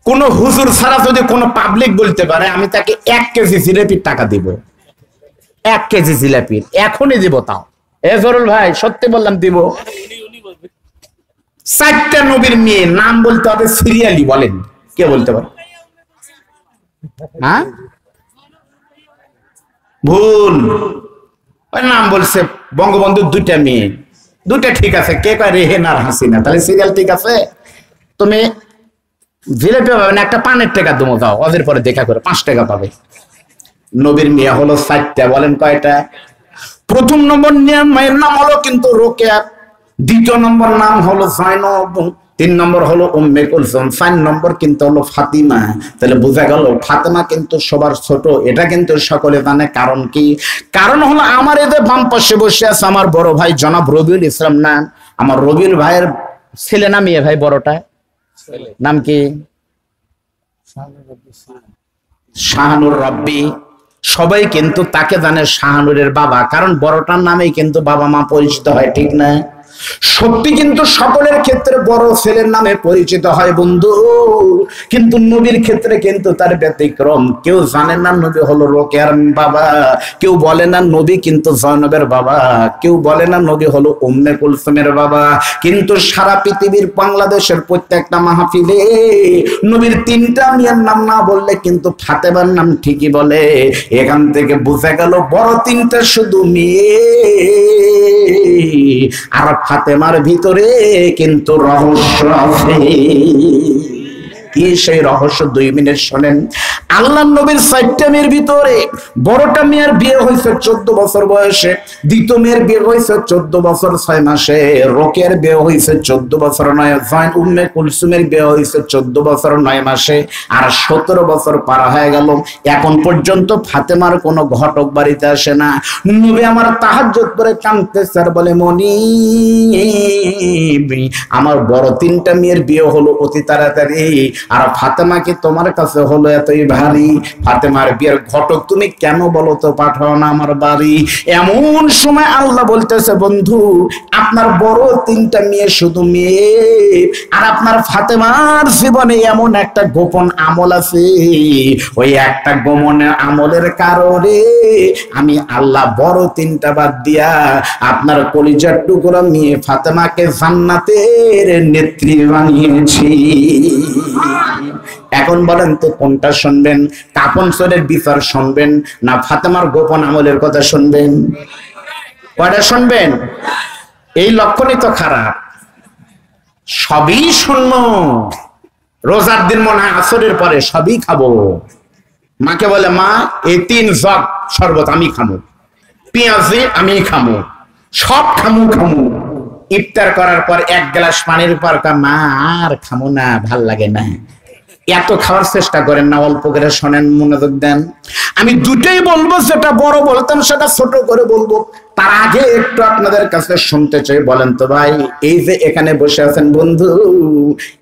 কোন হুজুর ছাড়া যদি কোন পাবলিক বলতে পারে আমি তাকে 1 কেজি জিলাপির টাকা দিব। 1 কেজি জিলাপির এখনই দিব। তাও এ জরুল ভাই সত্যি বললাম দিব। 4টা নবীর মেয়ে নাম বলতে হবে সিরিয়ালি, বলেন কে বলতে পারে? হ্যাঁ ভুল, ওই নাম বলছে বঙ্গবন্ধুর 2টা মেয়ে। 2টা ঠিক আছে, কে কয় রেহেন আর হাসিনা, তাহলে সিরিয়াল ঠিক আছে। তুমি জিলাপি পাবে না, একটা পানের টাকা দেবো, যাও ওদের পরে দেখা করে 5 টাকা পাবে। নবীর মেয়ে হলো 4টা, বলেন কয়টা? প্রথম নম্বর মেয়ের নাম হলো কিন্তু রোকেয়া, 2 নম্বর নাম হলো জাইনব, 3 নম্বর হলো উম্মে কুলসুম, 4 নম্বর কিন্তু হলো ফাতিমা। তাহলে বোঝা গেল ফাতেমা কিন্তু সবার ছোট, এটা কিন্তু সকলে জানে। কারণ কি? কারণ হলো আমার এদের বাম পাশে বসে আছে আমার বড় ভাই জনাব রবিউল ইসলাম। না, আমার রবিউল ভাইয়ের ছেলে না মেয়ে ভাই? বড়টা নাম কি? শাহানুর রব্বি। সবাই কিন্তু তাকে জানে শাহানুরের বাবা, কারণ বড়টার নামেই কিন্তু বাবা মা পরিচিত হয়, ঠিক না? সত্যি কিন্তু সকলের ক্ষেত্রে বড় ছেলের নামে পরিচিত হয় বন্ধু, কিন্তু নবীর ক্ষেত্রে কিন্তু তার ব্যতিক্রম। কেউ জানে না নবী হলো রোকেয়ার বাবা, কেউ বলে না নবী কিন্তু জয়নবের বাবা, কেউ বলে না নবী হলো উম্মে কুলসুমের বাবা। কিন্তু সারা পৃথিবীর বাংলাদেশের প্রত্যেকটা মাহফিলে নবীর 3টা মেয়ের নাম না বললে কিন্তু ফাতেমার নাম ঠিকই বলে। এখান থেকে বোঝা গেল বড় 3টা শুধু মেয়ে, আর ফাতেমার ভিতরে কিন্তু রহস্য আছে। কি সেই রহস্য? 2 মিনিট শোনেন। আল্লাহ নবীর 4টা মেয়ের ভিতরে বড়টা মেয়ের বিয়ে হয়েছে 14 বছর বয়সে, দ্বিতীয় মেয়ের বিয়ে হয়েছে 14 বছর 6 মাসে, রোকেয়ার বিয়ে হয়েছে 14 বছর 9, উম্মে কুলসুমের বিয়ে হয়েছে 14 বছর 9 মাসে, আর 17 বছর পার হয়ে গেল। এখন পর্যন্ত ফাতেমার কোনো ঘটক বাড়িতে আসে না। নবী আমার তাহাজ্জুদ করে কাঁদতেছে আর বলে মনি আমার বড় 3টা মেয়ের বিয়ে হলো অতি তাড়াতাড়ি, আর ফাতেমা কি তোমার কাছে হলো এতই ভারী? ফাতেমার বিয়ের ঘটক তুমি কেন বলো তো পাঠাও না আমার বাড়ি? এমন সময় আল্লাহ বলতেছে বন্ধু আপনার বড় 3টা মেয়ে শুধু মেয়ে, আর আপনার ফাতেমার জীবনে এমন একটা গোপন আমল আছে, ওই একটা গোপন আমলের কারণে আমি আল্লাহ বড় 3টা বাদ দিয়া আপনার কলিজার টুকরা মেয়ে ফাতেমাকে জান্নাতের নেত্রী বানিয়েছি। এখন বলেন তো কোনটা শুনবেন? কাপন চোরের বিচার শুনবেন না ফাতেমার গোপন আমলের কথা শুনবেন? কয়টা শুনবেন? এই লক্ষণই তো খারাপ। সবই শুনবো, রোজার দিন মনে হয় আসরের পরে সবই খাবো। মাকে বলে মা এই 3 জগ শরবত আমি খাবো, পেঁয়াজি আমি খাবো, সব খামু। ইফতার করার পর 1 গ্লাস পানির পর মা আর খামো না, ভাল লাগে না। এত খাওয়ার চেষ্টা করেন না, অল্প করে শোনেন, মনোযোগ দেন। আমি দুটোই বলবো, যেটা বড় বলতাম সেটা ছোট করে বলবো, তার আগে একটু আপনাদের কাছে শুনতে চাই, বলেন তো ভাই, এই যে এখানে বসে আছেন বন্ধু,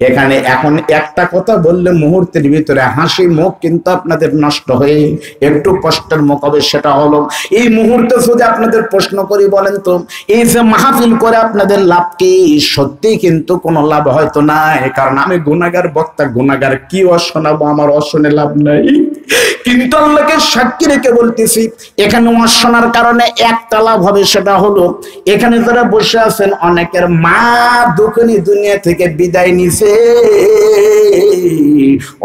এখানে এখন একটা কথা বললে মুহূর্তের ভিতরে হাসি মুখ কিন্তু আপনাদের নষ্ট হয়ে একটু কষ্টের মুখ হবে। সেটা হলো এই মুহূর্তে যদি আপনাদের প্রশ্ন করি, বলেন তো এই যে মাহফিল করে আপনাদের লাভ কি? সত্যি কিন্তু কোনো লাভ হয়তো নাই, কারণ আমি গুনাহগার বক্তা, গুনাহগার কি অশোনাবো, আমার অশোনে লাভ নাই। কিন্তু আল্লাহকে সাক্ষী রেখে বলতেছি, এখানে অশোনার কারণে একটা লাভ হবে, সেটা হলো এখানে যারা বসে আছেন অনেকের মা দুঃখিনী দুনিয়া থেকে বিদায় নিছে,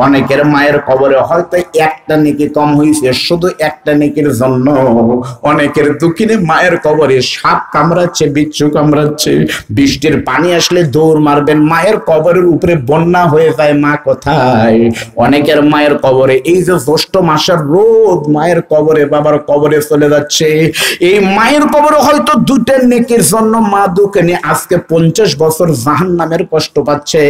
অনেকের মায়ের কবরে হয়তো একটা নেকি কম হয়েছে, শুধু একটা নেকির জন্য অনেকের দুঃখিনী মায়ের কবরে সাপ কামড়াচ্ছে, বিচ্ছু কামড়াচ্ছে, বৃষ্টির পানি আসলে দৌড় মারবেন, মায়ের কবরের উপরে বন্যা হয়ে যায়, মা কোথায়? অনেকের মায়ের কবরে এই যে জ্যৈষ্ঠ মাসের রোদ মায়ের কবরে বাবার কবরে চলে যাচ্ছে, এই মায়ের কবরে হয়তো দুটো নেকির জন্য মা দুঃখিনী আজকে 50 বছর জাহান্নামের কষ্ট পাচ্ছে।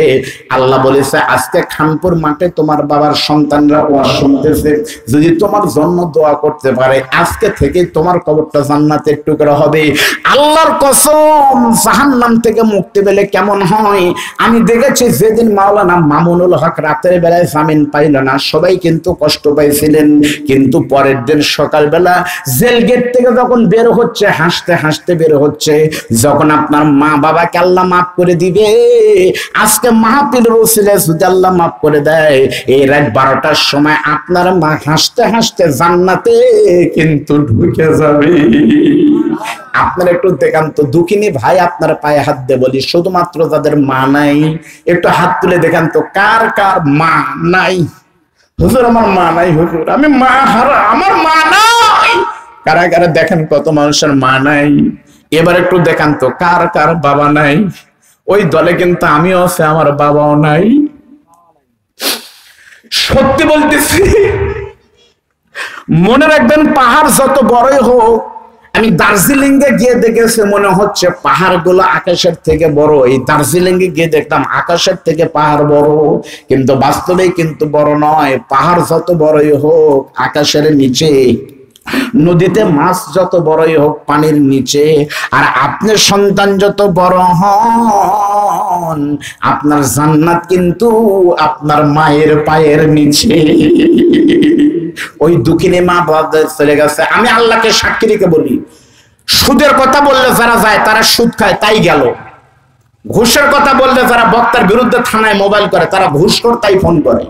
আল্লাহ বলেছে আজকে খানপুর মাঠে তোমার বাবার সন্তানরা ওয়াজ শুনতেছে, যদি তোমার জন্য দোয়া করতে পারে আজকে থেকে তোমার কবরটা জান্নাতের টুকরা হবে। আল্লাহর কসম, জাহান্নাম থেকে মুক্তি পেলে কেমন হয় আমি দেখেছি। যেদিন মাওলানা মামুনুল হক রাতের বেলায় জামিন পাইল না, সবাই কিন্তু কষ্ট পাইছিলেন, কিন্তু পরের দিন সকালবেলা জেল গেট থেকে যখন বের হচ্ছে, হাসতে হাসতে বের হচ্ছে, যখন আপনার মা বাবাকে আল্লাহ মাফ করে দিবে, আজকে মাহফিলের ওসিলায় যদি আল্লাহ মাফ করে দেয়, এই রাত 12টার সময় আপনার মা হাসতে হাসতে জান্নাতে কিন্তু ঢুকে যাবে। আপনারা একটু দেখান তো দুঃখিনী ভাই, আপনার পায়ে হাত দিয়ে বলি, শুধুমাত্র যাদের মা নাই একটু হাত তুলে দেখান তো, কার কার মা নাই? হুজুর আমার মা নাই, হুজুর আমি মা হারা, আমার মা নাই। কারা কারা দেখেন কত মানুষের মা নাই? এবার একটু দেখান তো কার কার বাবা নাই? ওই দলে কিন্তু আমিও আছে, আমার বাবাও নাই। সত্যি বলতেছি, মনে রাখবেন পাহাড় যত বড়ই হোক, আমি দার্জিলিং এ গিয়ে দেখেছি মনে হচ্ছে পাহাড় গুলো আকাশের থেকে বড়, এই দার্জিলিং এ গিয়ে দেখলাম আকাশের থেকে পাহাড় বড়, কিন্তু বাস্তবে কিন্তু বড় নয়। পাহাড় যত বড়ই হোক আকাশের নিচে, নদীতে মাছ যত বড়ই হোক পানির নিচে, আর আপনার সন্তান যত বড় হন আপনার জান্নাত কিন্তু আপনার মায়ের পায়ের নিচে। ওই দুঃখিনী মা বাবা চলে গেছে, আমি আল্লাহকে সাক্ষী রেখে বলি, সুদের কথা বললে যারা যায় তারা সুদ খায়, তাই গেল। ঘুষের কথা বললে যারা বক্তার বিরুদ্ধে থানায় মোবাইল করে তারা ঘুষখোর, তাই ফোন করে।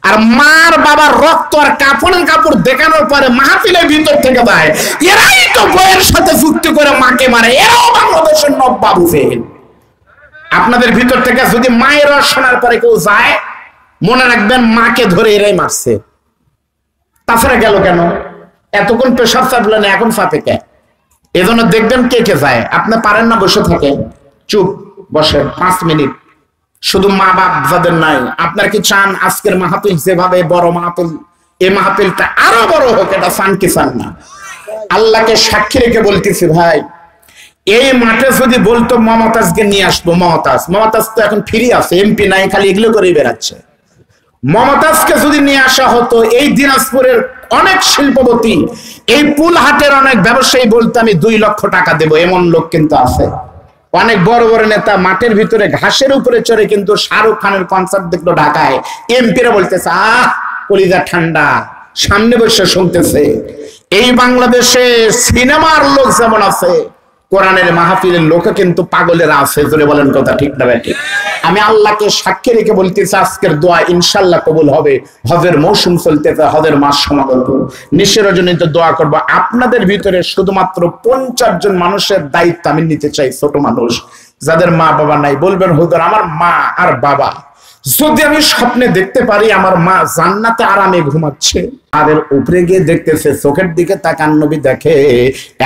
আর মার বাবার রক্ত আর কাপড়ের কাপড় দেখানোর পরে মাহফিলের ভিতর থেকে দেয়, এরাই তো বইয়ের সাথে যুক্তি করে মাকে মারে, এরাও বাংলাদেশের নবাব হুসেন। আপনাদের ভিতর থেকে যদি মায়ের রস শোনার পরে কেউ যায়, মনে রাখবেন মাকে ধরে এরাই মারছে। তাছাড়া গেল কেন? এতক্ষণ পেশাব চাপলেন, এখন চাপে কে? এজন্য দেখবেন কে কে যায়। আপনি পারেন না বসে থাকেন, চুপ বসেন 5 মিনিট। শুধু মা বাপ যাদের নাই, আপনার কি চান আজকের মাহফিল যেভাবে বড় মাহফিল, এই মাহফিলটা আরো বড় হোক? এটা চান কি চান না? আল্লাহকে সাক্ষী রেখে বলতেছি ভাই, এই মাঠে যদি বলতো মমতাজকে নিয়ে আসবো, মমতাজ তো এখন ফ্রি আছে, এমপি নাই, খালি এগুলো করেই বেড়াচ্ছে। মমতাজকে যদি নিয়ে আসা হতো, এই দিনাজপুরের অনেক শিল্পপতি, এই পুলহাটের অনেক ব্যবসায়ী বলতো আমি 2 লক্ষ টাকা দেবো, এমন লোক কিন্তু আছে। অনেক বড় বড় নেতা মাঠের ভিতরে ঘাসের উপরে চড়ে কিন্তু শাহরুখ খানের কনসার্ট দেখলো ঢাকায়, এমপিরা বলতেছে কলিজা ঠান্ডা, সামনে বসে শুনতেছে। এই বাংলাদেশে সিনেমার লোক যেমন আছে, কোরআনের মাহফিলের লোকে কিন্তু পাগলেরা আছে। জোরে বলেন কথা ঠিক না ঠিক? আমি আল্লাহকে সাক্ষী রেখে বলতেছি, আজকের দোয়া ইনশাআল্লাহ কবুল হবে। হজের মৌসুম চলতেছে, হজের মাস সমাগত, নিঃসরজনিত দোয়া করব। আপনাদের ভিতরে শুধুমাত্র 50 জন মানুষের দায়িত্ব আমি নিতে চাই, ছোট মানুষ যাদের মা বাবা নাই। বলবেন হুজুর আমার মা আর বাবা যদি আমি স্বপ্নে দেখতে পারি আমার মা জান্নাতে আরামে ঘুমাচ্ছে, তাদের উপরে গিয়ে দেখতেছে, চোখের দিকে তাকান, নবী দেখে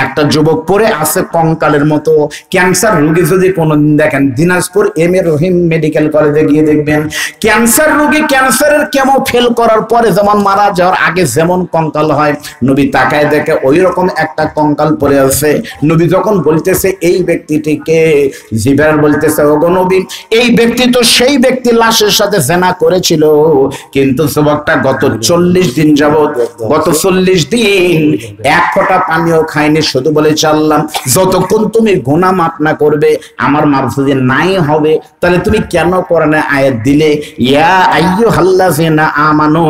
একটা যুবক পড়ে আছে কঙ্কালের মতো। ক্যান্সার রোগী যদি কোনোদিন দেখেন, Dinajpur M A Rahim medical কলেজে গিয়ে দেখবেন ক্যান্সার রোগী ক্যান্সারের কেমো ফেল করার পরে যেমন মারা যাওয়ার আগে যেমন কঙ্কাল হয়, নবী তাকায় দেখে ওই রকম একটা কঙ্কাল পড়ে আছে। নবী যখন বলতেছে এই ব্যক্তিটিকে, জিবরাইল বলতেছে ওগো নবী, এই ব্যক্তি তো সেই ব্যক্তি লাশের সাথে জেনা করেছিল, কিন্তু যুবকটা গত 40 দিন যাবত, গত 40 দিন এক ফোঁটা পানিও খায়নি, শুধু বলেছে আল্লাহ যতক্ষণ তুমি গুনাহ মাফ না করবে আমার মাফ যদি নাই হবে, তাহলে তুমি কেন কোরআনে আয়াত দিলে ইয়া আইয়ুহাল্লাযিনা আমানু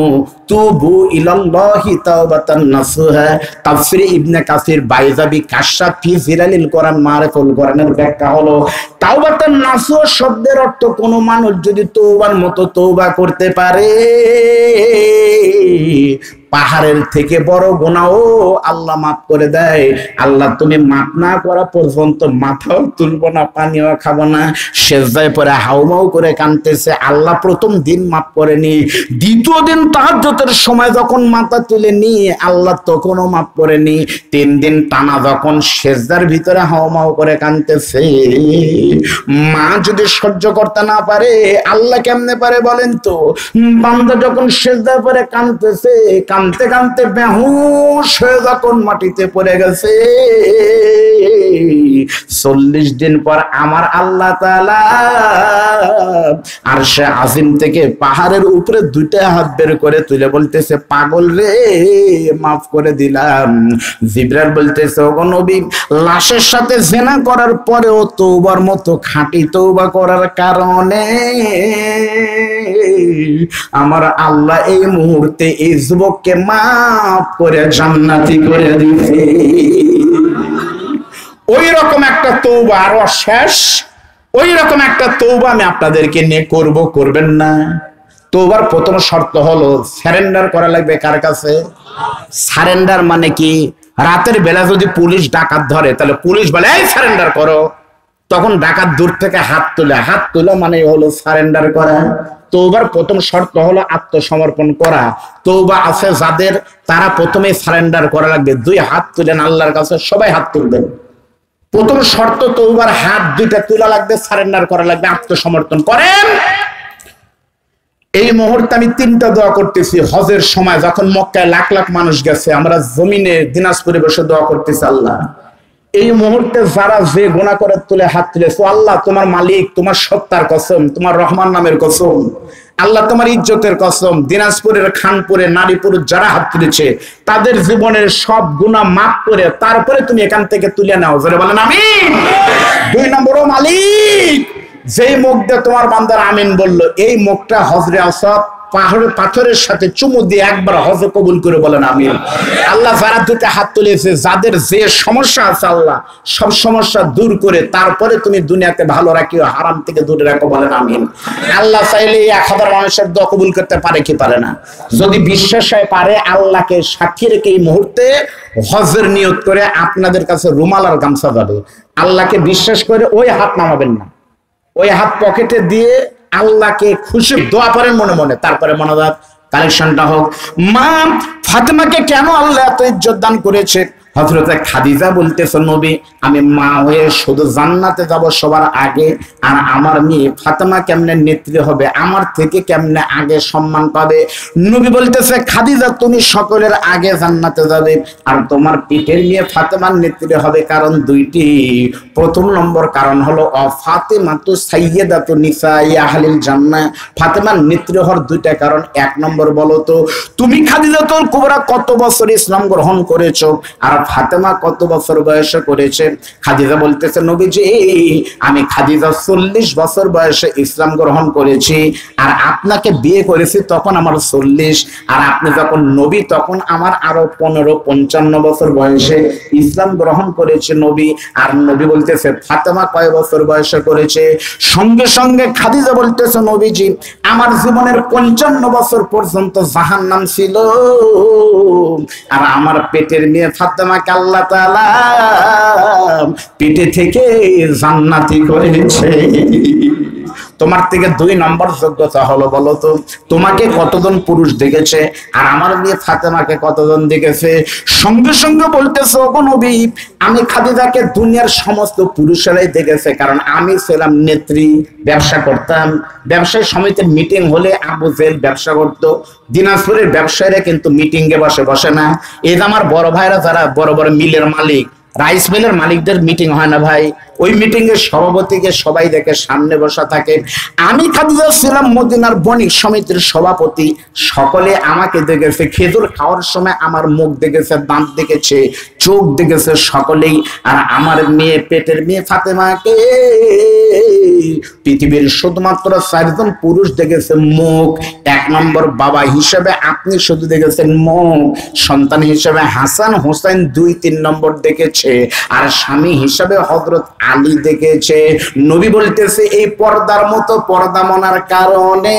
তুবু ইলাল্লাহি তাওবাতান নাসুহা। তাফসীর ইবনে কাসির বাইজাবি কাশফ ফি জিলালিল কোরআন মারিফুল কোরআনের ব্যাখ্যা হলো তাওবাতান নাসুহা শব্দের অর্থ কোন মানুষ যদি তওবার মতো তওবা করতে পারে, পাহাড়ের থেকে বড় গুনাহও আল্লাহ মাফ করে দেয়। আল্লাহ তুমি মাফ না করা পর্যন্ত মাথাও তুলবো না, পানিও খাবো না। সেজদায় পরে হাউমাউ করে কাঁদতেছে, আল্লাহ প্রথম দিন মাফ করেনি, দ্বিতীয় দিন তাহাজ্জুদের সময় যখন মাথা তুলে নি আল্লাহ তখনও মাফ করেনি, 3 দিন টানা যখন সেজদার ভিতরে হাউমাউ করে কাঁদতেছে। মা যদি সহ্য করতে না পারে আল্লাহ কেমনে পারে বলেন তো? বান্দা যখন সেজদার পরে কাঁদতেছে, কানতে কানতে বেহুশ হয়ে যখন মাটিতে পড়ে গেছে, 40 দিন পর আমার আল্লাহ তাআলা আরশে আজিম থেকে পাহাড়ের উপরে 2টা হাত বের করে তুলে বলতেছে পাগল রে মাফ করে দিলাম। জিবরাইল বলতেছে ওগো নবী, লাশের সাথে জিনা করার পরেও তওবার মতো খাঁটি তওবা করার কারণে আমার আল্লাহ এই মুহূর্তে এই যুবককে মাফ করে জান্নাতি করে দিয়েছে। ওই রকম একটা তওবা আরো শেষ, ওই রকম একটা তওবা আমি আপনাদেরকে নিয়ে করব, করবেন না? তওবার প্রথম শর্ত হলো সারেন্ডার করা লাগবে কার কাছে? সারেন্ডার মানে কি? রাতের বেলা যদি পুলিশ ডাকাত ধরে তাহলে পুলিশ বলে এই সারেন্ডার করো, তখন ডাকাত দূর থেকে হাত তোলা মানে হলো সারেন্ডার করা। তওবার প্রথম শর্ত হলো আত্মসমর্পণ করা। তওবা আছে যাদের, তারা প্রথমে সারেন্ডার করা লাগবে। 2 হাত তুলেন আল্লাহর কাছে, সবাই হাত তুলবেন। প্রথম শর্ত তওবার হাত 2টা তোলা লাগবে, সারেন্ডার করা লাগবে, আত্মসমর্পণ করেন। এই মুহূর্তে আমি 3টা দোয়া করতেছি। হজের সময় যখন মক্কায় লাখ লাখ মানুষ গেছে, আমরা জমিনে দিনাজপুরে বসে দোয়া করতেছি আল্লাহ এই মুহূর্তে যারা যে গুনাহ করে তুলে হাত তুলেছে, আল্লাহ তোমার মালিক, তোমার সত্তার কসম, তোমার রহমান নামের কসম, আল্লাহ তোমার ইজ্জতের কসম, দিনাজপুরের খানপুরে নারীপুর যারা হাত তুলেছে তাদের জীবনের সব গুনাহ মাফ করে তারপরে তুমি এখান থেকে তুলে নাও। জোরে বলেন আমিন। 2 নম্বর, মালিক যেই মুখ দিয়ে তোমার বান্দার আমিন বললো, এই মুখটা হজরে আসওয়াদ পাথরের সাথে চুমু দিয়ে একবার হজ কবুল করে বলেন আমিন। আল্লাহ যারা 2টা হাত তুলেছে, যাদের যে সমস্যা আছে আল্লাহ সব সমস্যা দূর করে তারপরে তুমি দুনিয়াতে ভালো রাখিও, হারাম থেকে দূরে রাখো, বলেন আমিন। আল্লাহ চাইলে 1000 মানুষের দোয়া কবুল করতে পারে কি পারে না? যদি বিশ্বাস হয় পারে, আল্লাহকে সাক্ষী রেখে এই মুহূর্তে হজের নিয়ত করে আপনাদের কাছে রুমাল আর গামছা যাবে। আল্লাহকে বিশ্বাস করে ওই হাত নামাবেন না, ওই হাত পকেটে দিয়ে আল্লাহকে খুশি দোয়া করেন মনে মনে, তারপরে মনোজাত কালেকশনটা হোক। মা ফাতেমাকে কেন আল্লাহ এত ইজ্জত দান করেছে? হযরতে খাদিজা বলতেছে নবী, আমি মা হয়ে শুধু জান্নাতে যাব সবার আগে, আর আমার মেয়ে ফাতেমা কেমনে নেত্রী হবে, আমার থেকে কেমনে আগে সম্মান পাবে? নবী বলতেছে খাদিজা তুমি সকলের আগে জান্নাতে যাবে, আর তোমার পিঠের মেয়ে ফাতেমার নেত্রী হবে কারণ 2টি। প্রথম নম্বর কারণ হলো ফাতেমাতু সাইয়্যিদাতু নিসাই আহলিল জান্নাহ, ফাতেমার নেত্রী হওয়ার 2টা কারণ। 1 নম্বর বলো তো তুমি খাদিজাতুল কুবরা কত বছর ইসলাম গ্রহণ করেছো, আর ফাতেমা কত বছর বয়সে করেছে? খাদিজা বলতেছে নবীজি আমি খাদিজা 40 বছর বয়সে ইসলাম গ্রহণ করেছি, আর আপনাকে বিয়ে করেছি তখন আমার 40, আর আপনি যখন নবী তখন আমার আরো 15-55 বছর বয়সে ইসলাম গ্রহণ করেছে নবী। আর নবী বলতেছে ফাতেমা কয় বছর বয়সে করেছে? সঙ্গে সঙ্গে খাদিজা বলতেছে নবীজি আমার জীবনের 55 বছর পর্যন্ত জাহান্নাম ছিল, আর আমার পেটের মেয়ে ফাতেমা আল্লাহ তাআলা পেটে থেকে জান্নাতি করেছে। তোমার থেকে 2 নম্বর যোগ্যতা হলো বলো তো তোমাকে কতজন পুরুষ দেখেছে, আর আমার মেয়ে ফাতেমাকে কতজন দেখেছে? সঙ্গে সঙ্গে বলতেছে ওগো নবী আমি খাদিজাকে দুনিয়ার সমস্ত পুরুষেরাই দেখেছে, কারণ আমি ছিলাম নেত্রী, ব্যবসা করতাম, ব্যবসায়ী সমিতির মিটিং হলে আবু জেল ব্যবসা করতো। দিনাজপুরের ব্যবসায়ীরা কিন্তু মিটিং এ বসে না। এই যে আমার বড় ভাইরা যারা বড় বড় মিলের মালিক, রাইস মিলের মালিকদের মিটিং হয় না ভাই, ওই মিটিং এর সভাপতিকে সবাই দেখে সামনে বসা থাকে। আমি খাদিজা ছিলাম মদিনার বণিক সমিতির সভাপতি। সকলে আমাকে দেখেছে, খেজুর খাওয়ার সময় আমার মুখ দেখেছে, দাঁত দেখেছে, চোখ দেখেছে সকলেই। আর আমার মেয়ে, পেটের মেয়ে ফাতেমাকে পৃথিবীর শুধুমাত্র 4 জন পুরুষ দেখেছে মুখ। 1 নম্বর বাবা হিসেবে আপনি শুধু দেখেছেন মুখ, সন্তান হিসেবে হাসান হোসেন 2-3 নম্বর দেখেছে, আর স্বামী হিসেবে হযরত আলী দেখেছে। নবী বলতেছে এই পর্দার মতো পর্দা মানার কারণে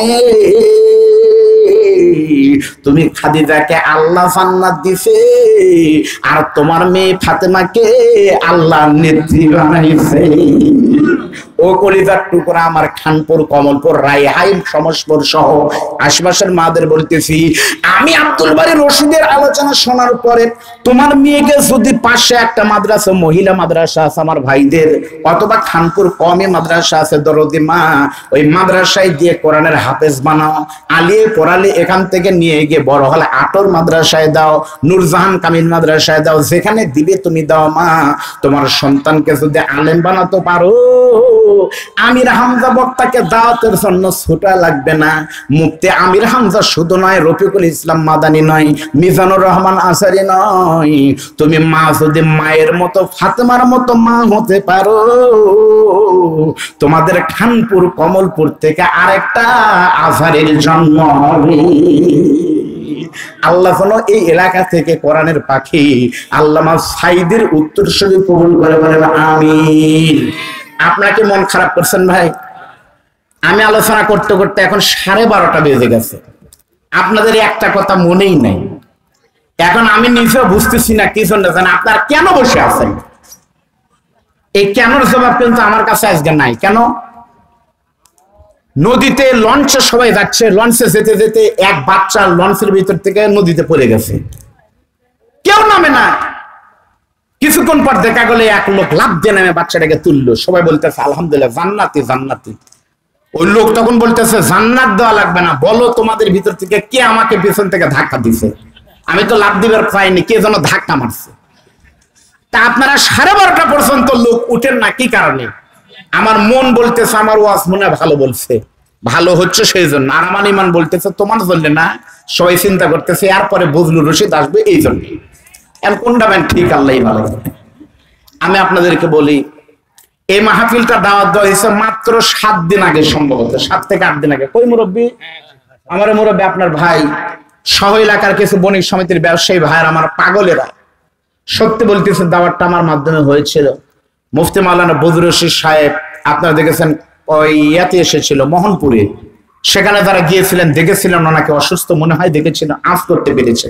তুমি খাদিজাকে আল্লাহ জান্নাত দিছে, আর তোমার মেয়ে ফাতেমাকে আল্লাহ নেত্রী বানাইছে। ও কলিজার টুকরা আমার খানপুর, কমলপুর, রায়হাইম, সমসপুর সহ আশপাশের মাদের বলতেছি, আমি আব্দুল বারী রশিদের আলোচনা শোনার পরে তোমার মেয়েকে যদি পাশে একটা মাদ্রাসা, মহিলা মাদ্রাসা আছে আমার ভাইদের, অথবা খানপুর কমে মাদ্রাসা আছে দরদি মা, ওই মাদ্রাসায় দিয়ে কোরআনের হাফেজ বানাও। আলিয়ে পড়ালে এখান থেকে নিয়ে গিয়ে বড় হলে আটর মাদ্রাসায় দাও, নূরজাহান কামিল মাদ্রাসায় দাও, যেখানে দিবে তুমি দাও মা। তোমার সন্তানকে যদি আলেম বানাতে পারো, আমির হামজা বক্তাকে দাওয়াতের জন্য ছোটা লাগবে না। মুফতি আমির হামজা শুধু নয়, রফিকুল ইসলাম মাদানী নয়, মিজানুর রহমান আসারি নয়, তুমি মা যদি মায়ের মতো ফাতেমার মতো মা হতে পারো, তোমাদের খানপুর কমলপুর থেকে আরেকটা আজহারের জন্ম হবে। আল্লাহ যেন এই এলাকা থেকে কোরআনের পাখি আল্লামা সাইদের উত্তরসূরি কবুল করে বলেন আমিন। আপনাকে মন খারাপ করছেন ভাই? আমি আলোচনা করতে করতে এখন 12:30 বেজে গেছে, আপনাদের একটা কথা মনেই নাই। এখন আমি নিজেও বুঝতেছি না কি জন্য জানেন, আপনারা কেন বসে আছেন? এই কেনর জবাব কিন্তু আমার কাছে আজকে নাই। কেন? নদীতে লঞ্চে সবাই যাচ্ছে, লঞ্চে যেতে যেতে এক বাচ্চা লঞ্চের ভিতর থেকে নদীতে পড়ে গেছে, কেউ নামে না। কিছুক্ষণ পর দেখা গেলে এক লোক লাফ দিয়ে নেমে বাচ্চাটাকে তুললো। সবাই বলতেছে আলহামদুলিল্লাহ, জান্নাতি জান্নাতি। ওই লোক তখন বলতেছে জান্নাত দেওয়া লাগবে না, বলো তোমাদের ভিতর থেকে কে আমাকে পেছন থেকে ধাক্কা দিছে? আমি তো লাফ দিবার পাইনি, কে যেন ধাক্কা মারছে। তা আপনারা 12:30 পর্যন্ত লোক উঠেন না, কি কারণে? আমার মন বলতেছে আমার ওয়াজ মনে ভালো বলছে, ভালো হচ্ছে সেই জন্য। আর আমার ইমান বলতেছে তোমার জন্য না। সবাই চিন্তা করতেছে এরপরে বজলুর রশিদ আসবে এই জন্য। এখন কোনটা ব্যান ঠিক, আল্লাহই ভালো। আমি আপনাদেরকে বলি, এই মাহফিলটা দাওয়াত দেওয়া হয়েছে মাত্র 7 দিন আগে, সম্ভবত 7 থেকে 8 দিন আগে। কই মুরব্বী? আমার মুরব্বী আপনার ভাই, সহ এলাকার কিছু বণিক সমিতির ব্যবসায়ী ভাইয়ের আমার পাগলেরা সত্যি বলতেছে, দাওয়াতটা আমার মাধ্যমে হয়েছিল। মুফতি মাওলানা বজলুর রশিদ সাহেব আপনারা দেখেছেন ওই ইয়াতে এসেছিল মোহনপুরে, সেখানে তারা গিয়েছিলেন, দেখেছিলেন ওনাকে অসুস্থ মনে হয়, দেখেছিলেন আঁচ করতে পেরেছে।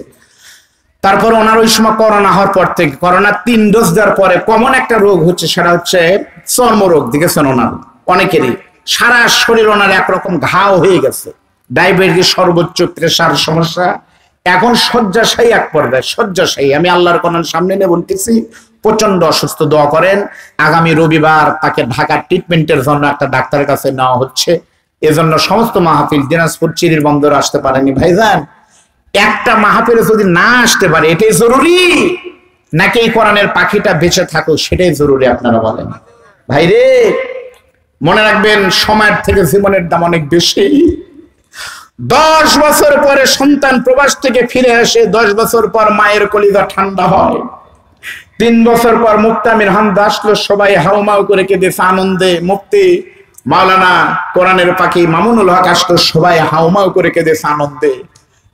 তারপর ওনার ওই সময় করোনা হওয়ার পর থেকে, করোনা 3 ডোজ দেওয়ার পরে কমন একটা রোগ হচ্ছে, সেটা হচ্ছে চর্মরোগ। দেখেছেন ওনার অনেকেরই সারা শরীর ওনার একরকম ঘাও হয়ে গেছে, ডায়াবেটিস, সর্বোচ্চ প্রেশার সমস্যা। এখন শয্যাশায়ী, এক পর্যায়ে শয্যাশায়ী। আমি আল্লাহর কোরআন সামনে নিয়ে বলতেছি, প্রচন্ড অসুস্থ। দোয়া করেন, আগামী রবিবার তাকে ঢাকার ট্রিটমেন্টের জন্য একটা ডাক্তারের কাছে নেওয়া হচ্ছে। এজন্য সমস্ত মাহফিল দিনাজপুর চিরির বন্দরে আসতে পারেনি ভাইজান। একটা মাহফিলে যদি না আসতে পারে এটাই জরুরি, নাকি এই কোরআনের পাখিটা বেঁচে থাকুক সেটাই জরুরি? আপনারা বলেন ভাইরে। মনে রাখবেন, সময়ের থেকে জীবনের দাম অনেক বেশি। 10 বছর পরে সন্তান প্রবাস থেকে ফিরে আসে, 10 বছর পর মায়ের কলিজা ঠান্ডা হয়। 3 বছর পর মুফতি আমির হামজা আসলো, সবাই হাউমাউ করে কেঁদেছে আনন্দে। মুফতি মাওলানা কোরআনের পাখি মামুনুল হক আসলো, সবাই হাউমাউ করে কেঁদেছে আনন্দে।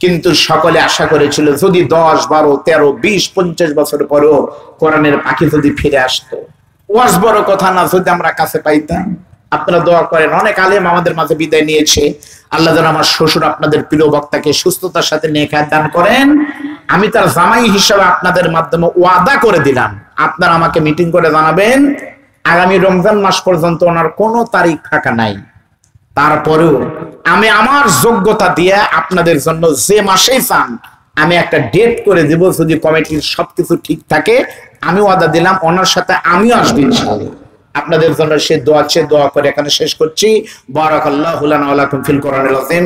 কিন্তু সকলে আশা করেছিল যদি 10, 12, 13, 20, 50 বছর পরেও কোরআনের পাখি যদি ফিরে আসতো, ওয়াজ বড় কথা না, যদি আমরা কাছে পাইতাম। আপনারা দোয়া করেন, অনেক আলেম আমাদের মাঝে বিদায় নিয়েছে। আল্লাহ যেন আমার শ্বশুর আপনাদের প্রিয় বক্তাকে সুস্থতার সাথে নেখায়াত দান করেন। আমি তার জামাই হিসাবে আপনাদের মাধ্যমে ওয়াদা করে দিলাম, আপনারা আমাকে মিটিং করে জানাবেন আগামী রমজান মাস পর্যন্ত ওনার কোনো তারিখ ফাঁকা নাই। তারপরেও আমি আমার যোগ্যতা দিয়ে আপনাদের জন্য যে মাসেই চান আমি একটা ডেট করে দিব, যদি কমিটির সবকিছু ঠিক থাকে। আমি ওয়াদা দিলাম ওনার সাথে আমিও আসবো ইনশাআল্লাহ। আপনাদের জন্য সে দোয়া করে এখানে শেষ করছি। বারাকাল্লাহু লানা ওয়া লাকুম ফিল কোরআনিল আযীম।